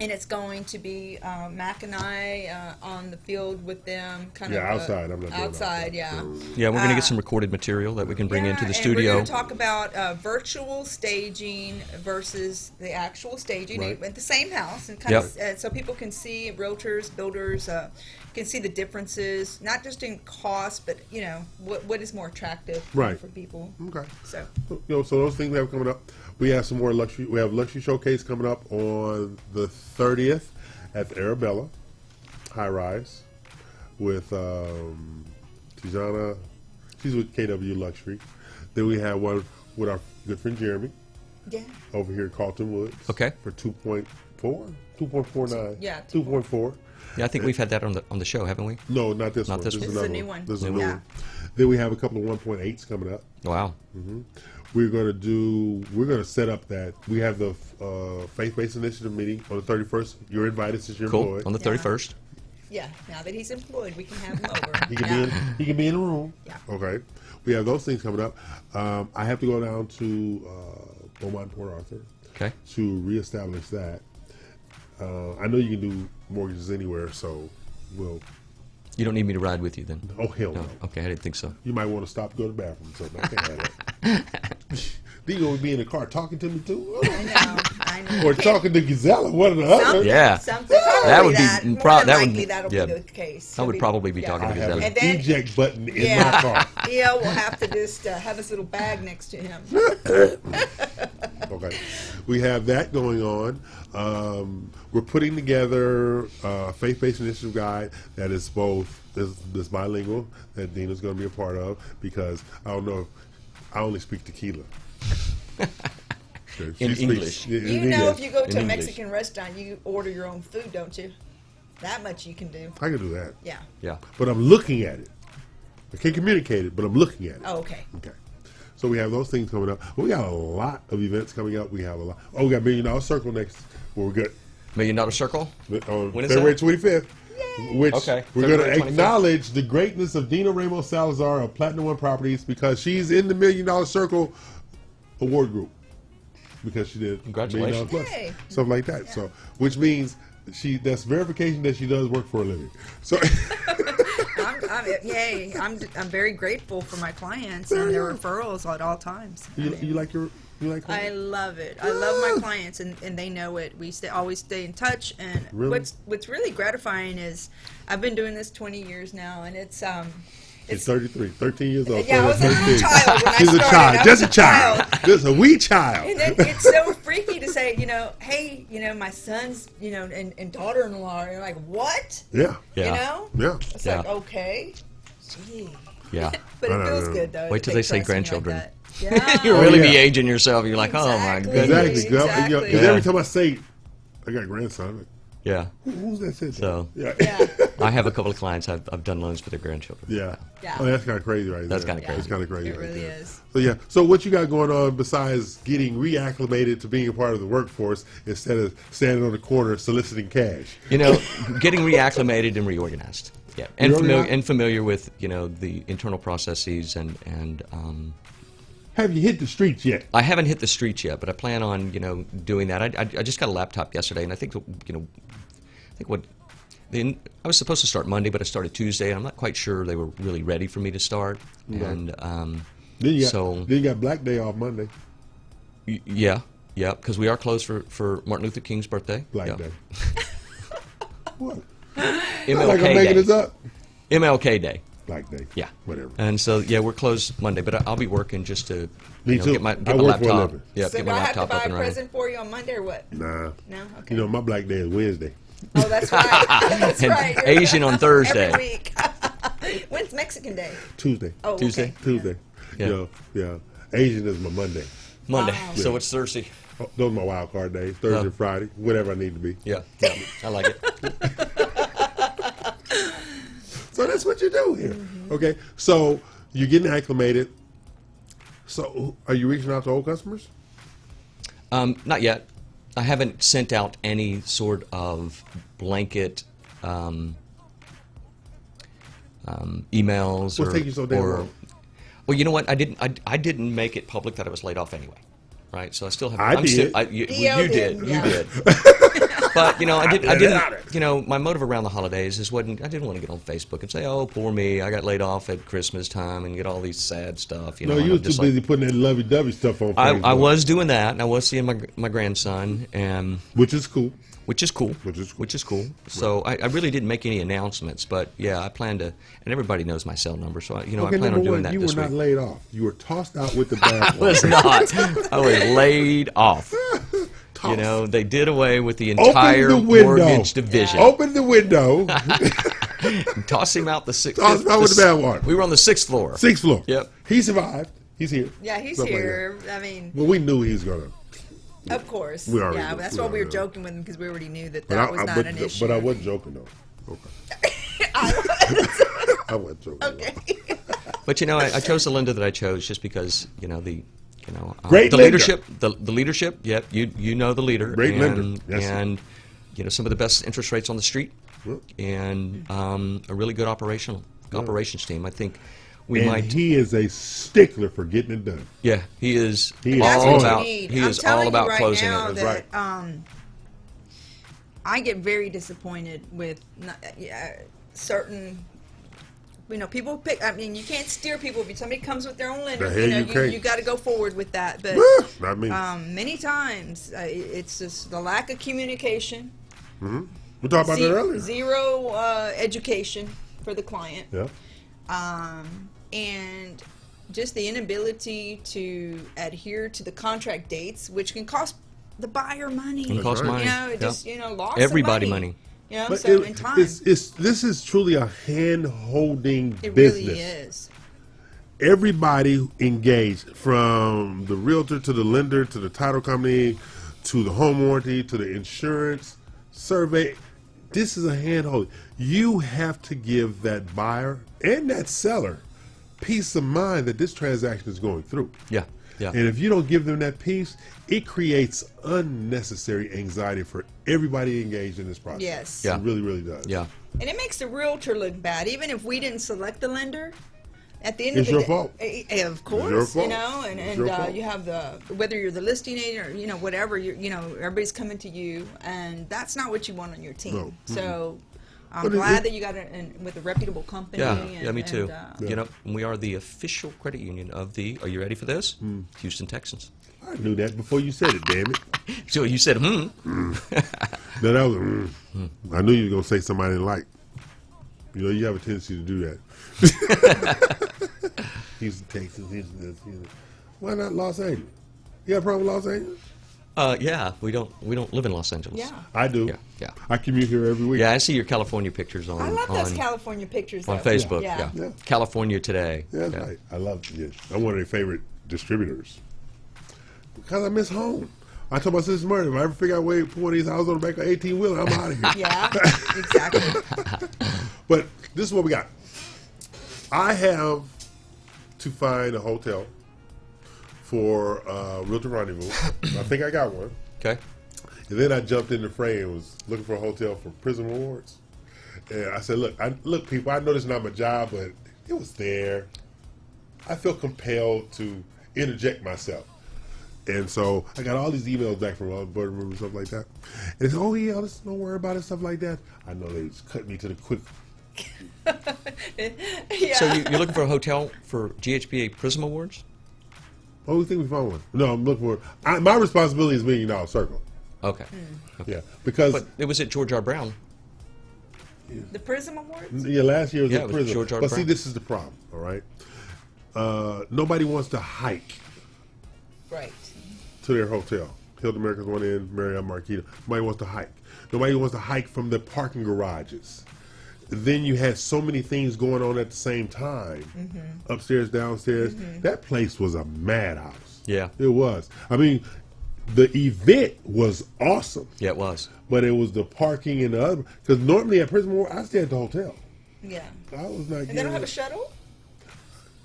and it's going to be Mac and I on the field with them. Outside. I'm not doing outside. Yeah, we're going to get some recorded material that we can bring into the studio. And we're going to talk about virtual staging versus the actual staging at the same house, and so people can see, realtors, builders can see the differences, not just in cost, but what is more attractive for people. Okay. So so those things we have coming up. We have some more luxury. We have luxury showcase coming up on the 30th at the Arabella High Rise with Tijana. She's with KW Luxury. Then we have one with our good friend Jeremy. Yeah. Over here at Carlton Woods. Okay. For 2.49. Yeah. 2.4. Yeah, I think we've had that on the show, haven't we? No, not this one. This is a new one. This is a new one. Then we have a couple of 1.8s coming up. Wow. Mm-hmm. We're going to set up that. We have the faith-based initiative meeting on the 31st. You're invited since you're employed. On the 31st. Yeah, now that he's employed, we can have him over. He can be in the room. Yeah. Okay. We have those things coming up. I have to go down to Beaumont Port Arthur to reestablish that. I know you can do mortgages anywhere, so we'll. You don't need me to ride with you then? Oh, hell no. Okay, I didn't think so. You might want to stop, go to the bathroom or something. I can't have that. Then you're going to be in the car talking to me, too? I know. Or talking to Gazella, one or the other. Yeah. That would be that'll be the case. I would probably be talking to Gazella. I have an eject button in my car. Yeah, we'll have to just have this little bag next to him. Okay. We have that going on. We're putting together a faith-based initiative guide that is both this bilingual that Dina's going to be a part of, because I don't know if I only speak tequila. In English. If you go to a Mexican restaurant, you order your own food, don't you? That much you can do. I can do that. Yeah. Yeah. But I'm looking at it. I can't communicate it, but I'm looking at it. Oh, okay. Okay. So we have those things coming up. We got a lot of events coming up. We have a lot. Oh, we got $1 Million Circle next. We're good. $1 Million Circle? On when is February that? 25th. Which we're going to February 25th. acknowledge the greatness of Dina Ramos Salazar of Platinum One Properties, because she's in the $1 Million Circle award group, because she did Congratulations. $1 Million Plus, stuff like that. Yeah. So, which means that's verification that she does work for a living. So. I'm very grateful for my clients and their referrals at all times. You like clients? I love it. I love my clients, and they know it. We always stay in touch, and what's really gratifying is I've been doing this 20 years now, and it's 33, 13 years old. Yeah, I was a little child when She's I started. a child, just a child, just a wee child. And then it's so freaky to say, hey, my sons, and daughter-in-law are like, what? Yeah. Yeah. It's like, okay. Gee. Yeah. But it feels good, though. Wait till they say grandchildren. Like yeah. You'll really be aging yourself. You're like, oh my goodness. Exactly. Because every time I say, I got a grandson, I'm like, yeah. Who's that said that? So, I have a couple of clients I've done loans for their grandchildren. Yeah. Oh, that's kind of crazy right That's there. kind of crazy. That's kind of crazy. It really is. So, yeah. So, what you got going on besides getting reacclimated to being a part of the workforce instead of standing on the corner soliciting cash? Getting reacclimated and reorganized. Yeah. And familiar with, the internal processes and have you hit the streets yet? I haven't hit the streets yet, but I plan on, doing that. I just got a laptop yesterday, and I think, I was supposed to start Monday, but I started Tuesday, and I'm not quite sure they were really ready for me to start. Okay. And then you got Black Day off Monday. Yeah, because we are closed for Martin Luther King's birthday. Black Day. What? MLK like I'm making this up. MLK Day. Black Day. Yeah. Whatever. And so, we're closed Monday, but I'll be working just to get my laptop. Yeah, so get do my I laptop have up to and buy a running. present for you on Monday or what? Nah. No? Okay. My Black Day is Wednesday. Oh, that's right. That's right. Asian on Thursday. Every week. When's Mexican Day? Tuesday. Oh, Tuesday? Okay. Tuesday. Yeah. Asian is my Monday. Monday. Wow. So it's Thursday. Oh, those are my wild card days. Thursday, Friday, whatever I need to be. Yeah. I like it. So that's what you do here. Mm-hmm. Okay. So you're getting acclimated. So are you reaching out to old customers? Not yet. I haven't sent out any sort of blanket emails. What's taking you so damn long? Well, you know what? I didn't make it public that I was laid off anyway, right? So I still have. You did. But I didn't. My motive around the holidays I didn't want to get on Facebook and say, "Oh, poor me, I got laid off at Christmas time," and get all these sad stuff. No, you were too busy putting that lovey-dovey stuff on Facebook. I was doing that, and I was seeing my grandson, and which is cool. So I really didn't make any announcements, but yeah, I plan to, and everybody knows my cell number, so I plan on doing that this week. You were not laid off. You were tossed out with the bathwater. I was not. I was laid off. They did away with the entire mortgage division. Open the window. Toss him out the sixth. Toss him out with the bathwater. We were on the 6th floor. 6th floor. Yep. He survived. He's here. Yeah, he's here. I mean. Well, we knew he was gonna. Of course. That's why we were joking with him, because we already knew that was not an issue. But I wasn't joking, though. Okay. I wasn't joking. Okay. But I chose the lender that I chose just because great the lender. leadership. The leadership. Yep. You know the leader. Great lender. Yes, and some of the best interest rates on the street, and a really good operations team. I think. He is a stickler for getting it done. Yeah, he is all about. He is all about closing it. That's right. I get very disappointed with certain. People pick. I mean, you can't steer people. If somebody comes with their own lender, you got to go forward with that. But not me. Many times it's just the lack of communication. Mm-hmm. We talked about that earlier. Zero education for the client. Yeah. And just the inability to adhere to the contract dates, which can cost the buyer money. It costs money. Loss everybody of money. In time. This is truly a hand-holding business. It really is. Everybody engaged, from the realtor to the lender to the title company to the home warranty to the insurance survey. This is a hand-holding. You have to give that buyer and that seller peace of mind that this transaction is going through. Yeah. And if you don't give them that peace, it creates unnecessary anxiety for everybody engaged in this process. Yes. It really, really does. Yeah. And it makes the realtor look bad, even if we didn't select the lender. At the end it's of the your fault. Of course, it's your fault. and you have whether you're the listing agent or whatever, everybody's coming to you, and that's not what you want on your team. No. So I'm glad that you got it with a reputable company. Yeah, me too. We are the official credit union of the. Are you ready for this? Houston Texans. I knew that before you said it. Damn it! So you said No, that was I knew you were gonna say somebody I didn't like. You have a tendency to do that. Houston, Texas, Houston. Why not Los Angeles? You got a problem with Los Angeles? Yeah, we don't live in Los Angeles. Yeah, I do. Yeah. I commute here every week. Yeah, I see your California pictures on. I love those California pictures on though. Facebook. Yeah. California Today. Yeah, that's right. I love it. I'm one of their favorite distributors because I miss home. I told my sister Murray, if I ever figure out a way to put one of these houses on the back of 18-wheeler, I'm out of here. Yeah, exactly. But this is what we got. I have to find a hotel for Realtor Rendezvous. I think I got one. Okay. And then I jumped in the fray and was looking for a hotel for Prism Awards. And I said, look, people, I know this is not my job, but it was there. I feel compelled to interject myself. And so I got all these emails back from all the board members and stuff like that. And they said, oh, yeah, let's don't worry about it, stuff like that. I know they just cut me to the quick. Yeah. So you're looking for a hotel for GHBA Prism Awards? Oh, we think we found one. No, I'm looking for. My responsibility is $1 Million Circle. Okay. Yeah, because. But it was at George R. Brown. Yeah. The Prism Awards? Yeah, last year was at the Prism. George R. But Brown. see, this is the problem, all right? Nobody wants to hike Right. to their hotel. Hilton America's one in, Marriott Marquita. Nobody wants to hike. Nobody wants to hike from the parking garages. Then you had so many things going on at the same time, upstairs, downstairs. That place was a madhouse. Yeah. It was. I mean, the event was awesome. Yeah, it was. But it was the parking and the other. Because normally at Prism Award, I stay at the hotel. Yeah. I was not. And they don't have a shuttle?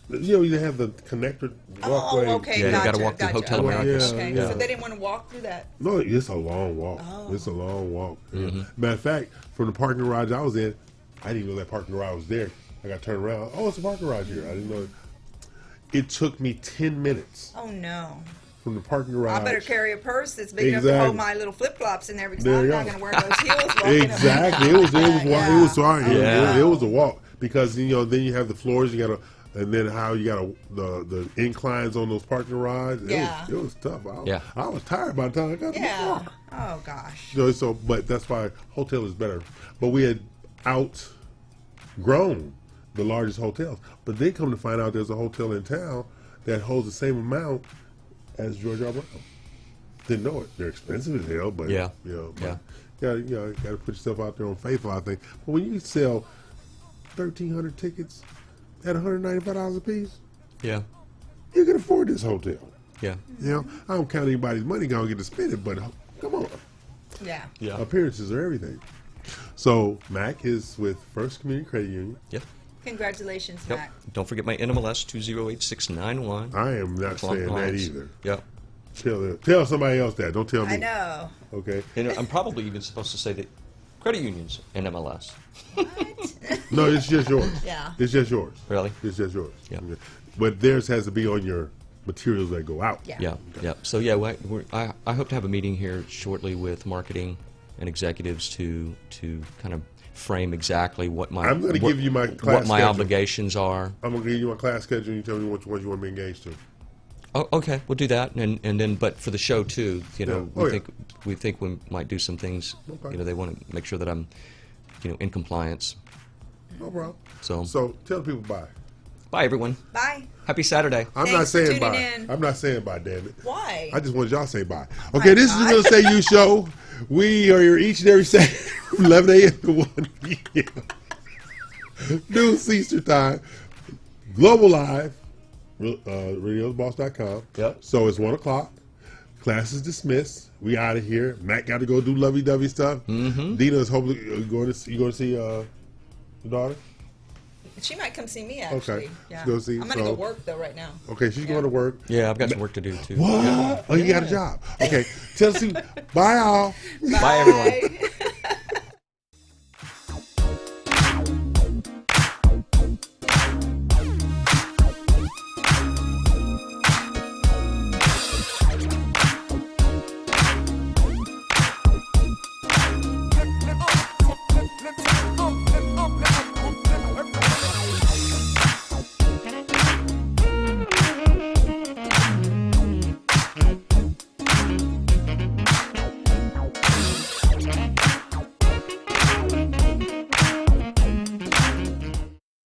You have the connector walkway. Oh, okay. Yeah, you gotcha, got to walk through Hotel America. Americas. Okay, Yeah. so they didn't want to walk through that. No, it's a long walk. Oh. It's a long walk. Matter of fact, from the parking garage I was in, I didn't know that parking garage was there. I got turned around. Oh, it's a parking garage here. I didn't know it. It took me 10 minutes Oh no. from the parking garage. I better carry a purse that's big enough to hold my little flip flops in there because There I'm you not go. going to wear those heels walking Exactly. It was a walk because then you have the floors. You got to, and then how you got the inclines on those parking garages. It was tough. I was tired by the time I got to the car. Oh gosh. But that's why hotel is better. But we had outgrown the largest hotels. But they come to find out there's a hotel in town that holds the same amount as George R. Brown. Didn't know it. They're expensive as hell, but you got to put yourself out there on faith, I think. But when you sell 1,300 tickets at $195 a piece, you can afford this hotel. Yeah. You know, I don't count anybody's money going to get to spend it, but come on. Yeah. Appearances are everything. So Mac is with First Community Credit Union. Yep. Congratulations, Yep. Mac. Don't forget my NMLS 208691. I am not saying that either. Yep. Tell somebody else that. Don't tell me. I know. Okay. And I'm probably even supposed to say that credit unions NMLS. No, it's just yours. Yeah. It's just yours. Really? It's just yours. Yeah. Okay. But theirs has to be on your materials that go out. Yeah. So I hope to have a meeting here shortly with marketing and executives to kind of frame exactly what my I'm going to give you my class what my schedule. Obligations are. I'm going to give you my class schedule and you tell me which ones you want to be engaged to. Oh, okay, we'll do that, and then but for the show too, we think we might do some things. Okay. They want to make sure that I'm, in compliance. No problem. So tell people bye. Bye, everyone. Bye. Happy Saturday. I'm not saying bye. I'm not saying bye, damn it. Why? I just want y'all to say bye. Okay, this is the Real Estate You Show. We are here each and every Saturday from 11 a.m. to 1 p.m. Noon Eastern Time. Global Live. RadioTheBoss.com. Yep. So it's 1 o'clock. Class is dismissed. We out of here. Matt got to go do lovey-dovey stuff. Mm-hmm. Dina is hopefully going to see your daughter. She might come see me, actually. Okay. Yeah. Go see, I'm going to go work, though, right now. Okay, she's going to work. Yeah, I've got some work to do, too. What? Yeah. Oh, you got a job. Okay. Tell us, bye, all. Bye, everyone.